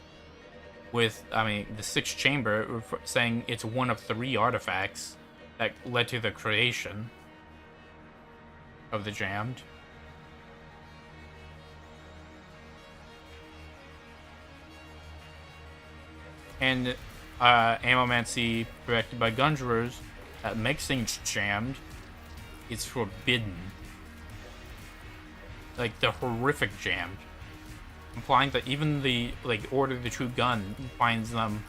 With, I mean, the sixth chamber saying it's one of 3 artifacts that led to the creation of the jammed. And Ammomancy, directed by Gungerers, that makes things jammed. It's forbidden. Like, the horrific jammed. Implying that even the, like, Order of the True Gun finds them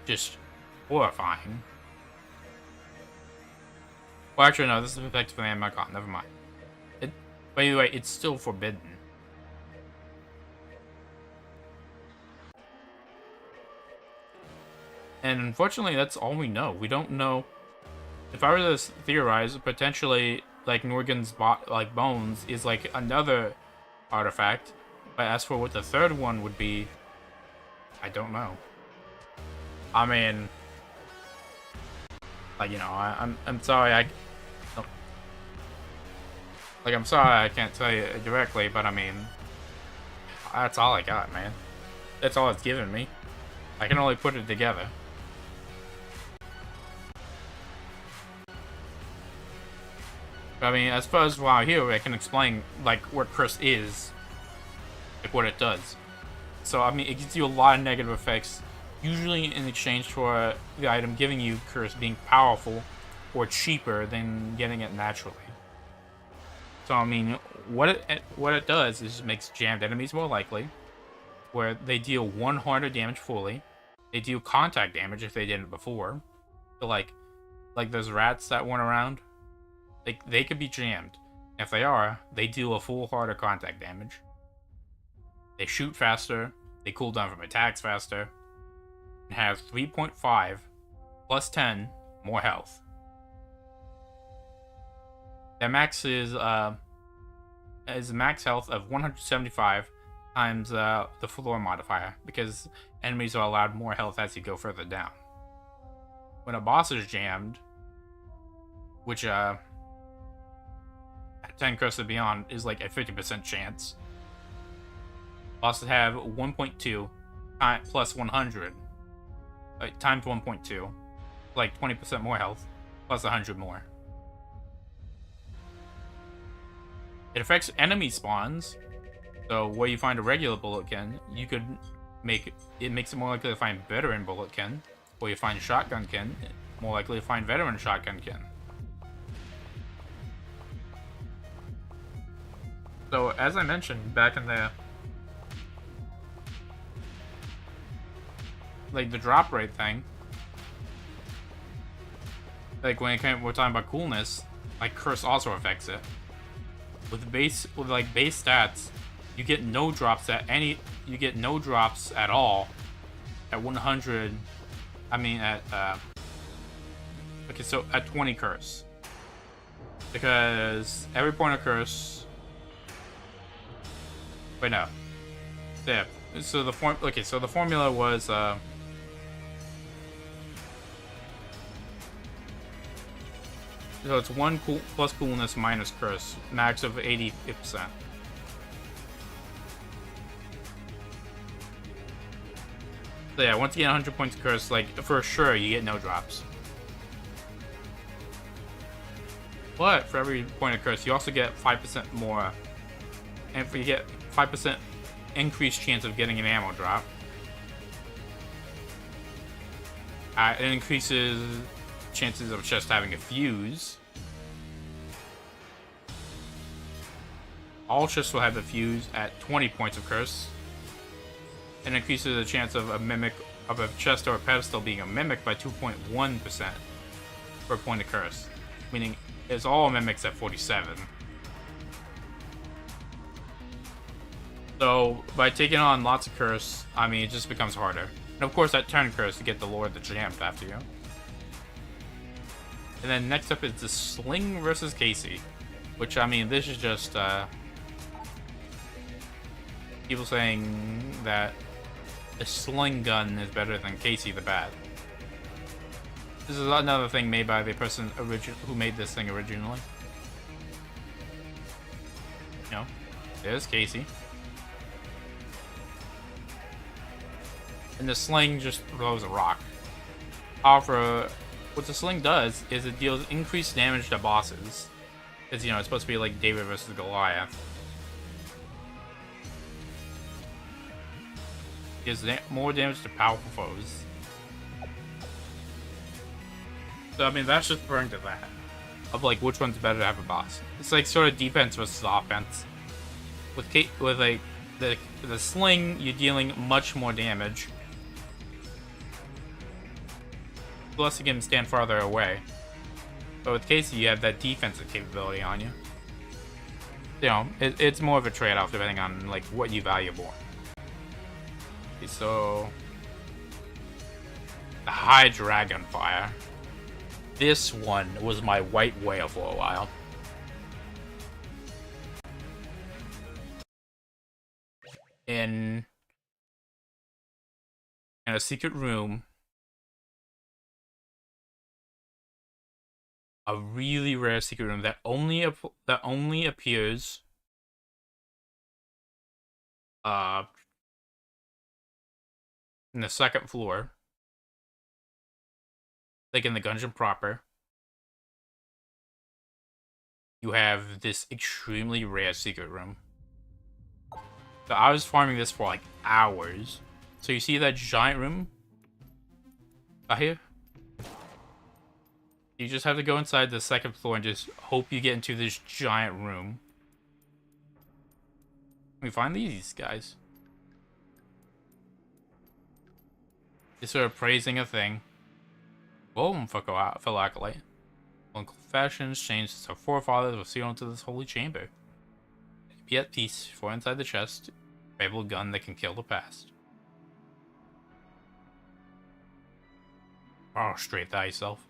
just horrifying. Well, actually, no, this is effective for the Amicon, never mind. By the way, it's still forbidden. And unfortunately, that's all we know. We don't know. If I were to theorize, potentially, like, Neugen's bones is, like, another artifact. But as for what the third one would be, I don't know. I mean, like, you know, I'm sorry, I'm sorry I can't tell you directly, but I mean, that's all I got, man. That's all it's given me. I can only put it together. I mean, as far as while here, I can explain, like, what curse is, like, what it does. So, I mean, it gives you a lot of negative effects, usually in exchange for the item giving you curse being powerful or cheaper than getting it naturally. So, I mean, what it does is it makes jammed enemies more likely, where they deal 1 harder damage fully. They deal contact damage if they didn't before. So, like those rats that went around. They could be jammed. If they are, they deal a full heart of contact damage. They shoot faster, they cool down from attacks faster, and have 3.5 plus 10 more health. Their max is max health of 175 times the floor modifier, because enemies are allowed more health as you go further down. When a boss is jammed, which at 10 curse and beyond is like a 50% chance. Bosses have 1.2 plus 100, like times 1.2, like 20% more health, plus 100 more. It affects enemy spawns, so where you find a regular bulletkin, you could make it makes it more likely to find veteran bulletkin, or you find shotgunkin, more likely to find veteran shotgunkin. So, as I mentioned back in the, like, the drop rate thing, like, when we're talking about coolness, like, curse also affects it. With base stats, you get no drops at all at 100, I mean, okay, so at 20 curse. Because every point of curse, wait, no. Yeah. So the formula was so it's 1 plus coolness minus curse, max of 80%. So yeah, once you get 100 points of curse, like, for sure you get no drops. But for every point of curse, you also get 5% more. And if you get 5% increased chance of getting an ammo drop, it increases chances of just having a fuse. All chests will have the fuse at 20 points of curse. It increases the chance of a mimic of a chest or a pedestal being a mimic by 2.1% per point of curse. Meaning it's all mimics at 47. So by taking on lots of curse, I mean it just becomes harder. And of course that turn curse to get the Lord the Jamp after you. And then next up is the Sling versus Casey. Which, I mean, this is just, people saying that a Sling gun is better than Casey the Bat. This is another thing made by the person who made this thing originally. You know, there's Casey. And the Sling just throws a rock. However, what the Sling does is it deals increased damage to bosses. Because, you know, it's supposed to be like David versus Goliath. It gives more damage to powerful foes. So, I mean, that's just referring to that. Of, like, which one's better to have a boss. It's like sort of defense versus offense. With like, the Sling, you're dealing much more damage. Plus, you can stand farther away. But with Casey, you have that defensive capability on you. You know, it's more of a trade-off depending on, like, what you value more. Okay, so... the High Dragunfire. This one was my white whale for a while. In a secret room, a really rare secret room that only appears in the second floor, like in the Gungeon proper. You have this extremely rare secret room. So I was farming this for like hours. So you see that giant room out here? You just have to go inside the second floor and just hope you get into this giant room. Let me find these guys. Just sort of praising a thing. Fellow Acolyte. Uncle fashions changed since our forefathers were sealed into this holy chamber. Be at peace, for inside the chest, a fabled gun that can kill the past. Oh, straight thyself.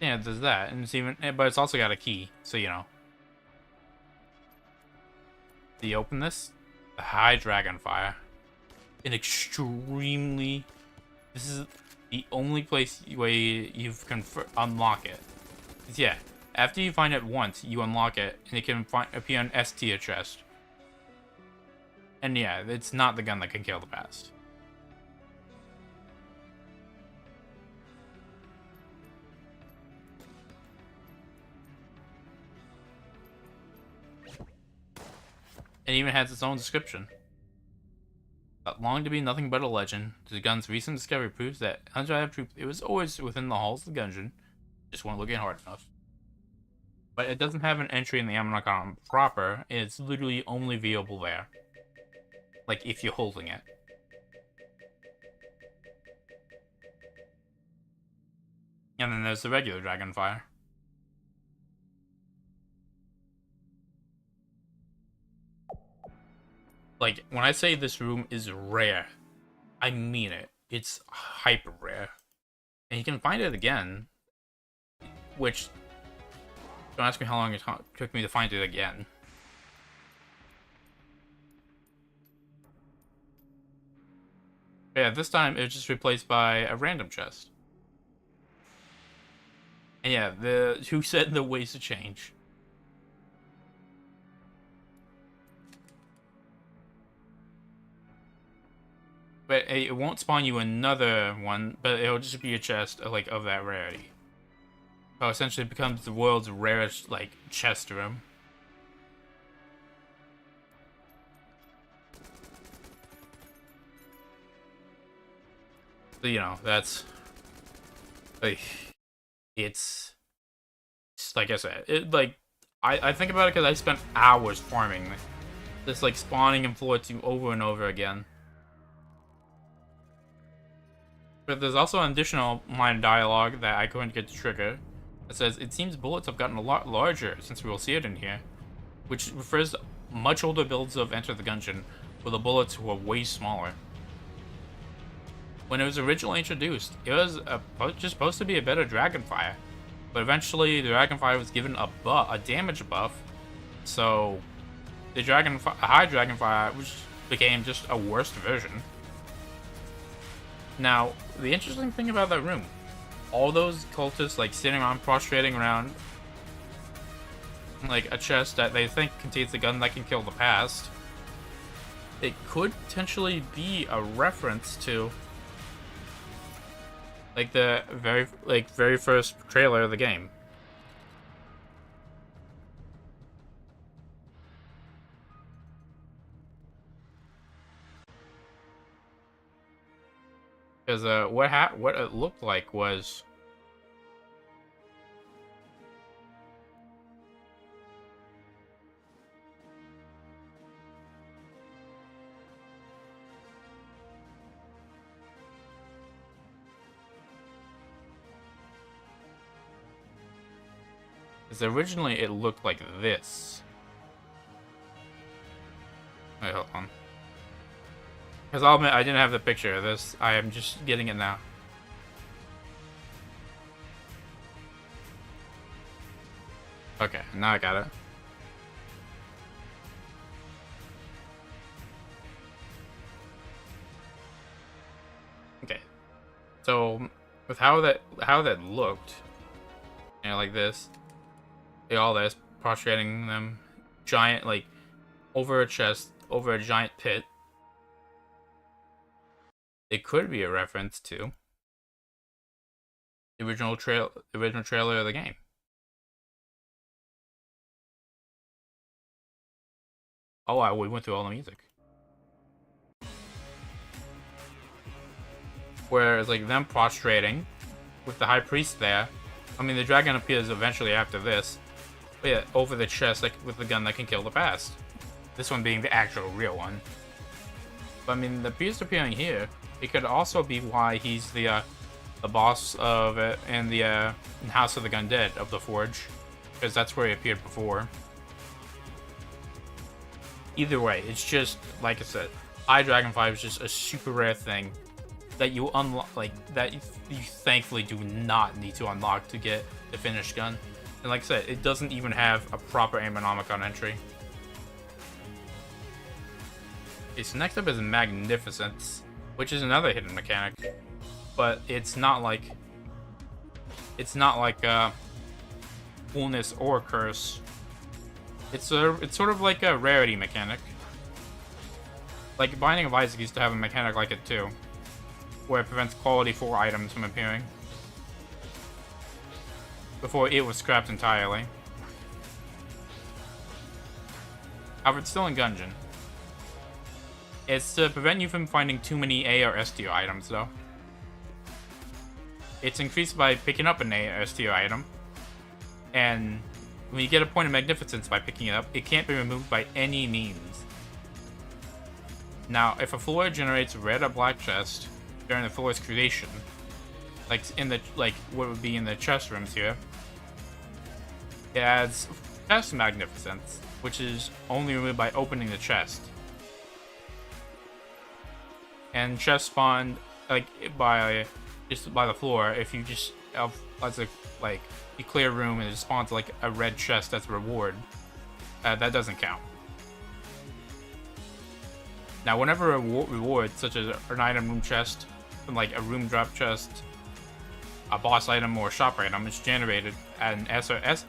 Yeah, it does that, and it's even, but it's also got a key, so you know. Do you open this? The High Dragunfire. An extremely. This is the only place where you can unlock it. Yeah, after you find it once, you unlock it, and it can appear on S tier chest. And yeah, it's not the gun that can kill the past. It even has its own description. But long to be nothing but a legend, the gun's recent discovery proves that undrive truth, it was always within the halls of the Gungeon, just weren't looking hard enough. But it doesn't have an entry in the Ammonocon proper, it's literally only viewable there. Like, if you're holding it. And then there's the regular Dragunfire. Like, when I say this room is rare, I mean it. It's hyper rare. And you can find it again. Which, don't ask me how long it took me to find it again. But yeah, this time it was just replaced by a random chest. And yeah, who said the ways to change? But it won't spawn you another one, but it'll just be a chest like of that rarity. So essentially it becomes the world's rarest like chest room. So you know, that's like it's like I said, I think about it because I spent hours farming Just like spawning and floats you over and over again. But there's also an additional line of dialogue that I couldn't get to trigger. It says, "It seems bullets have gotten a lot larger since we will see it in here," which refers to much older builds of Enter the Gungeon, where the bullets were way smaller. When it was originally introduced, it was just supposed to be a better Dragunfire, but eventually the Dragunfire was given a damage buff, so the high Dragunfire which became just a worse version. Now, the interesting thing about that room, all those cultists like sitting around, prostrating around like a chest that they think contains the gun that can kill the past, it could potentially be a reference to like the very first trailer of the game. Because what it looked like was originally it looked like this. Wait, hold on. Because I'll admit, I didn't have the picture of this. I am just getting it now. Okay, now I got it. Okay. So, with how that looked, you know, like this, all this, prostrating them, giant, like, over a chest, over a giant pit. It could be a reference to the original trailer of the game. Oh, wow, we went through all the music. Whereas, like, them prostrating with the high priest there. I mean, the dragon appears eventually after this. But yeah, over the chest, like, with the gun that can kill the past. This one being the actual real one. But, I mean, the priest appearing here, it could also be why he's the boss of it in the House of the Undead of the Forge. Because that's where he appeared before. Either way, it's just, like I said, Dragunfire is just a super rare thing that you unlock, like, that you thankfully do not need to unlock to get the finished gun. And like I said, it doesn't even have a proper Ammonomicon entry. Okay, so next up is Magnificence, which is another hidden mechanic, but it's not like Coolness or Curse. It's sort of like a rarity mechanic. Like Binding of Isaac used to have a mechanic like it too, where it prevents quality 4 items from appearing before it was scrapped entirely. However, it's still in Gungeon. It's to prevent you from finding too many A or S tier items, though. It's increased by picking up an A or S tier item, and when you get a point of Magnificence by picking it up, it can't be removed by any means. Now, if a floor generates a red or black chest during the floor's creation, like what would be in the chest rooms here, it adds chest Magnificence, which is only removed by opening the chest. And chest spawned just by the floor. If you just you clear a room and it spawns like a red chest as a reward, that doesn't count. Now, whenever a reward, such as an item room chest, like a room drop chest, a boss item, or a shop item, is generated at an S or S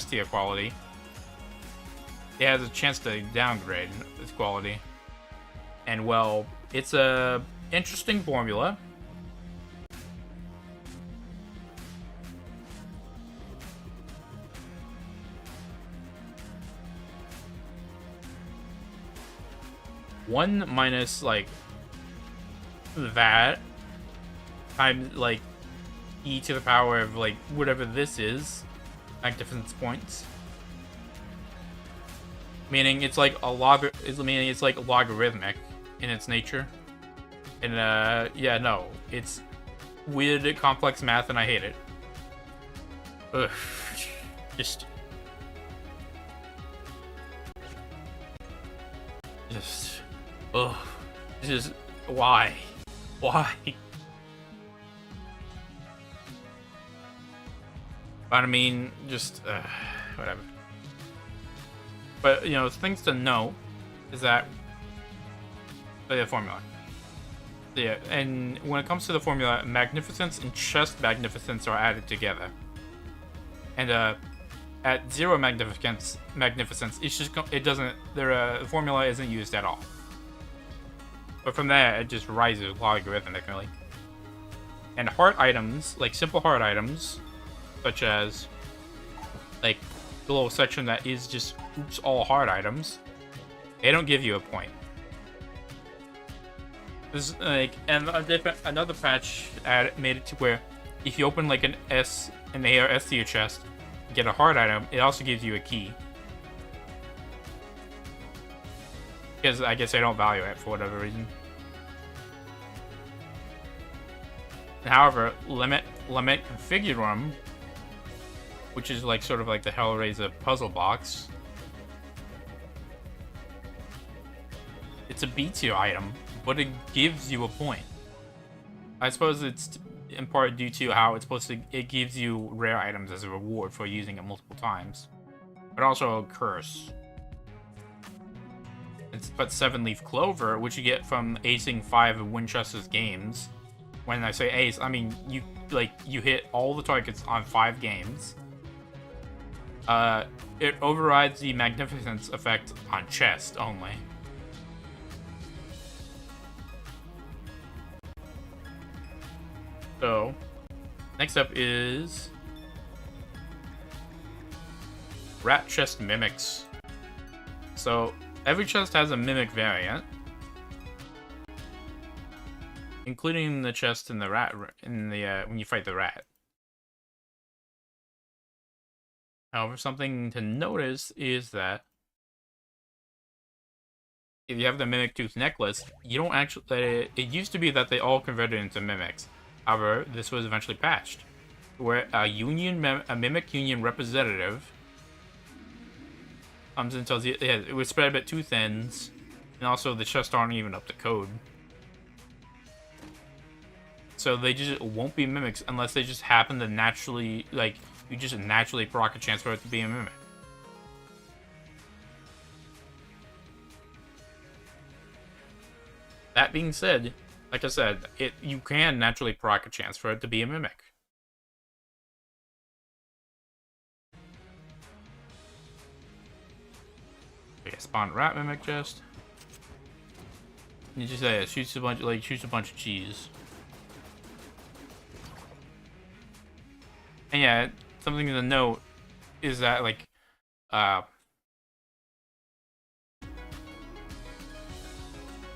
tier quality, it has a chance to downgrade its quality. And well, it's a interesting formula. One minus like that times like e to the power of like whatever this is, Magnificence points, Meaning it's like meaning it's like logarithmic in its nature. And yeah, no, it's weird, complex math, and I hate it. Ugh, just ugh, just why? But I mean, just whatever. But you know, things to know is that the formula. Yeah, and when it comes to the formula, Magnificence and Chest Magnificence are added together. And at 0 Magnificence, it's just it doesn't. Their formula isn't used at all. But from there, it just rises logarithmically. And heart items, like simple heart items, such as like the little section that is just oops all heart items, they don't give you a point. This like and another patch made it to where if you open like an S and the AR S to your chest, get a heart item, it also gives you a key. Because I guess they don't value it for whatever reason. However, limit configurum, which is like sort of like the Hellraiser puzzle box. It's a B tier item, but it gives you a point. I suppose it's in part due to how it's supposed to. It gives you rare items as a reward for using it multiple times, but also a curse. It's but 7-leaf clover, which you get from acing 5 of Winchester's games. When I say ace, I mean you hit all the targets on 5 games. It overrides the Magnificence effect on chest only. So, next up is Rat Chest Mimics. So, every chest has a mimic variant, including the chest in the rat in the when you fight the rat. However, something to notice is that if you have the Mimic Tooth necklace, you don't actually. It used to be that they all converted into mimics. However, this was eventually patched, where a Mimic Union representative comes and tells you it was spread a bit too thin, and also the chests aren't even up to code. So they just won't be mimics unless they just happen to naturally, like, you just naturally proc a chance for it to be a mimic. That being said, like I said, you can naturally proc a chance for it to be a mimic. Okay, spawn rat mimic chest. You just say it shoots a bunch of cheese. And yeah, something to note is that like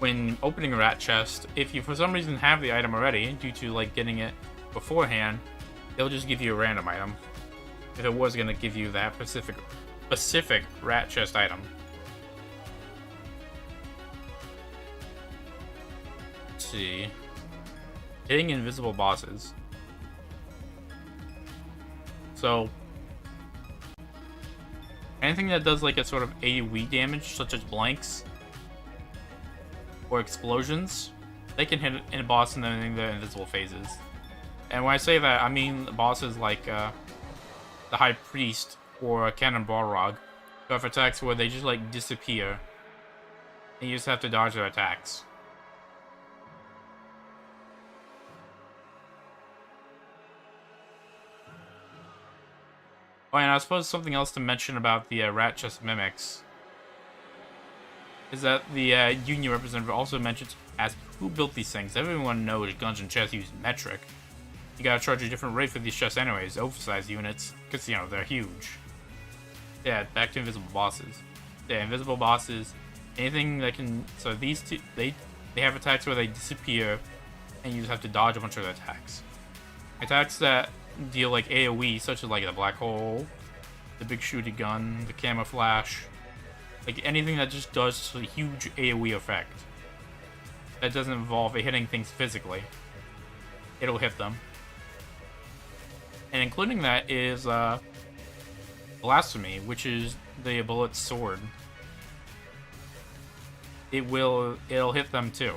when opening a rat chest, if you for some reason have the item already, due to like getting it beforehand, it'll just give you a random item. If it was gonna give you that specific rat chest item. Let's see. Hitting invisible bosses. So anything that does like a sort of AoE damage, such as blanks or explosions, they can hit in a boss in their invisible phases. And when I say that, I mean bosses like the High Priest or Cannon Balrog, who have attacks where they just like disappear, and you just have to dodge their attacks. Oh, and I suppose something else to mention about the rat chest mimics is that the union representative also mentions as who built these things. Everyone knows Gungeon chests use metric. You gotta charge a different rate for these chests anyways, oversized units, because you know they're huge. Yeah, back to invisible bosses. Yeah, invisible bosses, anything that can. So these two, they have attacks where they disappear, and you just have to dodge a bunch of their attacks. Attacks that deal like AoE, such as like the black hole, the big shooty gun, the camouflage, Like anything that just does a huge AoE effect. That doesn't involve hitting things physically. It'll hit them. And including that is Blasphemy, which is the bullet sword. It'll hit them too.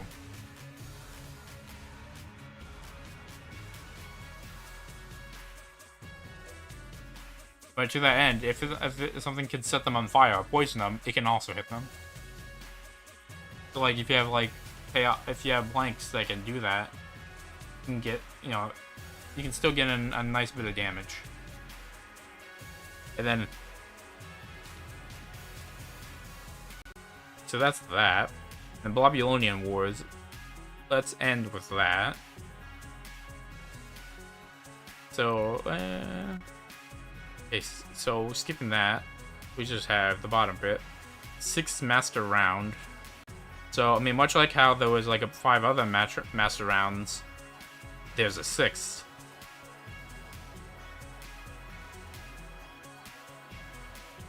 But to that end, if something can set them on fire or poison them, it can also hit them. So like if you have blanks that can do that, you can get, you can still get a nice bit of damage. And then, so that's that. And Blobulonian Wars, let's end with that. So, okay, so skipping that, we just have the bottom bit. 6th Master Round. So, I mean, much like how there was like 5 other Master Rounds, there's a 6th.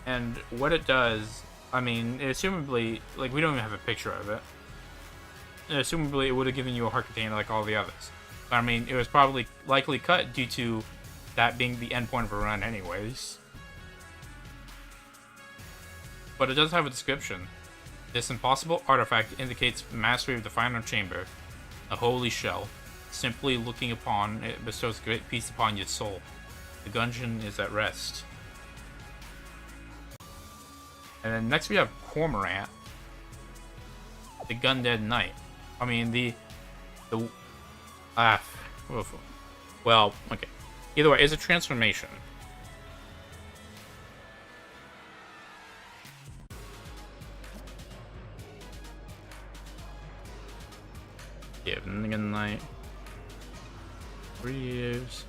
And what it does, I mean, assumably, like, we don't even have a picture of it. Assumably, it would have given you a heart container like all the others. But, I mean, it was probably likely cut due to that being the endpoint of a run anyways. But it does have a description. This impossible artifact indicates mastery of the final chamber, a holy shell. Simply looking upon it bestows great peace upon your soul. The Gungeon is at rest. And then next we have Cormorant, the Gundead Knight. I mean well, okay. Either way, it's a transformation. Yeah, Gundead Knight. 3 years.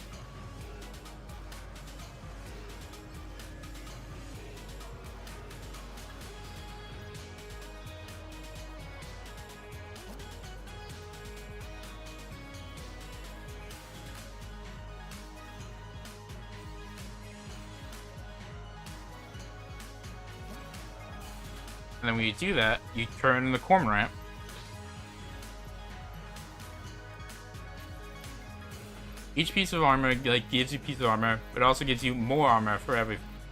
And then when you do that, you turn the Cormorant. Each piece of armor like gives you a piece of armor, but it also gives you more armor for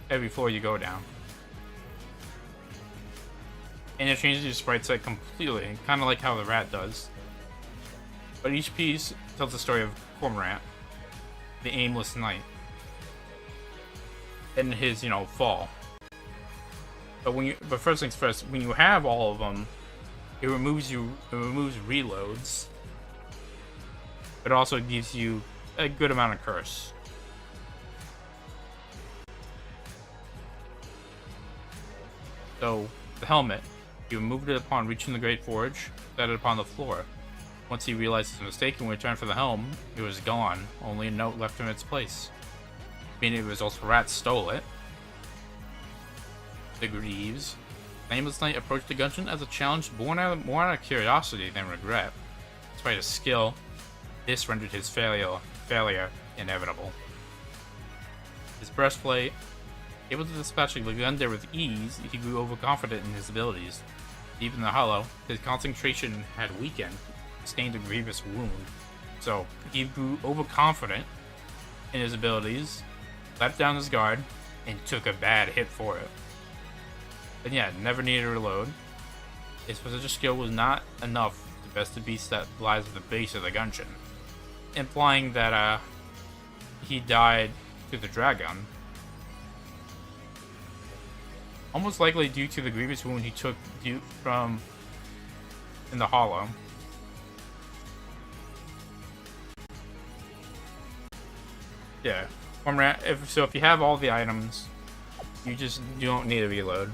every floor you go down. And it changes your sprite set completely, kind of like how the rat does. But each piece tells the story of Cormorant, the aimless knight, and his, fall. But first things first, when you have all of them, it removes reloads. But also gives you a good amount of curse. So, the helmet, you removed it upon reaching the Great Forge, set it upon the floor. Once he realized his mistake and returned for the helm, it was gone, only a note left in its place. Meaning it was also Rat stole it. The Greaves. Nameless Knight approached the Gungeon as a challenge more out of curiosity than regret. Despite his skill, this rendered his failure inevitable. His breastplate, able to dispatch the Gundead with ease, he grew overconfident in his abilities. Deep in the hollow, his concentration had weakened, sustained a grievous wound. So, he grew overconfident in his abilities, let down his guard, and took a bad hit for it. And yeah, never needed to reload. His position skill was not enough to best the beast that lies at the base of the Gungeon, implying that he died to the dragon. Almost likely due to the grievous wound he took from in the hollow. Yeah, if you have all the items, you don't need to reload.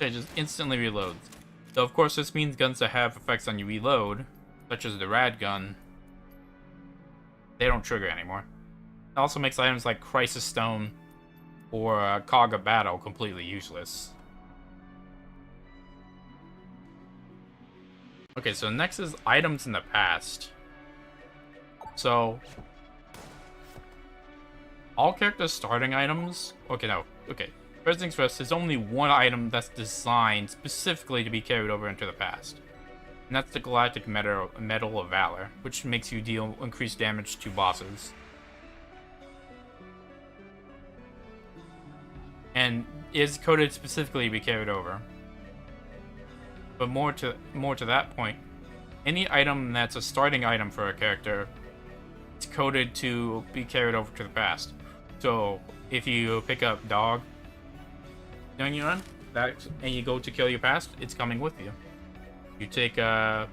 It just instantly reloads. Though of course this means guns that have effects on you reload, such as the rad gun, they don't trigger anymore. It also makes items like Crisis Stone or Cog of Battle completely useless. Okay, so next is items in the past. So, all characters' starting items... Okay, no. Okay. First things first, there's only one item that's designed specifically to be carried over into the past. And that's the Galactic Medal of Valor, which makes you deal increased damage to bosses. And is coded specifically to be carried over. But more to that point, any item that's a starting item for a character, it's coded to be carried over to the past. So if you pick up Dog, Gungeon, and you go to kill your past, it's coming with you. You take of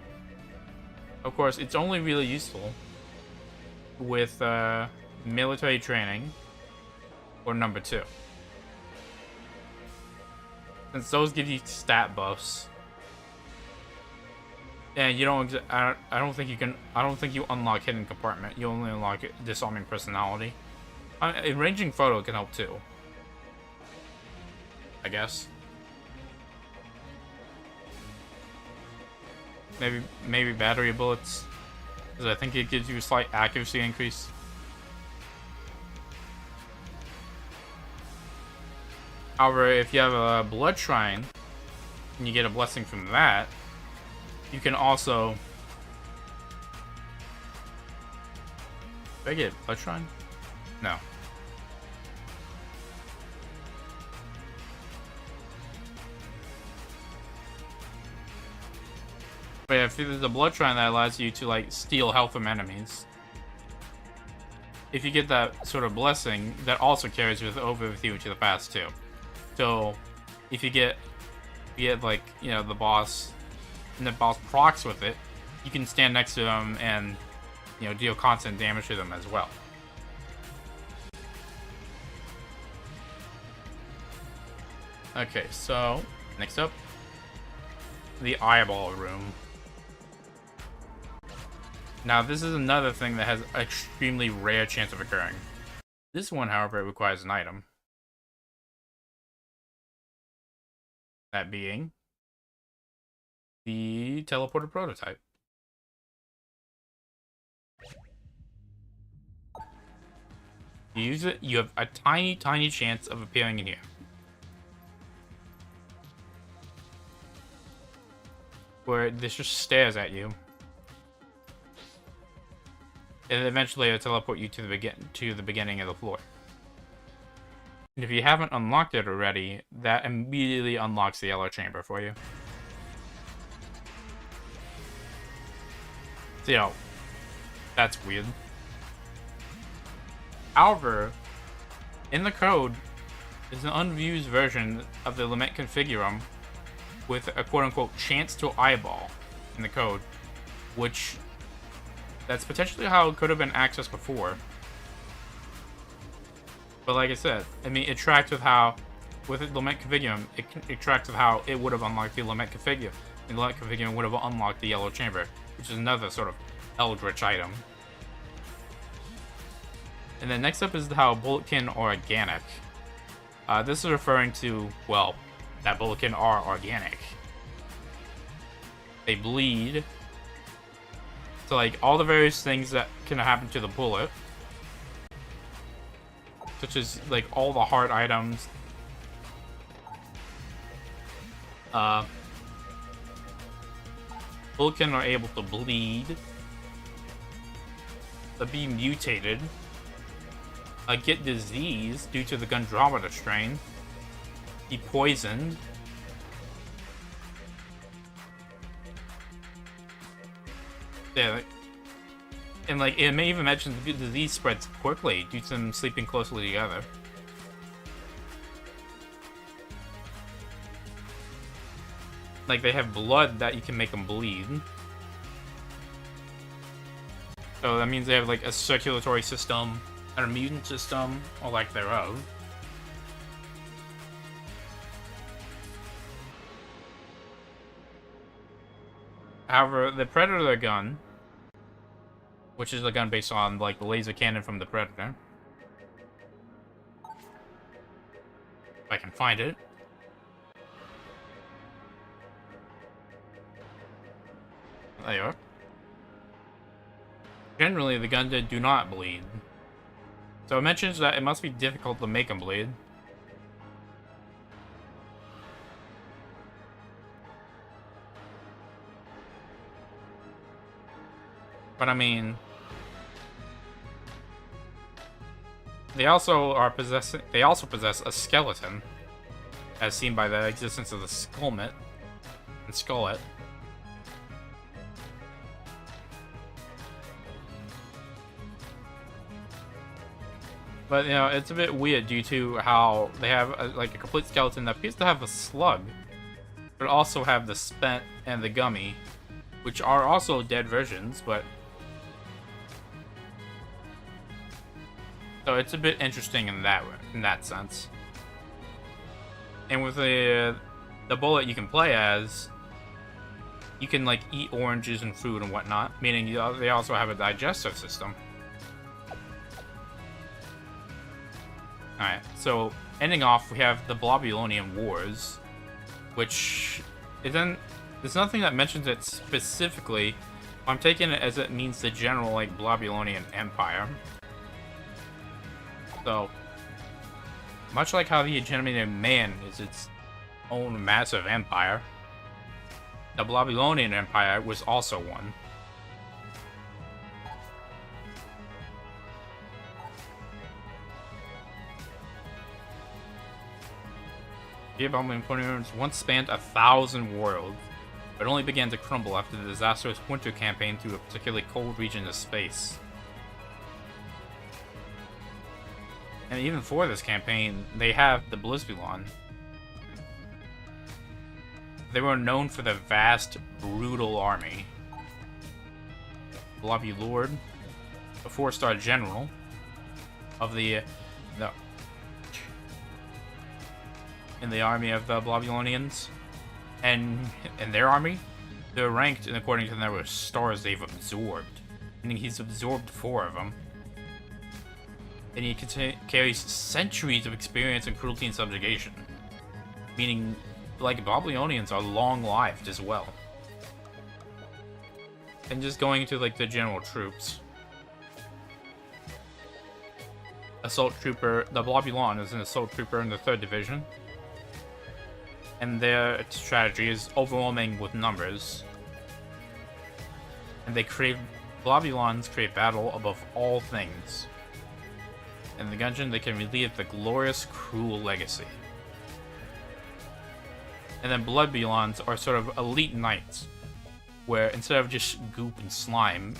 course, it's only really useful with military training or number 2. Since those give you stat buffs. And you don't. I don't think you can. I don't think you unlock hidden compartment. You only unlock disarming personality. Arranging photo can help too, I guess. Maybe battery bullets, because I think it gives you a slight accuracy increase. However, if you have a blood shrine and you get a blessing from that, you can also... Did I get blood shrine? No. But yeah, if there's a blood shrine that allows you to like steal health from enemies. If you get that sort of blessing, that also carries over with you to the past too. So if you get like, you know, the boss, and the boss procs with it, you can stand next to them and, you know, deal constant damage to them as well. Okay, so next up, the eyeball room. Now this is another thing that has an extremely rare chance of occurring. This one, however, requires an item. That being the teleporter prototype. You use it, you have a tiny chance of appearing in here. Where this just stares at you. And eventually it'll teleport you to the beginning of the floor. And if you haven't unlocked it already, that immediately unlocks the yellow chamber for you. So, you know, that's weird. However, in the code, there's an unused version of the Lament Configurum with a quote-unquote chance to eyeball in the code, which that's potentially how it could have been accessed before. But like I said, I mean, it tracks with how, with the Lament Configurum, it tracks with how it would have unlocked the Lament Configurum. And the Lament Configurum would have unlocked the yellow chamber, which is another sort of eldritch item. And then next up is how Bulletkin are organic. This is referring to, well, that Bulletkin are organic. They bleed. So like all the various things that can happen to the bullet, such as like all the heart items, Bulletkin are able to bleed, be mutated, get disease due to the Gundramata strain, be poisoned, yeah, and like it may even mention the disease spreads quickly due to them sleeping closely together. Like they have blood that you can make them bleed. So that means they have like a circulatory system, an immune system, or lack thereof. However, the Predator gun, which is a gun based on like the laser cannon from the Predator, if I can find it. There you are. Generally, the Gungeon do not bleed. So it mentions that it must be difficult to make them bleed. But I mean, they also possess a skeleton, as seen by the existence of the Skullmet and Skullet. But, you know, it's a bit weird due to how they have, like, a complete skeleton that appears to have a slug, but also have the Spent and the Gummy, which are also dead versions, but... So it's a bit interesting in that sense. And with the bullet you can play as, you can, like, eat oranges and fruit and whatnot, meaning they also have a digestive system. Alright, so ending off, we have the Blobulonian Wars, which there's nothing that mentions it specifically. I'm taking it as it means the general, like, Blobulonian Empire. So, much like how the Agenimated Man is its own massive empire, the Blobulonian Empire was also one. The Abominable once spanned 1,000 worlds, but only began to crumble after the disastrous winter campaign through a particularly cold region of space. And even for this campaign, they have the Blizbulon. They were known for the vast, brutal army. Blobulord, a 4-star general of in the army of the Blobulonians, and in their army, they're ranked according to the number of stars they've absorbed, meaning he's absorbed 4 of them. And he carries centuries of experience in cruelty and subjugation, meaning, like, Blobulonians are long-lived as well. And just going into, like, the general troops. Assault Trooper, the Blobulon is an Assault Trooper in the 3rd Division. And their strategy is overwhelming with numbers. And Blobulons crave battle above all things. In the Gungeon, they can relive the glorious, cruel legacy. And then Bloodbulons are sort of elite knights, where instead of just goop and slime,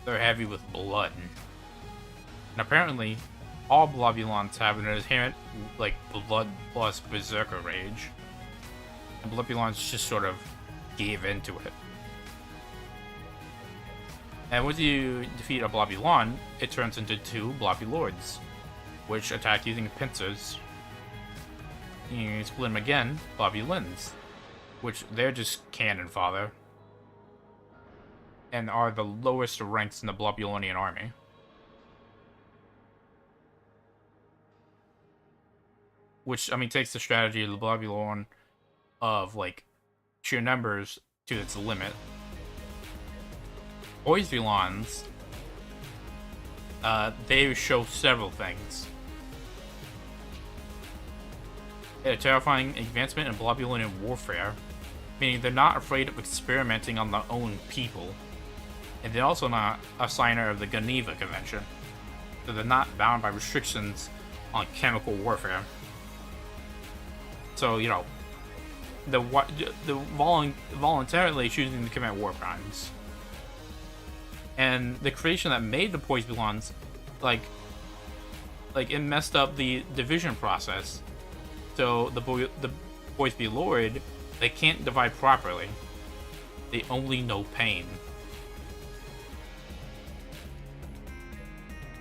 they're heavy with blood. And apparently, all Blobulons have an inherent, like, blood plus berserker rage. And Blobulons just sort of gave into it. And when you defeat a Blobulon, it turns into 2 Blobulords, which attack using pincers. You split them again, Blobulins, which they're just cannon fodder, and are the lowest ranks in the Blobulonian army. Which, I mean, takes the strategy of the Blobulon of, like, sheer numbers to its limit. Poisbulons, they show several things. A terrifying advancement in Blobulonian warfare, meaning they're not afraid of experimenting on their own people. And they're also not a signer of the Geneva Convention, so they're not bound by restrictions on chemical warfare. So, you know, the voluntarily choosing to commit war crimes. And the creation that made the Poisbulons, like it messed up the division process. So the Poisbulord, they can't divide properly. They only know pain.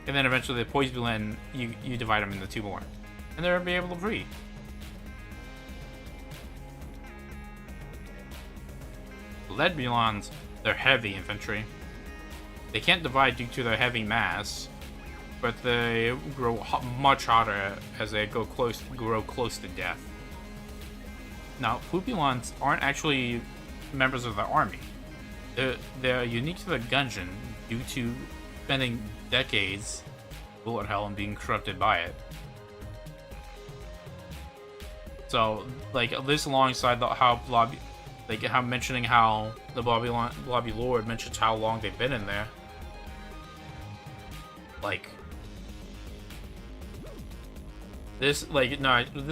And then eventually the Poisbulon, you divide them into 2 more. And they'll be able to breed. Leadbulons, they're heavy infantry. They can't divide due to their heavy mass, but they grow much hotter as they grow close to death. Now, Poopulons aren't actually members of the army. They're unique to the Gungeon due to spending decades bullet hell and being corrupted by it. So, like, this alongside how mentioning how the Blobby Lord mentions how long they've been in there. Like, this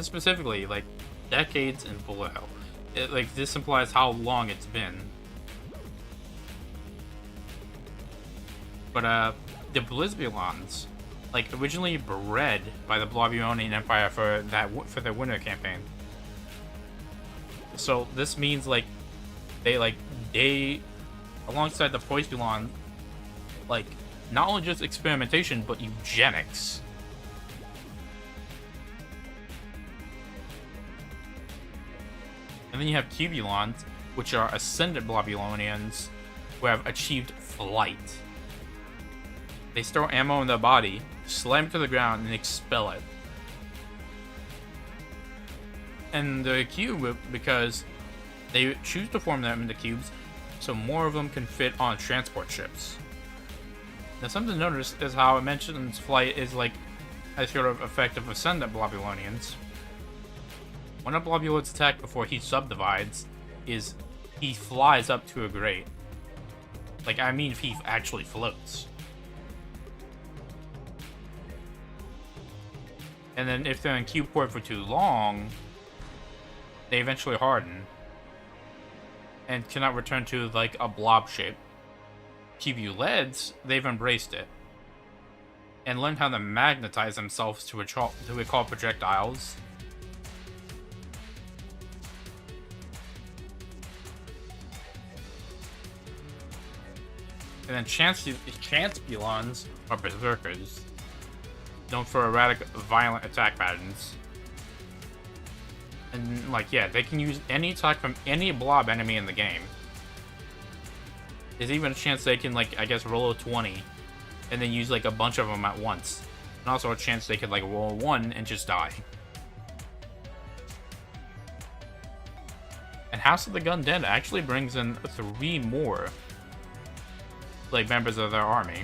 specifically, like, decades in bullet hell. Like, this implies how long it's been. But, the Blizbulons, like, originally bred by the Blobulonian Empire for their winter campaign. So this means, like, they alongside the Poisbulon, like, not only just experimentation but eugenics. And then you have Cubulons, which are ascendant Blobulonians who have achieved flight. They store ammo in their body, slam it to the ground, and expel it. And the cube, because they choose to form them into cubes, so more of them can fit on transport ships. Now, something to notice is how it mentions flight is like a sort of effect of ascendant Blobulonians. When a Blobulon's attack before he subdivides is he flies up to a grate. Like, I mean, if he actually floats. And then if they're in cube port for too long, they eventually harden and cannot return to, like, a blob shape. Cubuleds, they've embraced it and learned how to magnetize themselves to recall projectiles. And then Chancebulons are berserkers, known for erratic, violent attack patterns. And, like, yeah, they can use any attack from any blob enemy in the game. There's even a chance they can, like, I guess, roll a 20 and then use, like, a bunch of them at once. And also a chance they could, like, roll 1 and just die. And House of the Gundead actually brings in 3 more, like, members of their army.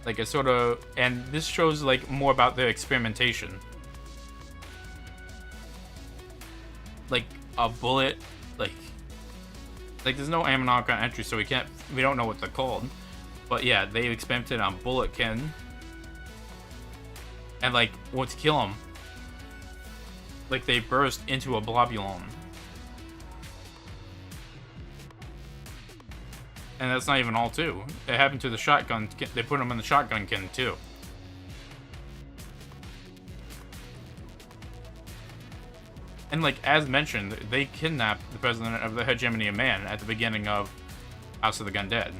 Like, a sort of, and this shows, like, more about their experimentation. Like, a bullet, like there's no ammo on entry, so we don't know what they're called. But yeah, they experimented on bulletkin. And, like, to kill them, like, they burst into a Blobulon. And that's not even all, too. It happened to the shotgun. They put them in the shotgunkin, too. And, like, as mentioned, they kidnapped the president of the Hegemony of Man at the beginning of House of the Gundead.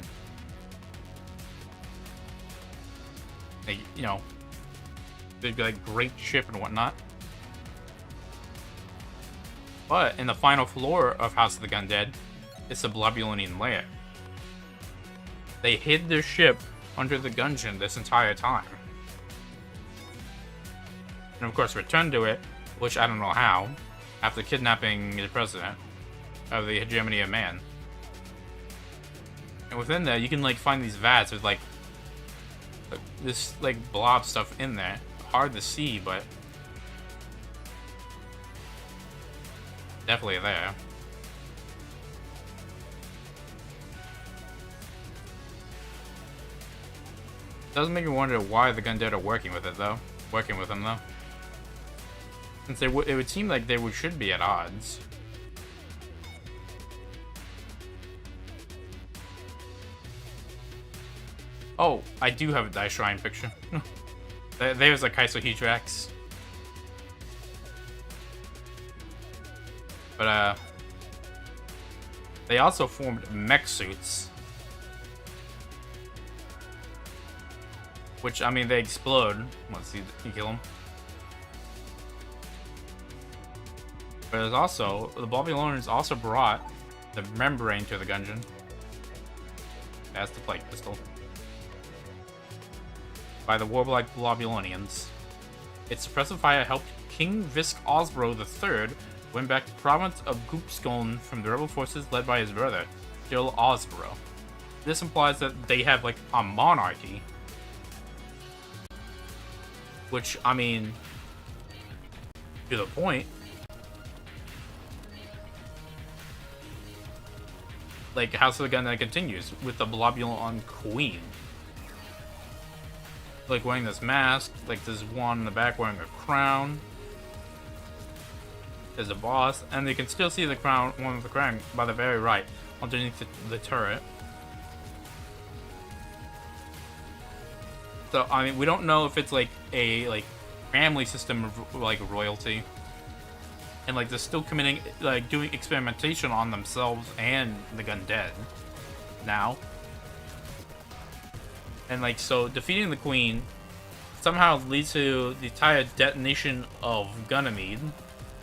Like, you know, they'd be, like, great ship and whatnot. But in the final floor of House of the Gundead, it's a Blobulonian lair. They hid their ship under the Gungeon this entire time. And of course returned to it, which I don't know how, after kidnapping the president of the Hegemony of Man. And within there, you can, like, find these vats with, like this, like, blob stuff in there. Hard to see, but definitely there. Does make me wonder why the Gundead are working with them, though. Since it would seem like they should be at odds. Oh, I do have a Die Shrine picture. There's a Kaiso Heatrax. But, they also formed mech suits. Which, I mean, they explode once you kill them. But there's also, the Blobulonians also brought the membrane to the Gungeon. That's the plate pistol. By the warlike Blobulonians. Its suppressive fire helped King Visk Osbro III win back the province of Goopskoln from the rebel forces led by his brother, Gil Osbro. This implies that they have, like, a monarchy. Which, I mean, to the point. Like, House of the Gun that continues with the Blobulonian Queen. Like, wearing this mask. Like, there's one in the back wearing a crown. There's a boss. And you can still see the crown, one with the crown, by the very right, underneath the turret. So, I mean, we don't know if it's, like, a, like, family system of, like, royalty. And, like, they're still committing, like, doing experimentation on themselves and the Gundead now. And, like, so defeating the Queen somehow leads to the entire detonation of Gunymede,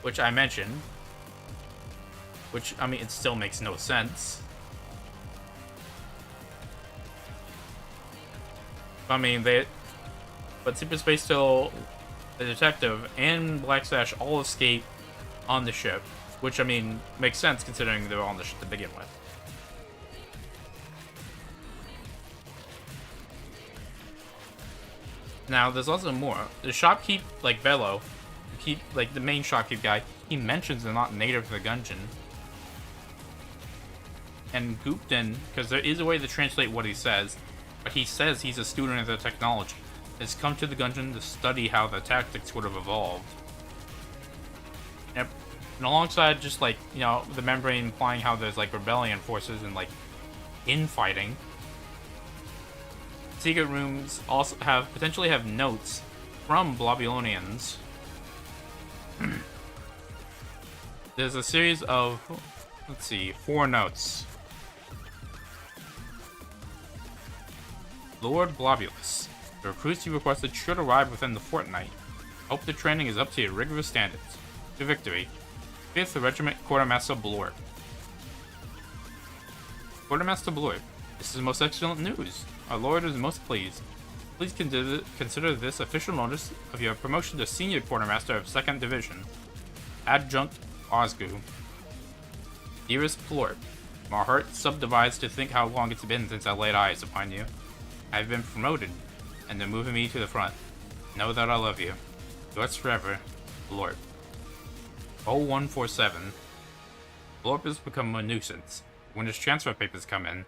which I mentioned. Which, I mean, it still makes no sense. I mean, but Super Space Tail, the detective, and Black Sash all escape on the ship, which, I mean, makes sense considering they were on the ship to begin with. Now, there's also more. The shopkeep, like Velo, like the main shopkeep guy, he mentions they're not native to the Gungeon. And Goopton, because there is a way to translate what he says, but he says he's a student of the technology. Has come to the Gungeon to study how the tactics would have evolved. Yep. And alongside just, like, you know, the membrane implying how there's, like, rebellion forces and, like, infighting. Secret rooms also potentially have notes from Blobulonians. There's a series of, let's see, 4 notes. Lord Blobulus. The recruits you requested should arrive within the fortnight. Hope the training is up to your rigorous standards. To victory. 5th Regiment Quartermaster Blorp. Quartermaster Blorp. This is most excellent news. Our Lord is most pleased. Please consider this official notice of your promotion to Senior Quartermaster of 2nd Division. Adjunct Osgu. Dearest Blorp, my heart subdivides to think how long it's been since I laid eyes upon you. I have been promoted, and they're moving me to the front. Know that I love you. Yours forever, Blorp. 0147. Blorp has become a nuisance. When his transfer papers come in,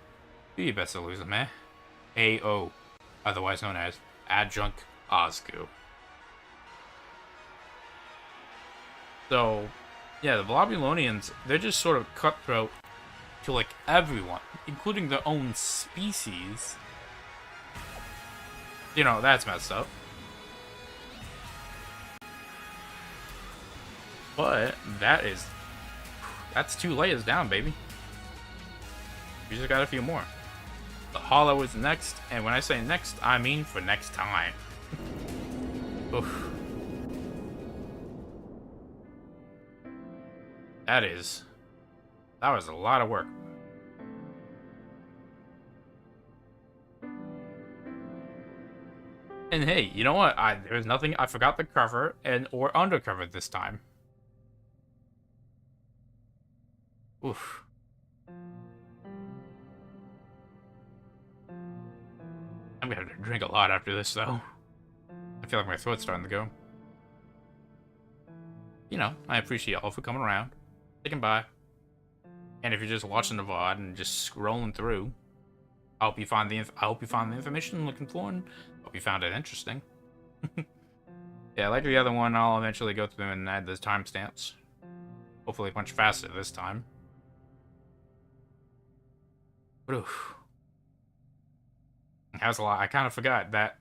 do your best to lose him, eh? AO, otherwise known as Adjunct Osgu. So, yeah, the Blobulonians, they're just sort of cutthroat to, like, everyone, including their own species. You know, that's messed up. But that's 2 layers down, baby. We just got a few more. The Hollow is next, and when I say next, I mean for next time. Oof. That was a lot of work. And hey, you know what? There's nothing. I forgot the cover or undercover this time. Oof. I'm gonna have to drink a lot after this, though. I feel like my throat's starting to go. You know, I appreciate y'all for coming around, sticking by. And if you're just watching the VOD and just scrolling through, I hope you find the information you're looking for, and hope you found it interesting. Yeah, like the other one, I'll eventually go through and add the timestamps. Hopefully much faster this time. But oof. That was a lot. I kind of forgot that.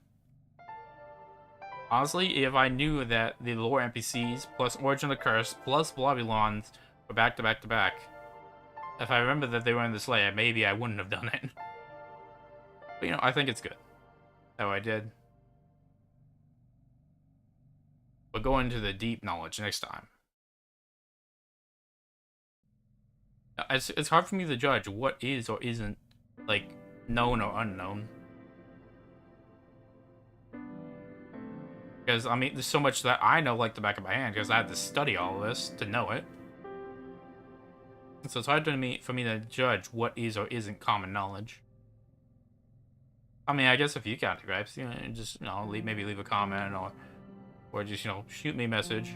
Honestly, if I knew that the lore NPCs plus Origin of the Curse plus Blobulons were back to back to back, if I remember that they were in this layer, maybe I wouldn't have done it. But, you know, I think it's good. Oh, I did. We'll go into the deep knowledge next time. It's hard for me to judge what is or isn't, like, known or unknown. Because, I mean, there's so much that I know like the back of my hand, because I had to study all of this to know it. So it's hard for me to judge what is or isn't common knowledge. I mean, I guess if you got gripes, you know, just, you know, maybe leave a comment, or just, you know, shoot me a message.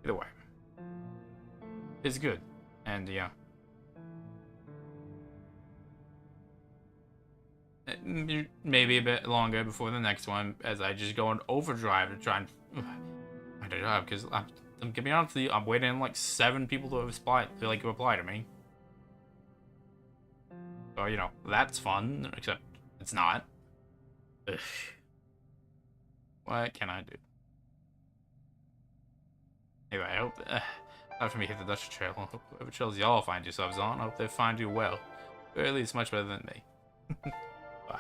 Either way. It's good. And, yeah. Maybe a bit longer before the next one, as I just go in overdrive to try and find a job, because I'm gonna be honest with you, I'm waiting on like 7 people to reply to me. So, you know, that's fun, except it's not. Ugh. What can I do? Anyway, I hope, after me hit the Dutch trail, I hope whatever trails y'all find yourselves on, I hope they find you well. Or at least much better than me. Bye.